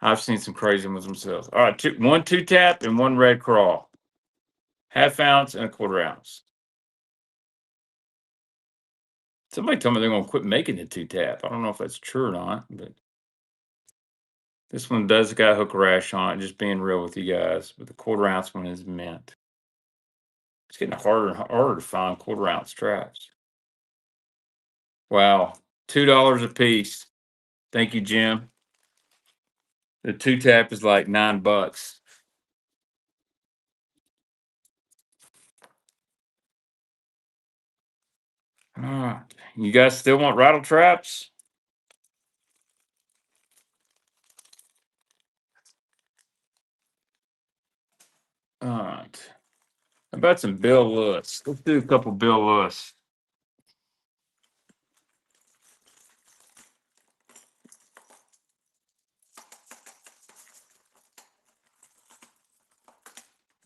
I've seen some crazy ones myself. All right, one 2-tap and one Red Crawl. Half ounce and a quarter ounce. Somebody told me they're going to quit making the 2-tap. I don't know if that's true or not, but this one does got a hook rash on it, just being real with you guys. But the quarter ounce one is mint. It's getting harder and harder to find quarter ounce traps. Wow. $2 a piece. Thank you, Jim. The 2-tap is like $9. All right. You guys still want rattle traps? All right. How about some Bill Lewis? Let's do a couple Bill Lewis.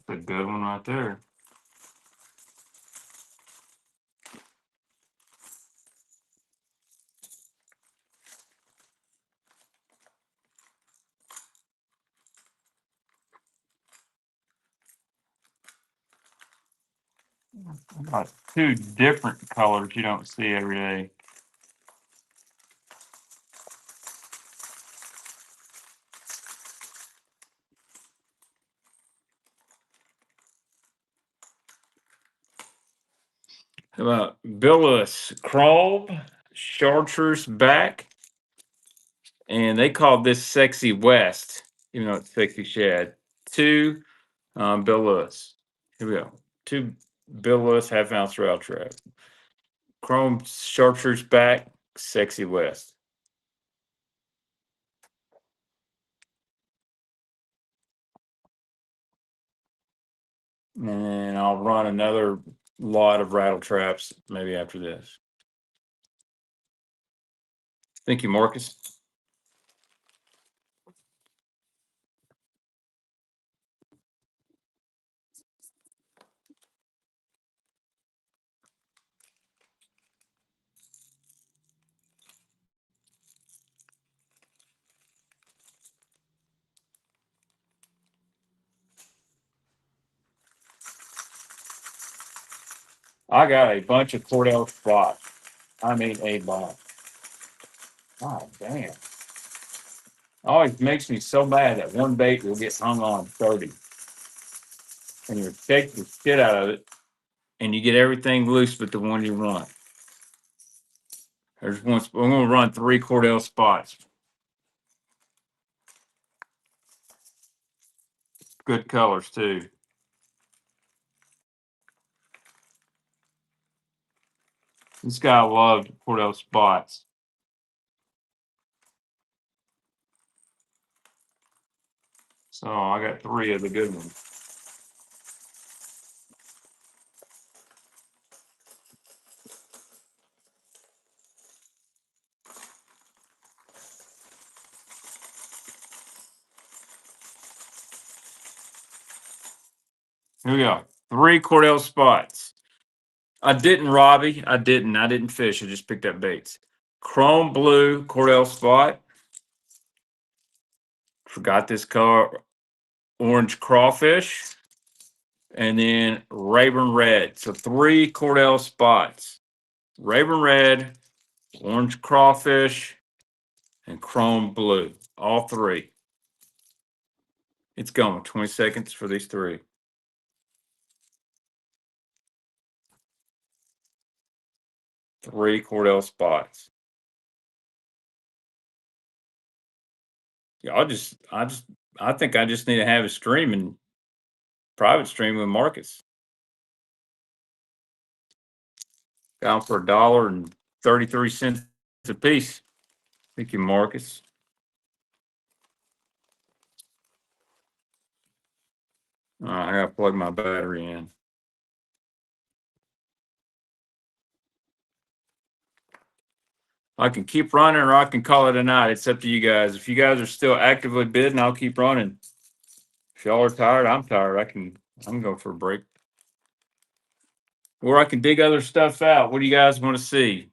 That's a good one right there. Got 2 different colors you don't see every day. How about Bill Lewis Chrome Chartreuse back? And they called this Sexy West, even though it's Sexy Shad. 2 Bill Lewis. Here we go. 2 Bill Lewis half ounce rail trap. Chrome Chartreuse back, Sexy West. And I'll run another lot of rattle traps maybe after this. Thank you, Marcus. I got a bunch of Cordell spots. I mean, a bunch. Oh, damn. Always makes me so mad that one bait will get hung on 30. And you take the shit out of it, and you get everything loose but the one you want. There's one. I'm going to run 3 Cordell spots. Good colors, too. This guy loved Cordell spots. So I got 3 of the good ones. Here we go. 3 Cordell spots. I didn't, Robbie. I didn't fish. I just picked up baits. Chrome blue Cordell spot. Forgot this color. Orange crawfish. And then Rayburn red. So 3 Cordell spots. Rayburn red, orange crawfish, and chrome blue. All 3. It's going. 20 seconds for these 3. 3 Cordell spots. Yeah, I think I just need to have a stream and private stream with Marcus. Down for $1.33 a piece. Thank you, Marcus. All right, I gotta plug my battery in. I can keep running or I can call it a night. It's up to you guys. If you guys are still actively bidding, I'll keep running. If y'all are tired, I'm tired. I'm going for a break. Or I can dig other stuff out. What do you guys want to see?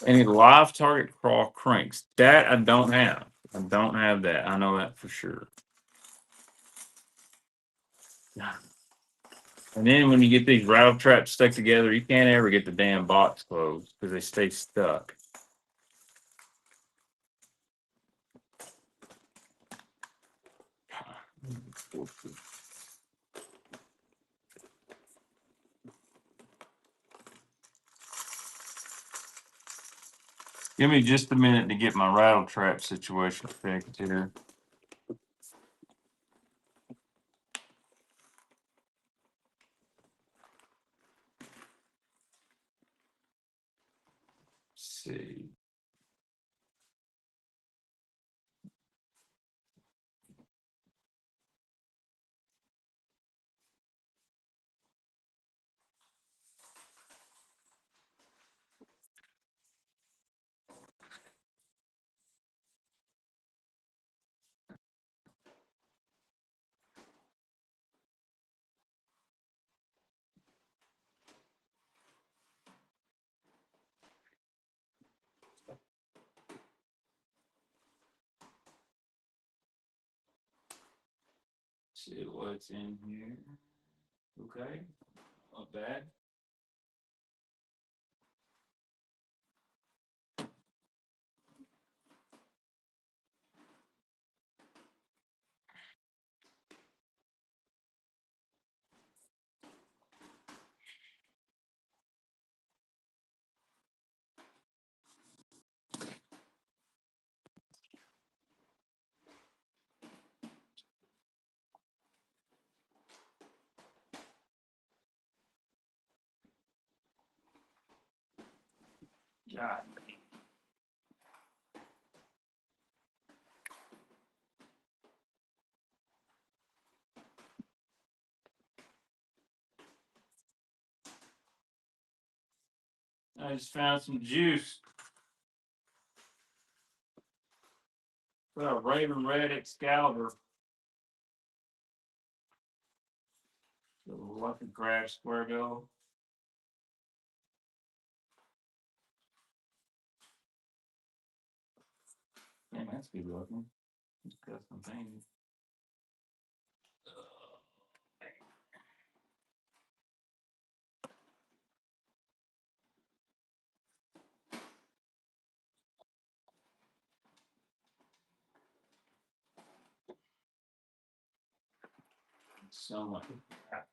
Any live target crawl cranks? That I don't have. I don't have that. I know that for sure. And then when you get these rattle traps stuck together, you can't ever get the damn box closed because they stay stuck. Give me just a minute to get my rattle trap situation fixed here. Let's see. See what's in here. Okay, not bad. God. I just found some juice Raven Red Excalibur. Lucky Grass Square Bill. Man, that's good looking. It's custom painted. Something like that.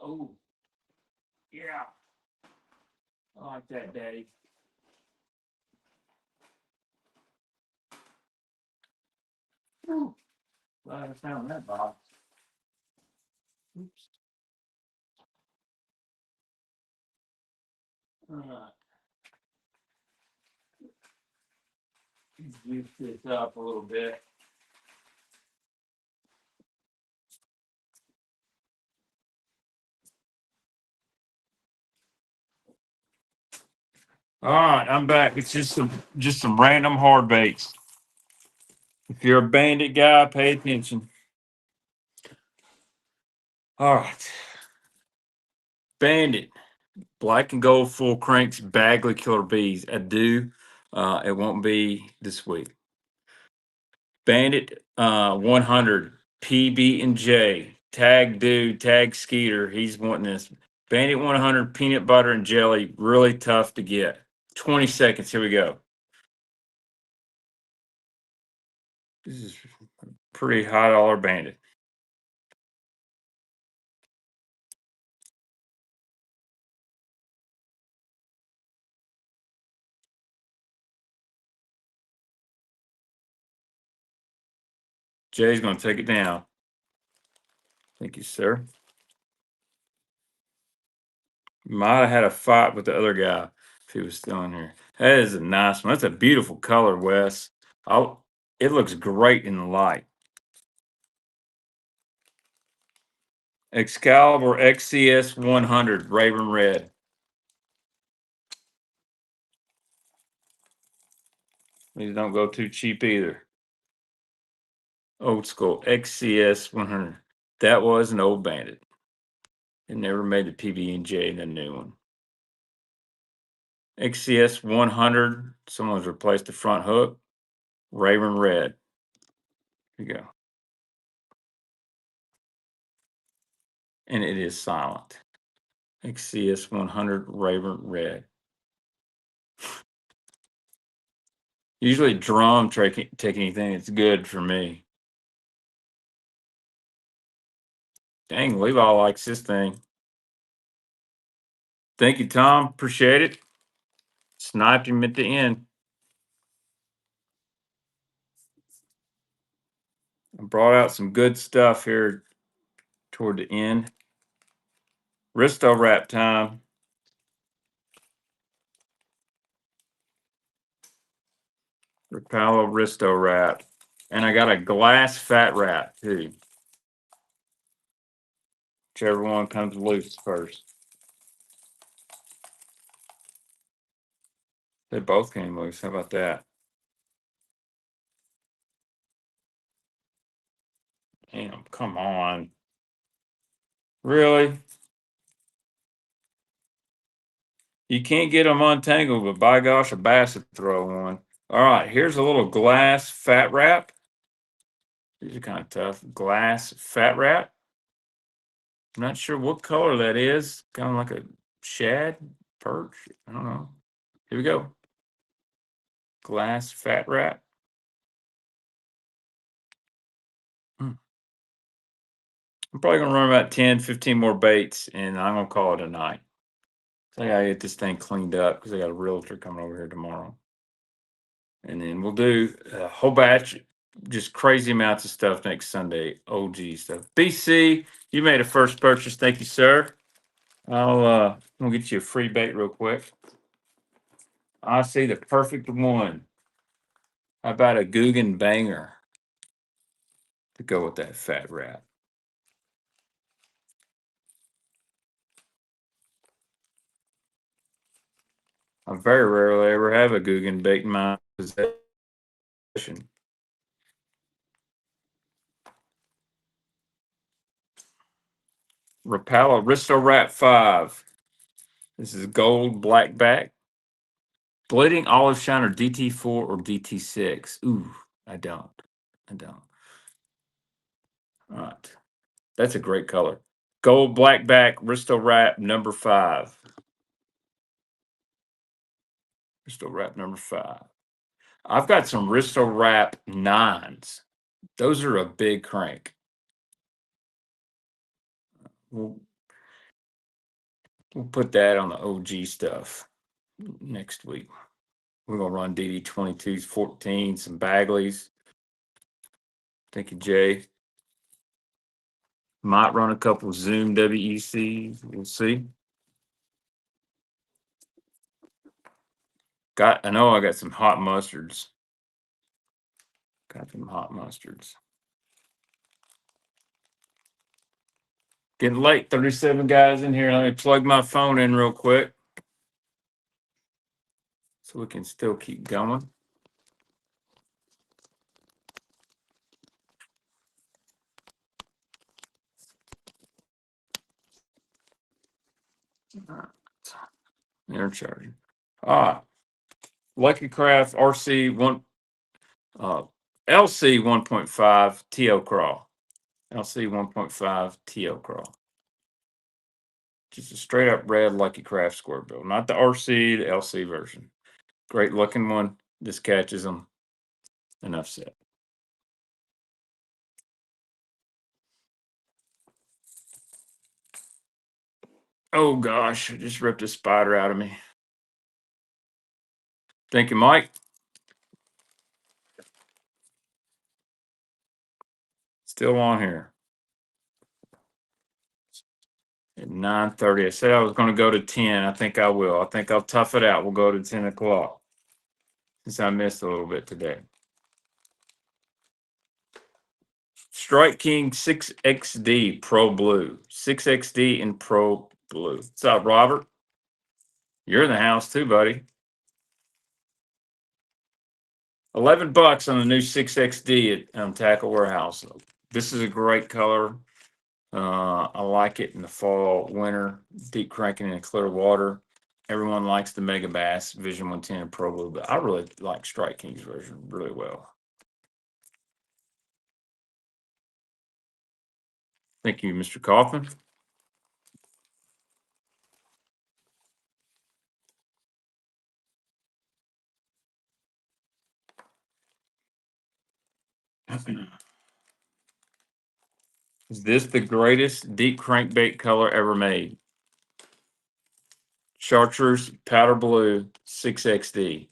Oh, yeah. I like that, Daddy. Ooh, glad I found that box. Oops. Juice this up a little bit. All right, I'm back. It's just some random hard baits. If you're a bandit guy, pay attention. All right. Bandit, black and gold full cranks, Bagley killer bees. I do. It won't be this week. Bandit 100 PB and J. Tag dude, tag Skeeter. He's wanting this. Bandit 100 peanut butter and jelly. Really tough to get. 20 seconds. Here we go. This is pretty high dollar bandit. Jay's going to take it down. Thank you, sir. Might have had a fight with the other guy if he was still in here. That is a nice one. That's a beautiful color, Wes. It looks great in the light. Excalibur XCS 100 Raven Red. These don't go too cheap either. Old school XCS 100. That was an old bandit. It never made the PB&J in a new one. XCS 100. Someone's replaced the front hook. Raven Red. Here you go. And it is silent. XCS 100 Raven Red. Usually drum take anything. It's good for me. Dang, Levi likes this thing. Thank you, Tom. Appreciate it. Sniped him at the end. I brought out some good stuff here toward the end. Risto wrap time. Rapala Risto wrap. And I got a glass fat wrap too. Whichever one comes loose first. They both came loose. How about that? Damn, come on. Really? You can't get them untangled, but by gosh, a bass would throw one. All right, here's a little glass fat wrap. These are kind of tough. Glass fat wrap. Not sure what color that is. Kind of like a shad, perch. I don't know. Here we go. Glass fat wrap. I'm probably going to run about 10, 15 more baits, and I'm going to call it a night. So I got to get this thing cleaned up because I got a realtor coming over here tomorrow. And then we'll do a whole batch, just crazy amounts of stuff next Sunday. OG stuff. BC, you made a first purchase. Thank you, sir. I'll get you a free bait real quick. I see the perfect one. How about a Guggen banger to go with that fat wrap? I very rarely ever have a Guggen bait in my possession. Rapala Risto Wrap 5. This is gold black back. Bleeding olive shiner DT4 or DT6. Ooh, I don't. All right. That's a great color. Gold black back Risto Wrap number 5. Risto Wrap number 5. I've got some Risto Wrap 9s. Those are a big crank. We'll put that on the OG stuff next week. We're going to run DD22s, 14, some Bagleys. Thank you, Jay. Might run a couple Zoom WECs. We'll see. I know I got some hot mustards. Got some hot mustards. Getting late. 37 guys in here. Let me plug my phone in real quick so we can still keep going. Air charging. Lucky Craft RC 1 LC 1.5 TO crawl. LC 1.5 TO crawl. Just a straight up red Lucky Craft square bill, not the RC, the LC version. Great looking one. This catches them. Enough said. Oh gosh, I just ripped a spider out of me. Thank you, Mike. Still on here. At 9:30. I said I was going to go to 10. I think I will. I think I'll tough it out. We'll go to 10 o'clock since I missed a little bit today. Strike King 6XD Pro Blue. 6XD in Pro Blue. What's up, Robert? You're in the house too, buddy. $11 on the new 6XD at Tackle Warehouse. This is a great color. I like it in the fall, winter, deep cranking in clear water. Everyone likes the Mega Bass Vision 110 and Pro Blue, but I really like Strike King's version really well. Thank you, Mr. Kaufman. Is this the greatest deep crankbait color ever made? Chartreuse Powder Blue 6XD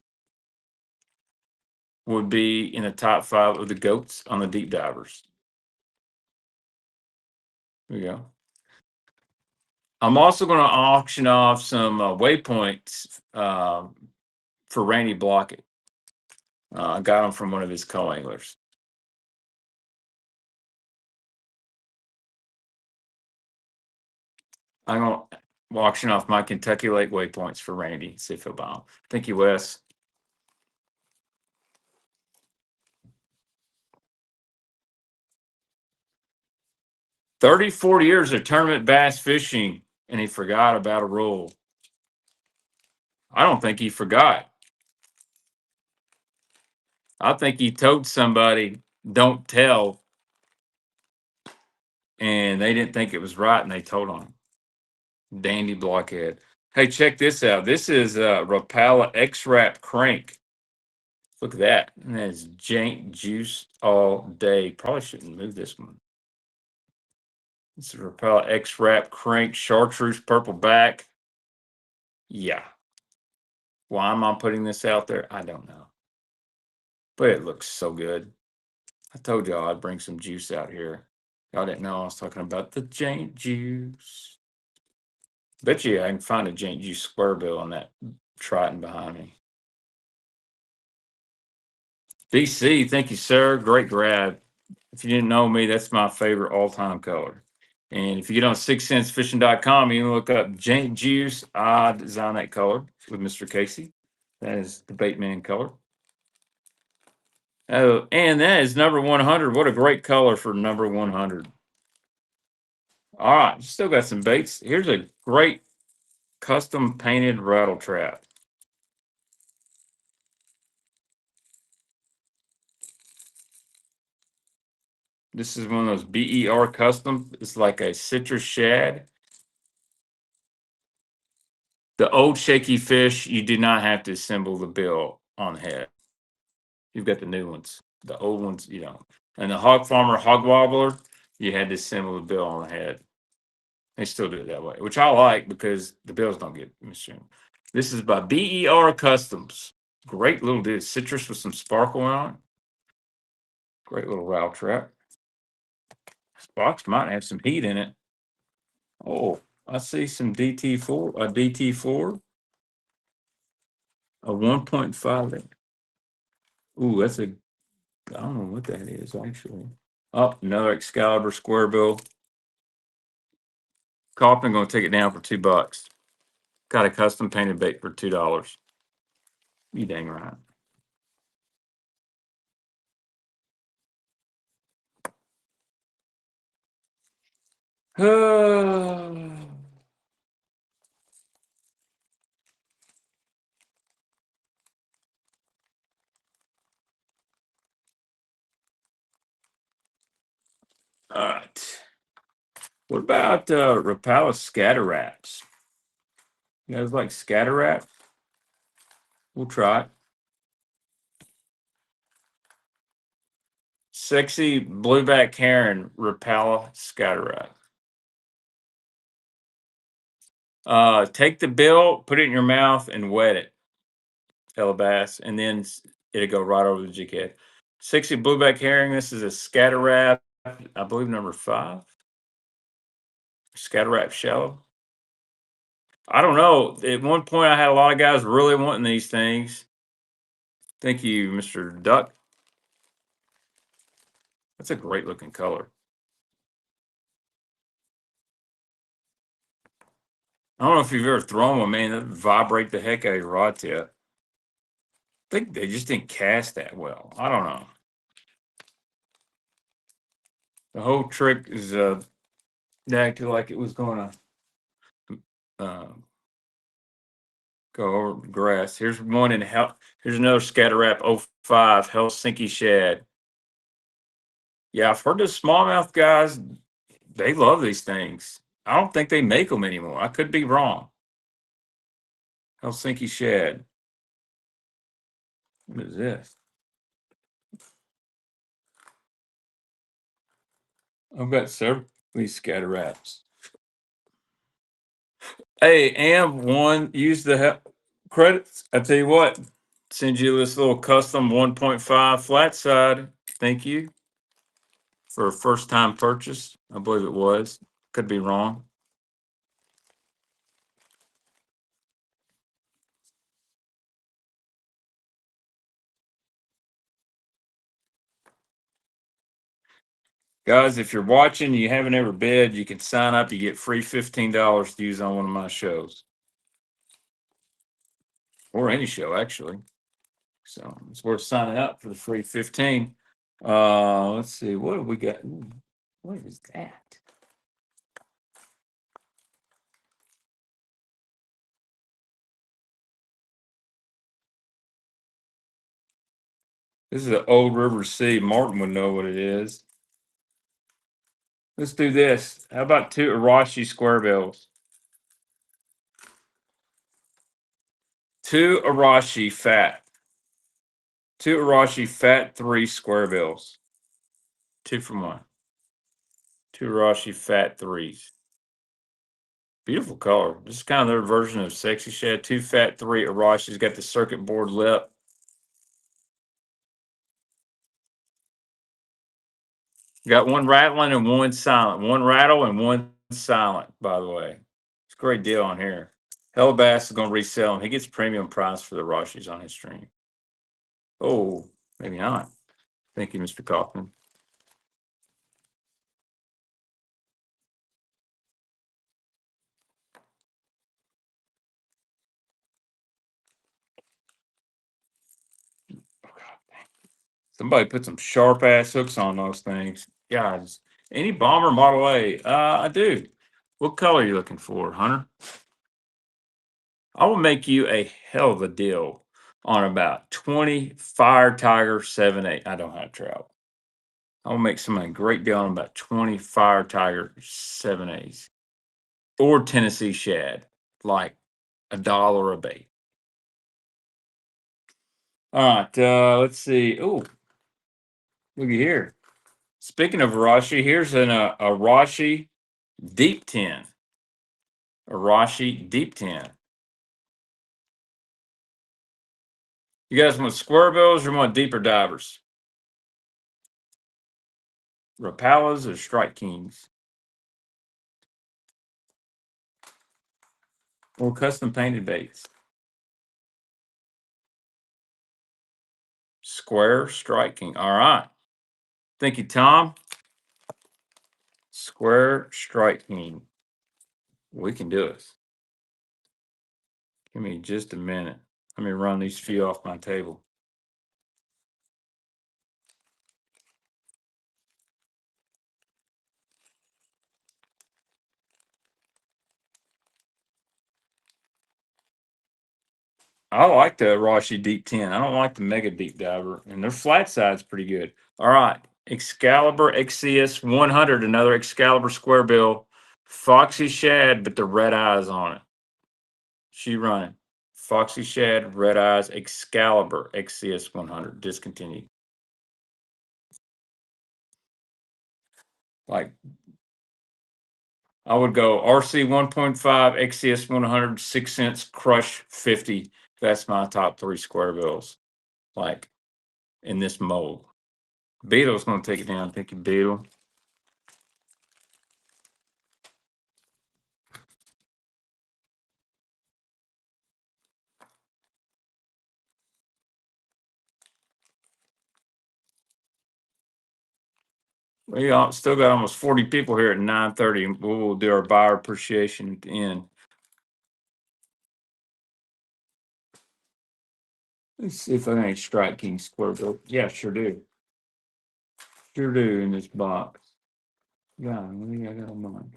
would be in the top 5 of the goats on the deep divers. There you go. I'm also going to auction off some waypoints for Randy Blockett. I got them from one of his co-anglers. I'm going to auction off my Kentucky Lake waypoints for Randy. See if he'll buy them. Thank you, Wes. "40 years of tournament bass fishing, and he forgot about a rule." I don't think he forgot. I think he told somebody, "Don't tell," and they didn't think it was right, and they told on him. Dandy Blockhead. Hey, check this out. This is Rapala X-Wrap Crank. Look at that. And that is jank juice all day. Probably shouldn't move this one. This is Rapala X-Wrap Crank, chartreuse purple back. Yeah. Why am I putting this out there? I don't know. But it looks so good. I told y'all I'd bring some juice out here. Y'all didn't know I was talking about the jank juice. Bet you I can find a jank juice square bill on that Triton behind me. BC, thank you, sir. Great grab. If you didn't know me, that's my favorite all-time color. And if you get on 6centsfishing.com, you can look up Jank Juice. I designed that color with Mr. Casey. That is the Bateman color. Oh, and that is number 100. What a great color for number 100. All right, still got some baits. Here's a great custom painted rattle trap. This is one of those BER custom. It's like a citrus shad. The old shaky fish, you do not have to assemble the bill on the head. You've got the new ones. The old ones, you don't. And the hog farmer hog wobbler, you had to assemble the bill on the head. They still do it that way, which I like because the bills don't get machined. This is by BER Customs. Great little dude. Citrus with some sparkle on it. Great little rattle trap. This box might have some heat in it. Oh, I see some DT4, a DT4, a 1.5. Ooh, that's a, I don't know what that is actually. Oh, another Excalibur square bill. Coffin gonna take it down for $2. Got a custom painted bait for $2. You dang right. All right. What about Rapala scatter wraps? You guys like scatter wrap? We'll try it. Sexy blueback heron Rapala scatter wrap. Take the bill, put it in your mouth, and wet it, Bass, and then it'll go right over the jig head. Sexy blueback herring. This is a scatter wrap, I believe number 5. Scatter wrap shallow. I don't know. At one point, I had a lot of guys really wanting these things. Thank you, Mr. Duck. That's a great looking color. I don't know if you've ever thrown one, man. That vibrate the heck out of your rod tip. I think they just didn't cast that well. I don't know. The whole trick is acting like it was going to go over the grass. Here's one in hell. Here's another scatter wrap 05 Helsinki shad. Yeah, I've heard the smallmouth guys. They love these things. I don't think they make them anymore. I could be wrong. Helsinki shad. What is this? I've got several of these scatter wraps. Hey, Am1, use the credits. I tell you what, send you this little custom 1.5 flat side. Thank you for a first time purchase. I believe it was. Could be wrong. Guys, if you're watching, you haven't ever bid, you can sign up. You get free $15 to use on one of my shows or any show, actually. So it's worth signing up for the free 15. Let's see. What have we got? Ooh, what is that? This is an Old River Sea. Martin would know what it is. Let's do this. How about 2 Arashi square bills? 2 Arashi fat. 2 Arashi fat 3 square bills. 2 from 1. 2 Arashi fat 3s. Beautiful color. This is kind of their version of Sexy Shad. 2 fat 3 Arashi's got the circuit board lip. Got one rattling and one silent. One rattle and one silent, by the way. It's a great deal on here. Bass is going to resell him. He gets premium price for the Rashis on his stream. Oh, maybe not. Thank you, Mr. Kaufman. Somebody put some sharp ass hooks on those things. Guys, Any bomber Model A? I do. What color are you looking for, Hunter? I will make you a hell of a deal on about 20 Fire Tiger 7/8. I don't have trout. I will make somebody a great deal on about 20 Fire Tiger 7/8s or Tennessee shad, like $1 a bait. All right, let's see. Oh, looky here. Speaking of Arashi, here's an Arashi Deep 10. Arashi Deep 10. You guys want square bills or want deeper divers? Rapalas or Strike Kings? Or custom painted baits? Square Strike King. All right. Thank you, Tom. Square Strike King. We can do it. Give me just a minute. Let me run these few off my table. I like the Rashi Deep 10. I don't like the Mega Deep Diver, and their flat side's pretty good. All right. Excalibur XCS 100, another Excalibur square bill. Foxy Shad, but the red eyes on it. She running. Foxy Shad, red eyes, Excalibur XCS 100, discontinued. Like, I would go RC 1.5, XCS 100, 6 cents, Crush 50. That's my top 3 square bills, like in this mold. Beetle's going to take it down. Thank you, Beetle. We still got almost 40 people here at 9:30. We'll do our buyer appreciation at the end. Let's see if I got any Strike King square bill. Yeah, sure do. Sure do in this box. Yeah, what do I got on mine?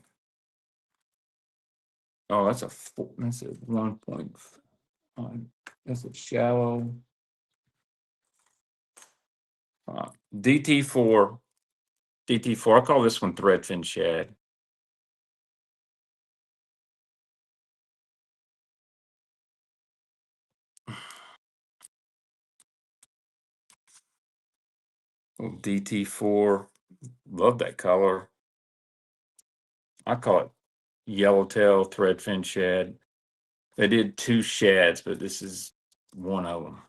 Oh, that's a 1.5. That's a shallow. DT4. DT4. I call this one Threadfin Shad. DT4. Love that color. I call it Yellowtail Threadfin Shad. They did 2 shads, but this is one of them.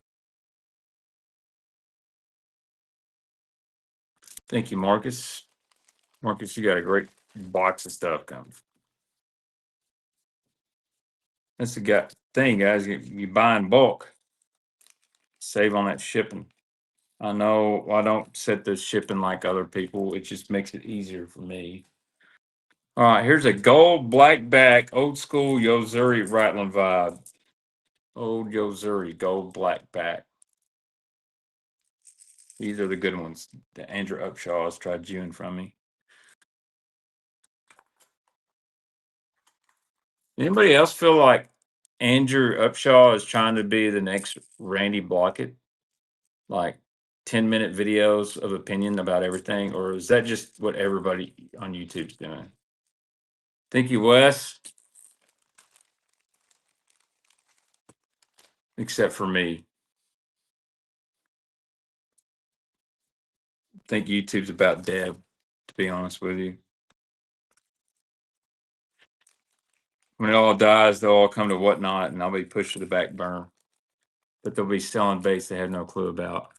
Thank you, Marcus. Marcus, you got a great box of stuff coming. That's the thing, guys. You buy in bulk, save on that shipping. I know I don't set the shipping like other people. It just makes it easier for me. All right, here's a gold black back, old school Yozuri rattling vibe. Old Yozuri, gold black back. These are the good ones. The Andrew Upshaw has tried June from me. Anybody else feel like Andrew Upshaw is trying to be the next Randy Blockett? Like 10-minute videos of opinion about everything? Or is that just what everybody on YouTube's doing? Thank you, Wes. Except for me. I think YouTube's about dead, to be honest with you. When it all dies, they'll all come to Whatnot and I'll be pushed to the back burner. But they'll be selling baits they have no clue about.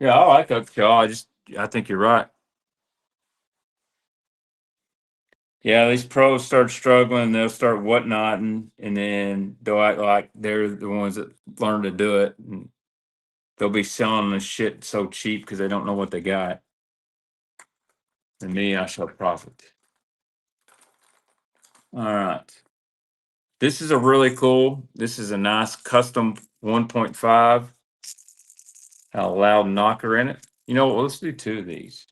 Yeah, I like Upshaw. I think you're right. Yeah, these pros start struggling, they'll start whatnotting, and then they'll act like they're the ones that learn to do it. And they'll be selling the shit so cheap because they don't know what they got. And me, I shall profit. All right. This is a really cool. This is a nice custom 1.5. A loud knocker in it. You know what? Let's do 2 of these.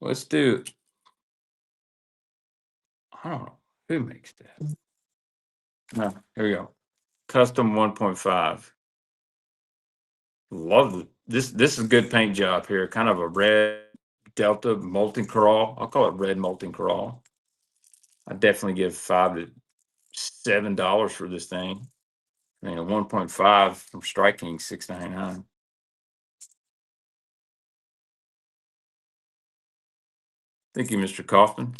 Let's do. I don't know who makes that. No, here we go. Custom 1.5. Love it. This is a good paint job here. Kind of a red Delta molten coral. I'll call it red molten coral. I definitely give $5 to $7 for this thing. I mean, a 1.5 from Strike King, $6.99. Thank you, Mr. Kaufman.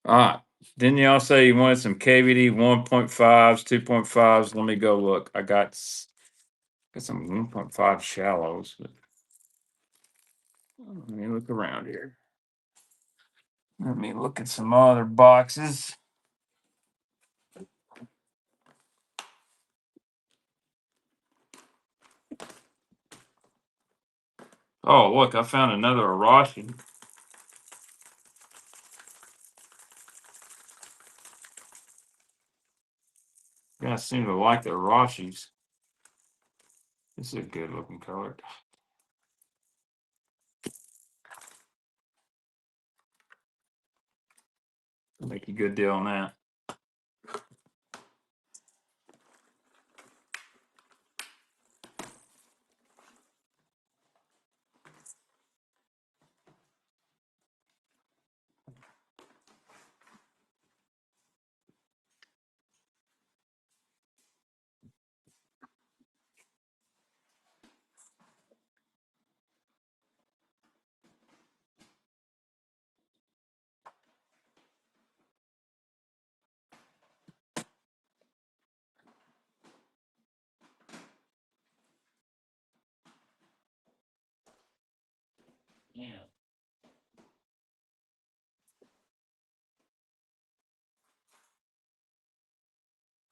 All right. Didn't y'all say you wanted some KVD 1.5s, 2.5s? Let me go look. I got some 1.5 shallows, but let me look around here. Let me look at some other boxes. Oh, look, I found another Arashi. You guys seem to like the Arashis. This is a good looking color. I'll make you a good deal on that. Yeah.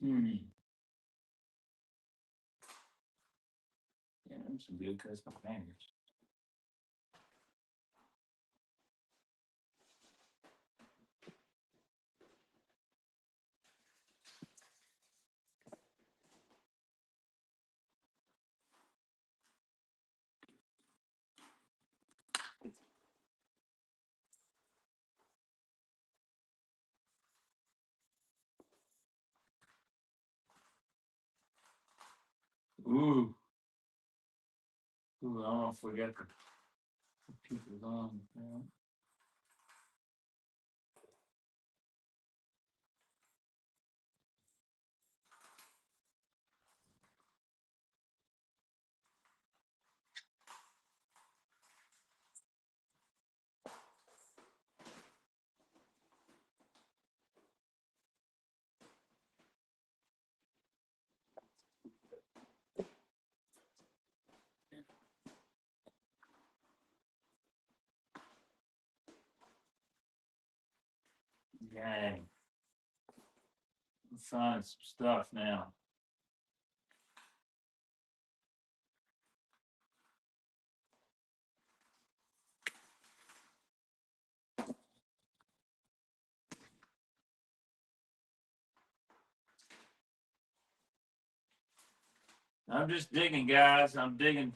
Hmm. Yeah, there's some good custom hangers. Ooh. Ooh, I don't know if we got the pieces on. Yeah. Dang. I'm finding some stuff now. I'm just digging, guys. I'm digging.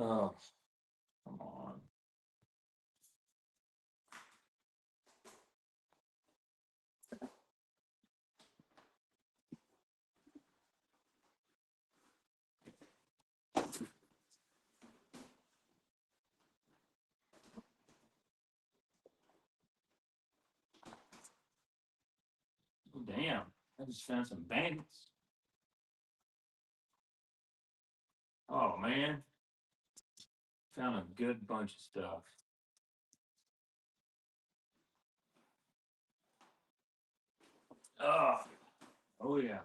Oh, come on. Oh, damn. I just found some bandits. Oh, man. Found a good bunch of stuff. Oh, oh yeah.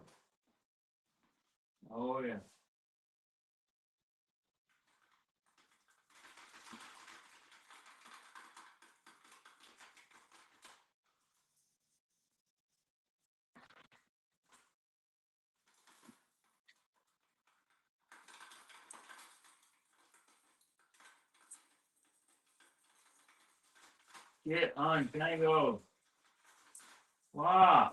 Oh, yeah. Get untangled. Wow.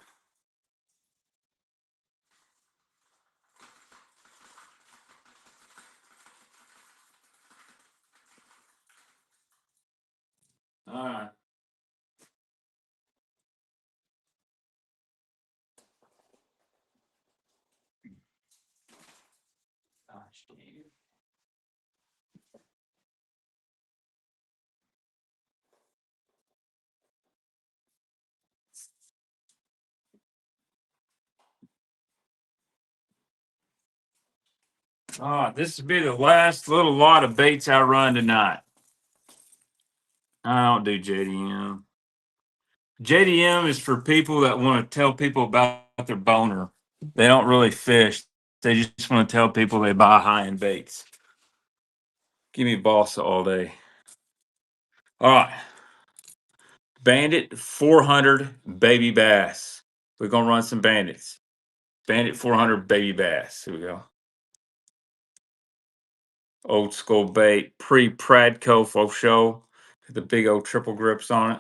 All right. Gosh, dang. This will be the last little lot of baits I run tonight. I don't do JDM. JDM is for people that want to tell people about their boner. They don't really fish. They just want to tell people they buy high-end baits. Give me balsa all day. All right. Bandit 400 baby bass. We're going to run some bandits. Bandit 400 baby bass. Here we go. Old school bait, pre-Pradco for show. The big old triple grips on it.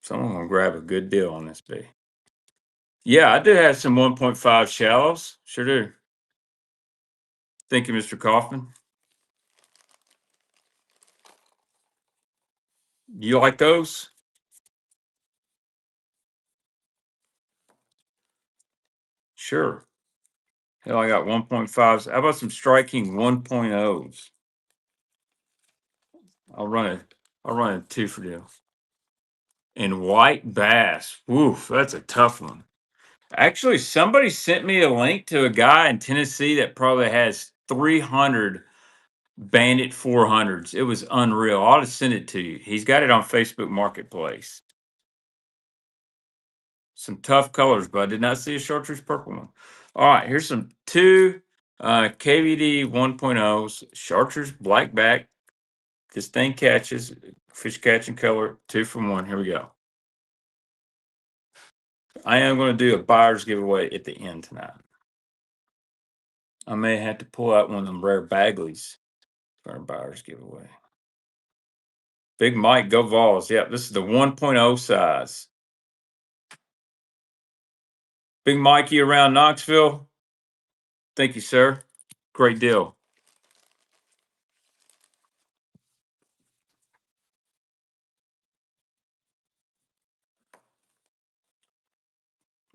Someone gonna grab a good deal on this bait. Yeah, I do have some 1.5 shallows. Sure do. Thank you, Mr. Kaufman. You like those? Sure. Hell, I got 1.5s. How about some striking 1.0s? I'll run it. I'll run a two for you. And white bass. Woof, that's a tough one. Actually, somebody sent me a link to a guy in Tennessee that probably has 300 Bandit 400s. It was unreal. I'll just send it to you. He's got it on Facebook Marketplace. Some tough colors, but I did not see a chartreuse purple one. All right, here's some two KVD 1.0s, chartreuse black back. This thing catches, fish catching color, 2 for 1. Here we go. I am going to do a buyer's giveaway at the end tonight. I may have to pull out one of them rare Bagleys for a buyer's giveaway. Big Mike, go Vols. Yep, this is the 1.0 size. Big Mikey around Knoxville. Thank you, sir. Great deal.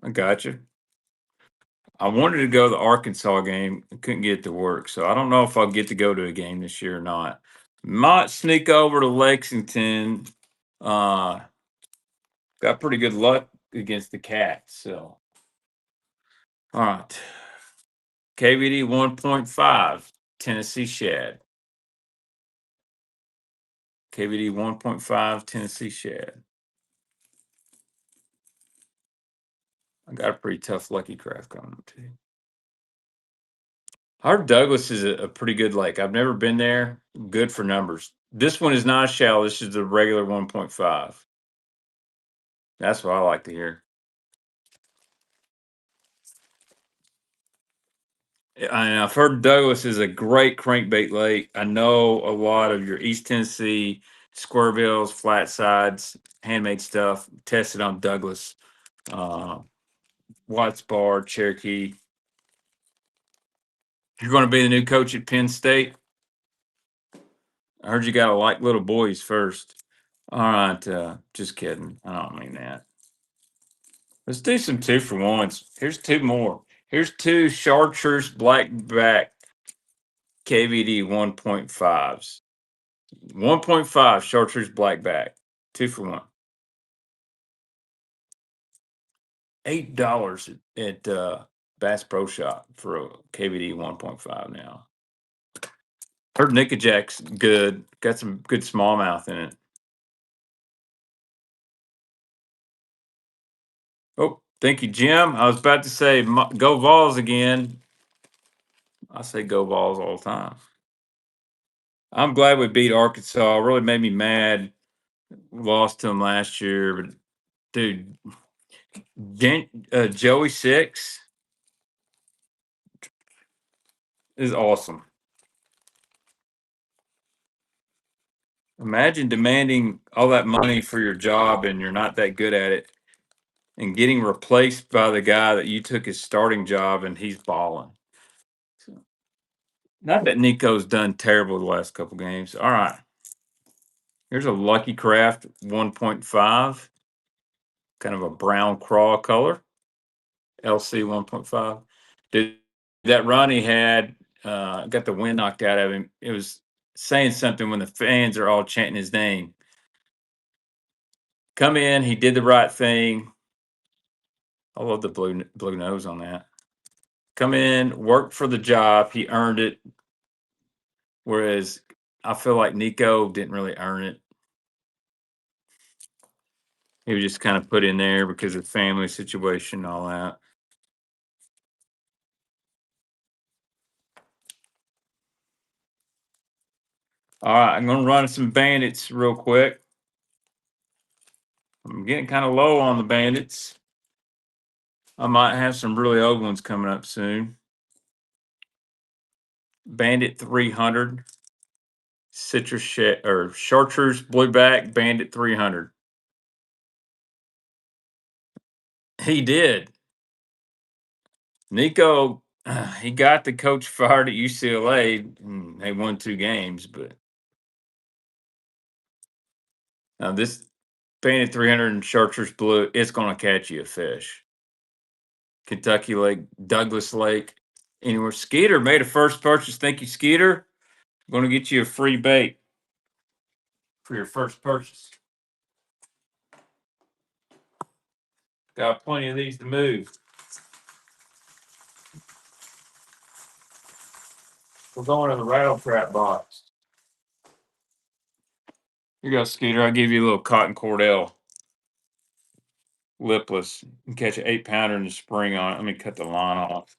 I got you. I wanted to go to the Arkansas game. I couldn't get it to work. So I don't know if I'll get to go to a game this year or not. Might sneak over to Lexington. Got pretty good luck against the Cats. So, all right. KVD 1.5, Tennessee Shad. KVD 1.5, Tennessee Shad. I got a pretty tough Lucky Craft coming too. I heard Douglas is a pretty good lake. I've never been there. Good for numbers. This one is not a shallow. This is the regular 1.5. That's what I like to hear. I've heard Douglas is a great crankbait lake. I know a lot of your East Tennessee square bills, flat sides, handmade stuff tested on Douglas, Watts Bar, Cherokee. You're going to be the new coach at Penn State. I heard you got to like little boys first. All right, just kidding. I don't mean that. Let's do some 2 for 1s. Here's two more. Here's two chartreuse black back KVD 1.5s. 1.5 chartreuse black back. 2 for 1. $8 at Bass Pro Shop for a KVD 1.5 now. Heard Nickajack's good. Got some good smallmouth in it. Oh, thank you, Jim. I was about to say go Vols again. I say go Vols all the time. I'm glad we beat Arkansas. It really made me mad. Lost to them last year, but dude, Joey Six is awesome. Imagine demanding all that money for your job and you're not that good at it, and getting replaced by the guy that you took his starting job and he's balling. So, not that Nico's done terrible the last couple games. All right. Here's a Lucky Craft 1.5, kind of a brown craw color, LC 1.5. Did that run he had, got the wind knocked out of him. It was saying something when the fans are all chanting his name. Come in, he did the right thing. I love the blue nose on that. Come in, work for the job. He earned it. Whereas I feel like Nico didn't really earn it. He was just kind of put in there because of family situation and all that. All right, I'm gonna run some bandits real quick. I'm getting kind of low on the bandits. I might have some really old ones coming up soon. Bandit 300, citrus or chartreuse blueback bandit 300. He did. Nico, he got the coach fired at UCLA. And they won 2 games, but now this bandit 300 and chartreuse blue, it's going to catch you a fish. Kentucky Lake, Douglas Lake, anywhere. Skeeter made a first purchase. Thank you, Skeeter. I'm going to get you a free bait for your first purchase. Got plenty of these to move. We're going to the rattle trap box. Here you go, Skeeter. I'll give you a little cotton cordell. Lipless. You can catch an 8-pounder in the spring on it. Let me cut the line off.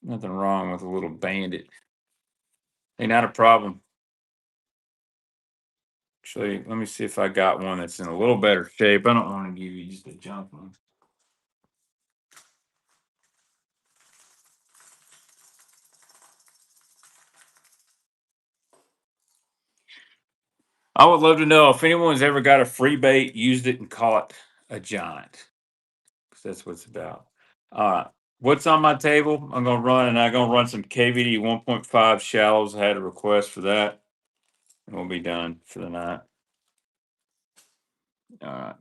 Nothing wrong with a little bandit. Ain't not a problem. Actually, let me see if I got one that's in a little better shape. I don't want to give you just a junk one. I would love to know if anyone's ever got a free bait, used it, and caught a giant. Because that's what it's about. All right. What's on my table? I'm going to run some KVD 1.5 shallows. I had a request for that. And we'll be done for the night. All right.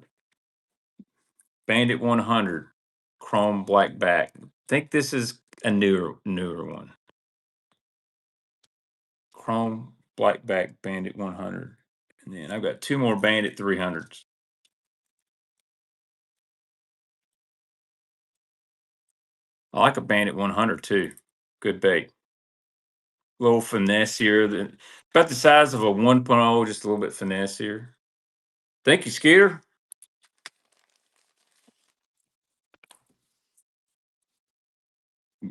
Bandit 100, chrome black back. I think this is a newer one. Chrome black back Bandit 100. And then I've got 2 more Bandit 300s. I like a Bandit 100 too. Good bait. A little finessier. About the size of a 1.0, just a little bit finessier. Thank you, Skeeter.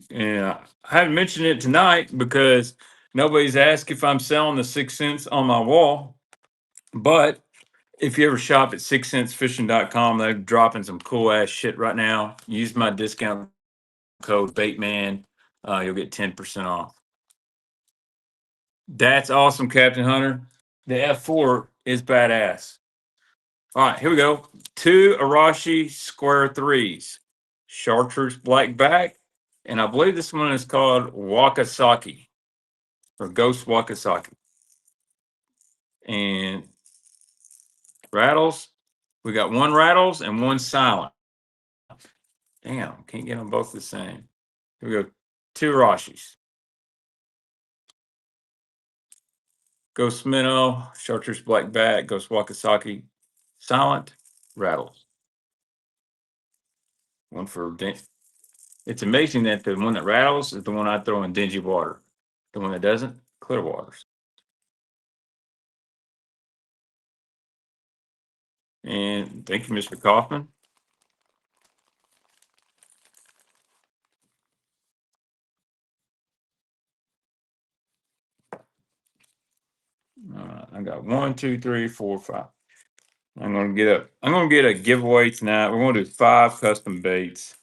Yeah, I haven't mentioned it tonight because nobody's asked if I'm selling the 6 cents on my wall. But if you ever shop at 6centsfishing.com, they're dropping some cool ass shit right now. Use my discount code Baitman. You'll get 10% off. That's awesome, Captain Hunter. The F4 is badass. All right, here we go. 2 Arashi square 3s, chartreuse black back, and I believe this one is called Wakasaki or Ghost Wakasaki. And rattles, we got 1 rattles and 1 silent. Damn, can't get them both the same. Here we go. 2 Arashis. Ghost Minnow, chartreuse black back, Ghost Wakasaki, silent, rattles. One for it's amazing that the one that rattles is the one I throw in dingy water. The one that doesn't, clear waters. And thank you, Mr. Kaufman. I got 1, 2, 3, 4, 5. I'm gonna get a giveaway tonight. We're gonna do 5 custom baits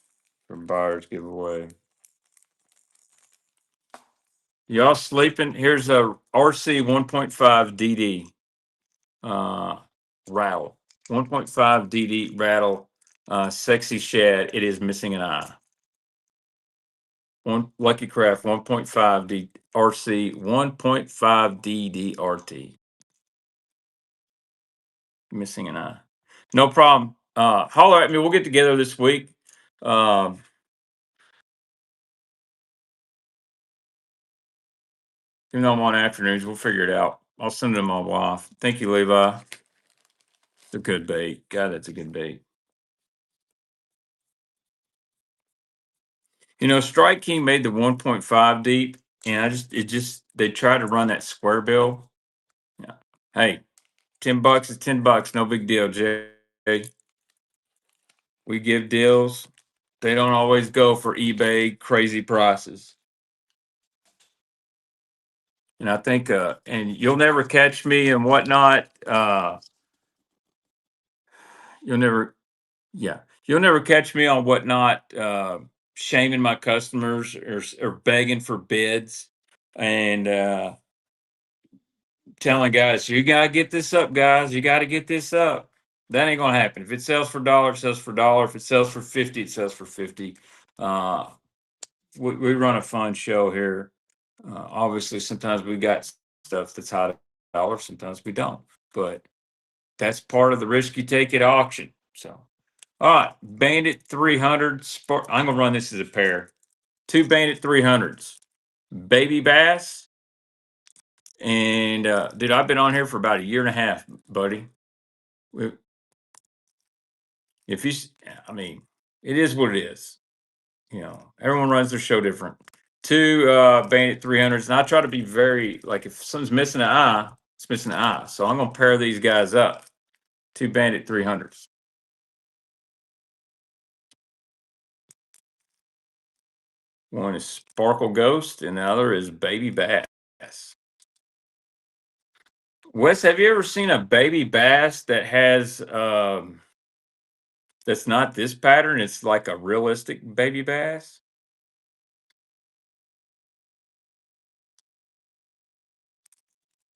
for buyers giveaway. Y'all sleeping? Here's a RC 1.5 DD rattle. 1.5 DD rattle, sexy shad. It is missing an eye. One Lucky Craft 1.5 D RC 1.5 DDRT. Missing an eye. No problem. Holler at me. We'll get together this week. Um, Even though I'm on afternoons, we'll figure it out. I'll send it to my wife. Thank you, Levi. It's a good bait. God, that's a good bait. You know, Strike King made the 1.5 deep, and they tried to run that square bill. Yeah. Hey, $10 is $10. No big deal, Jay. We give deals. They don't always go for eBay crazy prices. And I think, and you'll never catch me and whatnot. You'll never, yeah, you'll never catch me on whatnot, shaming my customers or begging for bids and telling guys, you got to get this up, guys. You got to get this up. That ain't going to happen. If it sells for $1, it sells for $1. If it sells for 50, it sells for 50. Uh, we run a fun show here. Obviously, sometimes we got stuff that's high dollar, sometimes we don't. But that's part of the risk you take at auction. So, all right, Bandit 300. I'm gonna run this as a pair. Two Bandit 300s, baby bass, and dude, I've been on here for about a year and a half, buddy. We- If you, I mean, it is what it is. You know, everyone runs their show different. Two Bandit 300s, and I try to be very like if something's missing an eye, it's missing an eye. So I'm gonna pair these guys up. Two Bandit 300s. One is Sparkle Ghost, and the other is Baby Bass. Wes, have you ever seen a baby bass that has that's not this pattern? It's like a realistic baby bass.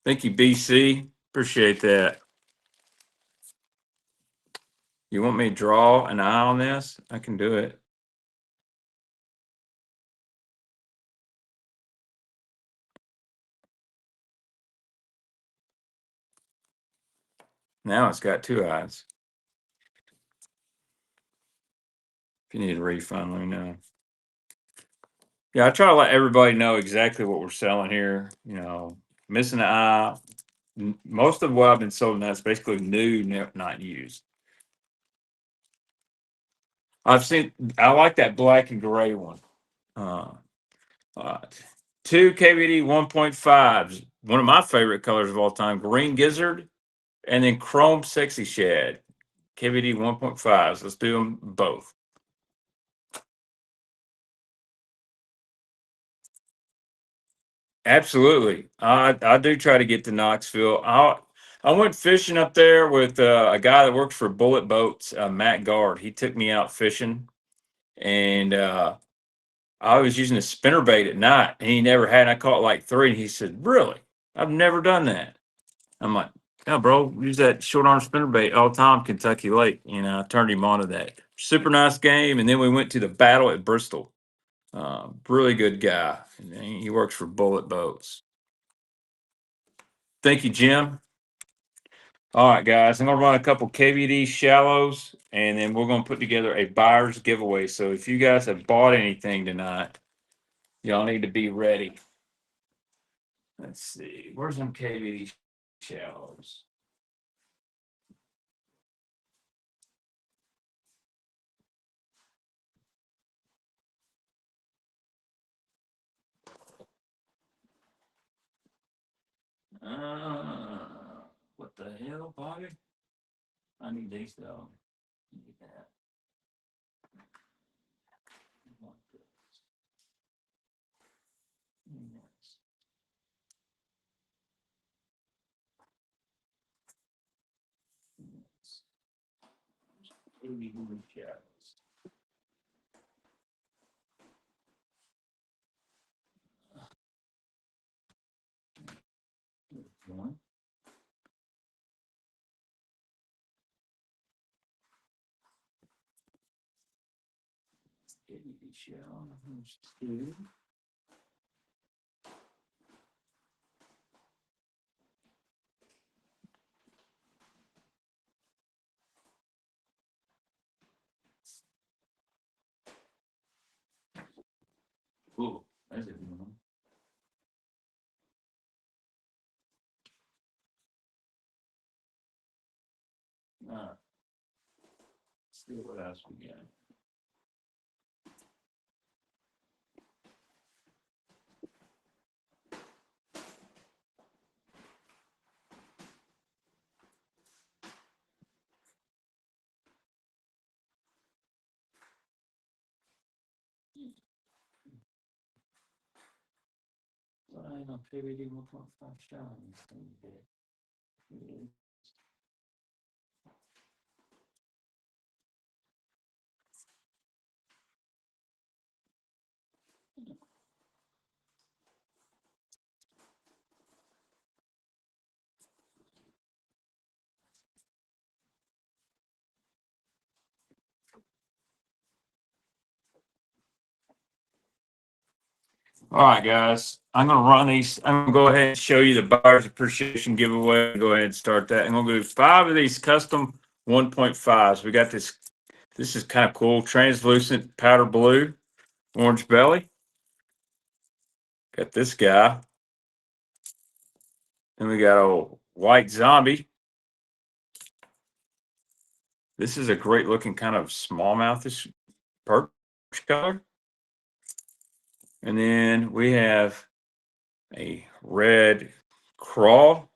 Thank you, BC. Appreciate that. You want me to draw an eye on this? I can do it. Now it's got two eyes. If you need a refund, let me know. Yeah, I try to let everybody know exactly what we're selling here. You know, missing an eye. Most of what I've been sold now is basically new, not used. I like that black and gray one. Uh, uh, two KVD 1.5s. One of my favorite colors of all time, green gizzard, and then chrome sexy shad. KVD 1.5s. Let's do them both. Absolutely. I do try to get to Knoxville. I went fishing up there with a guy that works for Bullet Boats, Matt Guard. He took me out fishing, and I was using a spinnerbait at night, and he never had. And I caught like three, and he said, "Really? I've never done that." I'm like, "Yeah, bro, use that short arm spinnerbait all the time, Kentucky Lake." You know, I turned him on to that. Super nice game, and then we went to the battle at Bristol. Really good guy. And he works for Bullet Boats. Thank you, Jim. All right, guys, I'm gonna run a couple KVD shallows, and then we're gonna put together a buyer's giveaway. So if you guys have bought anything tonight, y'all need to be ready. Let's see, where's some KVD shallows? What the hell, Bobby? I need these though. Need that. I want this. Yes. Yes. KVD shallows. Ooh, that's a good one. All right. Let's see what else we got. All right, guys. I'm gonna run these. I'm gonna go ahead and show you the buyer's appreciation giveaway. Go ahead and start that. I'm gonna do 5 of these custom 1.5s. We got this. This is kind of cool. Translucent powder blue, orange belly. Got this guy. And we got a white zombie. This is a great looking kind of smallmouthish perch color. And then we have a red crawl.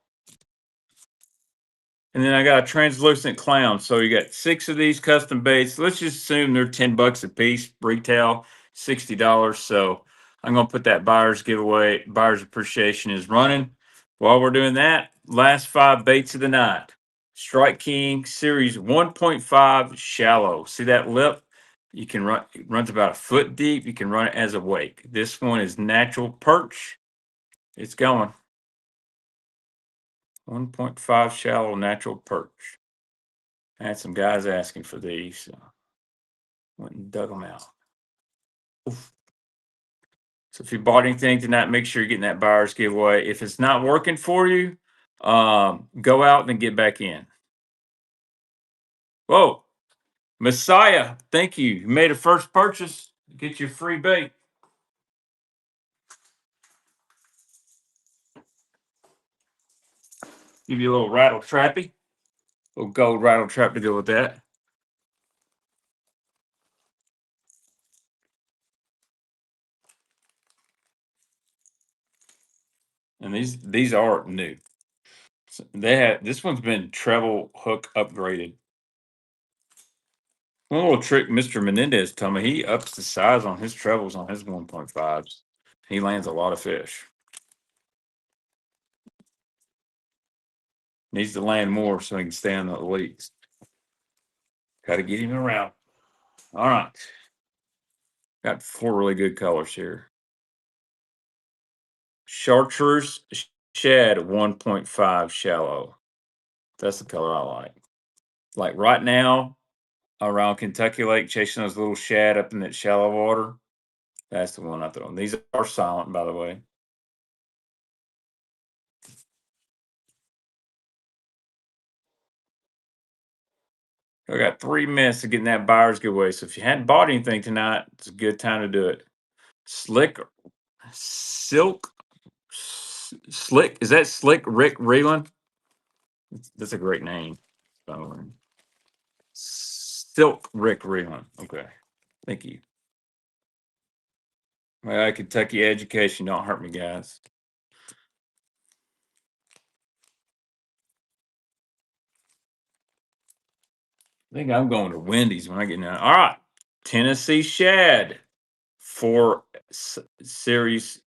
And then I got a translucent clown. So you got 6 of these custom baits. Let's just assume they're $10 a piece, retail $60. So I'm gonna put that buyer's giveaway, buyer's appreciation is running. While we're doing that, last 5 baits of the night. Strike King Series 1.5 shallow. See that lip? You can run, it runs about a foot deep. You can run it as a wake. This one is natural perch. It's going. 1.5 shallow natural perch. I had some guys asking for these, so went and dug them out. Oof. So if you bought anything tonight, make sure you're getting that buyer's giveaway. If it's not working for you, go out and get back in. Whoa, Messiah, thank you. You made a first purchase. Get your free bait. Give you a little rattle trappy, little gold rattle trap to go with that. And these are new. So they have this one's been treble hook upgraded. One little trick Mr. Menendez told me, he ups the size on his trebles on his 1.5s. He lands a lot of fish. Needs to land more so he can stay on the leaks. Got to get him around. All right. Got 4 really good colors here. Chartreuse Shad 1.5 shallow. That's the color I like. Like right now, around Kentucky Lake, chasing those little shad up in that shallow water. That's the one I throw. These are silent, by the way. I got 3 minutes to get in that buyer's giveaway. So if you hadn't bought anything tonight, it's a good time to do it. Slick. Is that Slick Rick Reeland? That's a great name. Silk Rick Reeland. Okay. Thank you. Well, Kentucky education don't hurt me, guys. I think I'm going to Wendy's when I get down. All right. Tennessee Shad for Series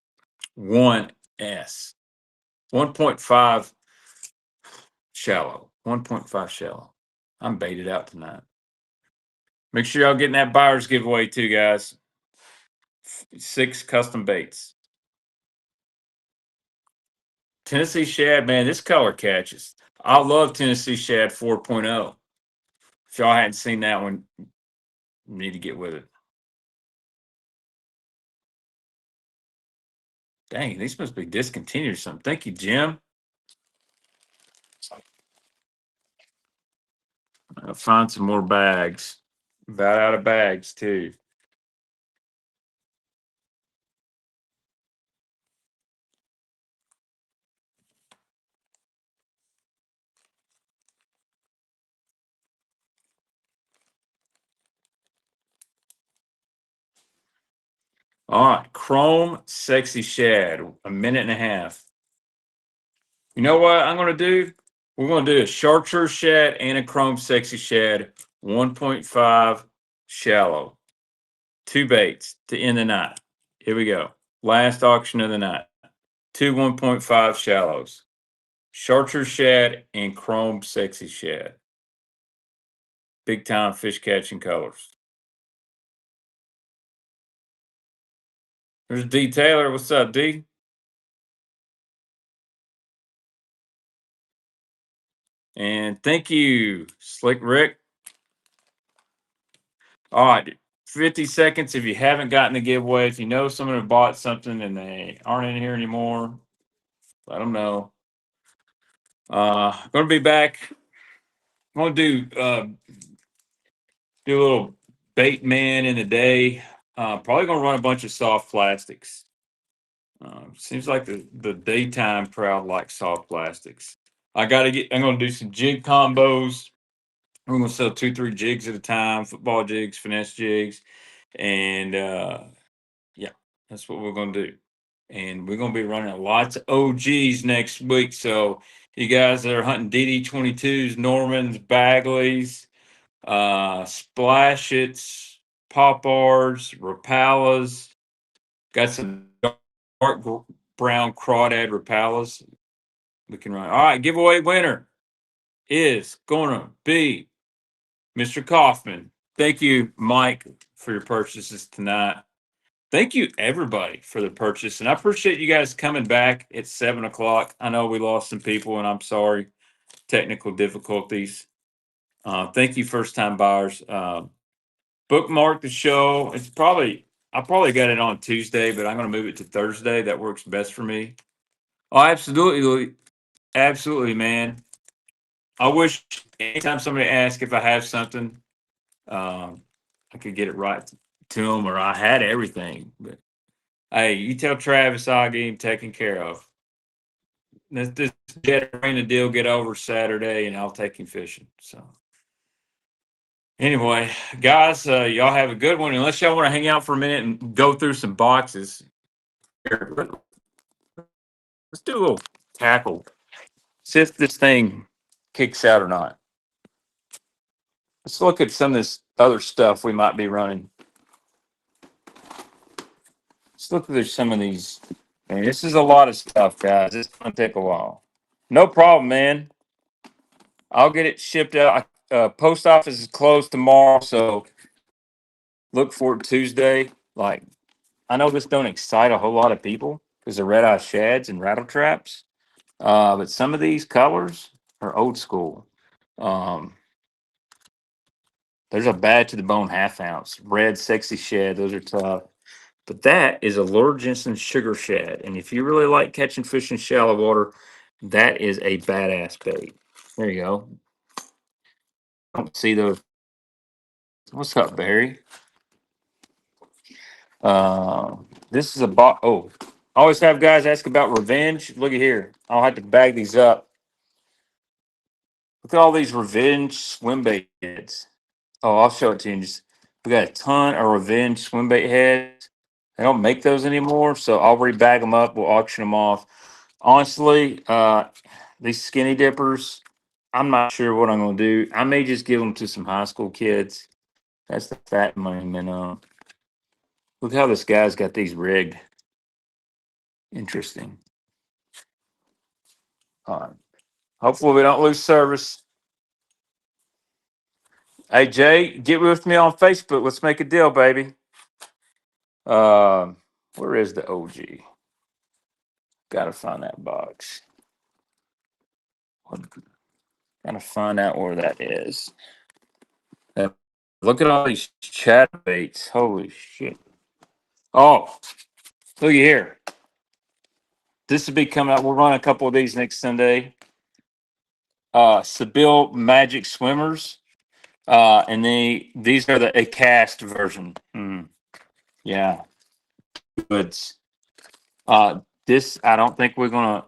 1S. 1.5 shallow. 1.5 shallow. I'm baited out tonight. Make sure y'all getting that buyer's giveaway too, guys. 6 custom baits. Tennessee Shad, man, this color catches. I love Tennessee Shad 4.0. If y'all hadn't seen that one, you need to get with it. Dang, these must be discontinued or something. Thank you, Jim. I'll find some more bags. About out of bags too. All right, Chrome Sexy Shad, a minute and a half. You know what I'm gonna do? We're gonna do a Chartreuse Shad and a Chrome Sexy Shad, 1.5 shallow. Two baits to end the night. Here we go. Last auction of the night. Two 1.5 shallows. Chartreuse Shad and Chrome Sexy Shad. Big time fish catching colors. There's D Taylor. What's up, D? And thank you, Slick Rick. All right, 50 seconds. If you haven't gotten the giveaway, if you know someone who bought something and they aren't in here anymore, let them know. Gonna be back. I'm gonna do a little bait man in the day. Probably gonna run a bunch of soft plastics. Seems like the daytime crowd likes soft plastics. I'm gonna do some jig combos. We're gonna sell 2, 3 jigs at a time, football jigs, finesse jigs, and yeah, that's what we're gonna do. And we're gonna be running lots of OGs next week. So you guys that are hunting DD22s, Normans, Bagleys, Splashes, Popards, Rapalas, got some dark brown crawdad Rapalas we can run. All right, giveaway winner is gonna be Mr. Kaufman. Thank you, Mike, for your purchases tonight. Thank you, everybody, for the purchase. And I appreciate you guys coming back at 7 o'clock. I know we lost some people, and I'm sorry. Technical difficulties. Thank you, first time buyers. Bookmark the show. I probably got it on Tuesday, but I'm going to move it to Thursday. That works best for me. Oh, absolutely. Absolutely, man. I wish anytime somebody asks if I have something, I could get it right to them, or I had everything. But hey, you tell Travis I'll get him taken care of. This jet arena deal get over Saturday, and I'll take him fishing. So anyway, guys, y'all have a good one. Unless y'all want to hang out for a minute and go through some boxes, let's do a little tackle. See if this thing kicks out or not. Let's look at some of this other stuff we might be running. Let's look at some of these. Man, this is a lot of stuff, guys. It's gonna take a while. No problem, man. I'll get it shipped out. Post office is closed tomorrow, so look for it Tuesday. Like, I know this don't excite a whole lot of people because they're red eye shads and rattle traps. But some of these colors are old school. Um, there's a bad to the bone half ounce, red sexy shad. Those are tough. But that is a Lord Jensen sugar shad. And if you really like catching fish in shallow water, that is a badass bait. There you go. Don't see those. What's up, Barry? This is a box. Oh, I always have guys ask about revenge. Look at here. I'll have to bag these up. Look at all these revenge swim bait heads. Oh, I'll show it to you. We got a ton of revenge swim bait heads. They don't make those anymore, so I'll rebag them up. We'll auction them off. Honestly, these skinny dippers, I'm not sure what I'm going to do. I may just give them to some high school kids. That's the fat money minimum. Look how this guy's got these rigged. Interesting. All right. Hopefully we don't lose service. Hey Jay, get with me on Facebook. Let's make a deal, baby. Where is the OG? Gotta find that box. Gotta find out where that is. Look at all these chat baits. Holy shit. Oh, look at here. This will be coming out. We'll run a couple of these next Sunday. Seville Magic Swimmers. And these are a cast version. Yeah. Goods. This, I don't think we're going to.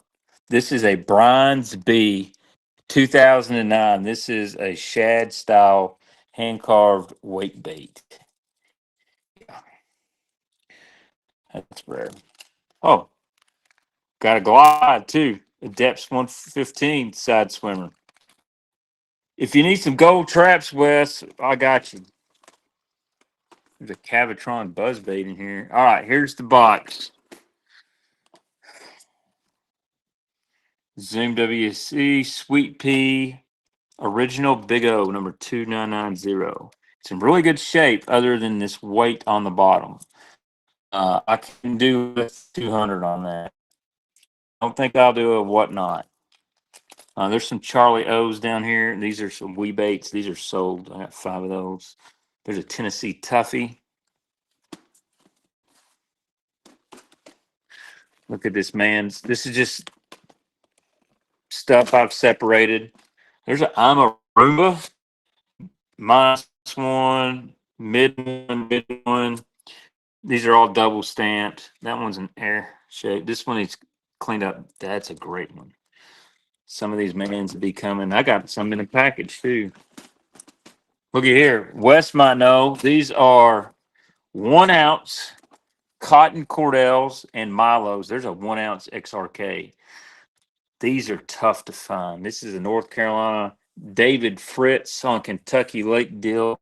This is a Bronze B 2009. This is a shad style hand carved weight bait. That's rare. Oh, got a glide too. A depths 115 side swimmer. If you need some gold traps, Wes, I got you. There's a Cavatron buzz bait in here. All right, here's the box. Zoom WC, Sweet Pea, original Big O, number 2990. It's in really good shape other than this weight on the bottom. I can do with 200 on that. I don't think I'll do a whatnot. There's some Charlie O's down here. These are some wee baits. These are sold. I got 5 of those. There's a Tennessee Tuffy. Look at this, man. This is just stuff I've separated. There's a I'm a Roomba. -1, mid one. These are all double stamped. That one's an air shape. This one is cleaned up. That's a great one. Some of these mans will be coming. I got some in the package too. Looky here. Wes might know. These are 1 ounce cotton Cordels and Milos. There's a 1 ounce XRK. These are tough to find. This is a North Carolina David Fritz on Kentucky Lake deal.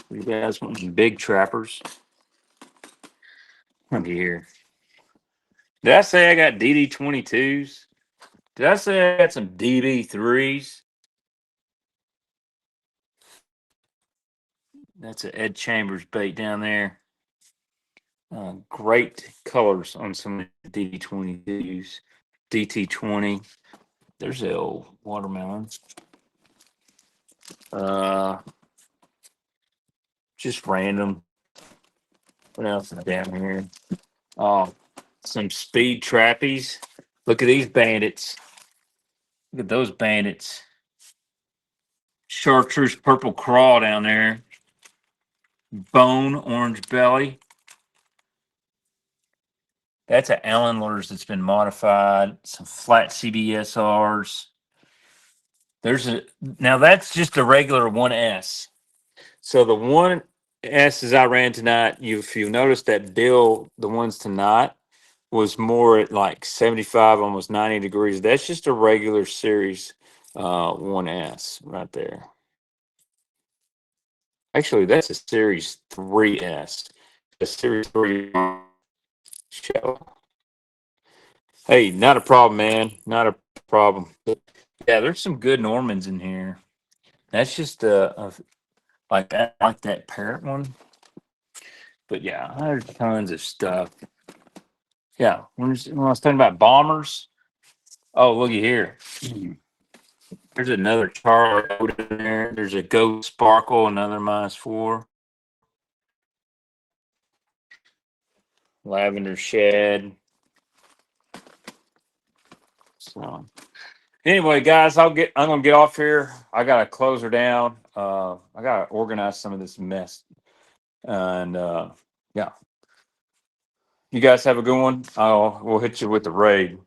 You guys want some big trappers? Look here. Did I say I got DD22s? Did I say I got some DD3s? That's an Ed Chambers bait down there. Great colors on some DD22s. DT20. There's the old watermelon. Just random. What else is down here? Some speed trappies. Look at these bandits. Look at those bandits. Chartreuse purple craw down there. Bone orange belly. That's an Allen lures that's been modified. Some flat CBSRs. Now that's just a regular 1S. So the 1S's I ran tonight, if you noticed that bill, the ones tonight was more at like 75, almost 90 degrees. That's just a regular series 1S right there. Actually, that's a series 3S. A series 3 show. Hey, not a problem, man. Not a problem. Yeah, there's some good Normans in here. That's just like that parrot one. But yeah, there's tons of stuff. Yeah, when I was talking about bombers. Oh, looky here. There's another Charlie in there. There's a Ghost Sparkle, another -4. Lavender Shed. So anyway, guys, I'm gonna get off here. I gotta close her down. I gotta organize some of this mess. And yeah. You guys have a good one. We'll hit you with the raid.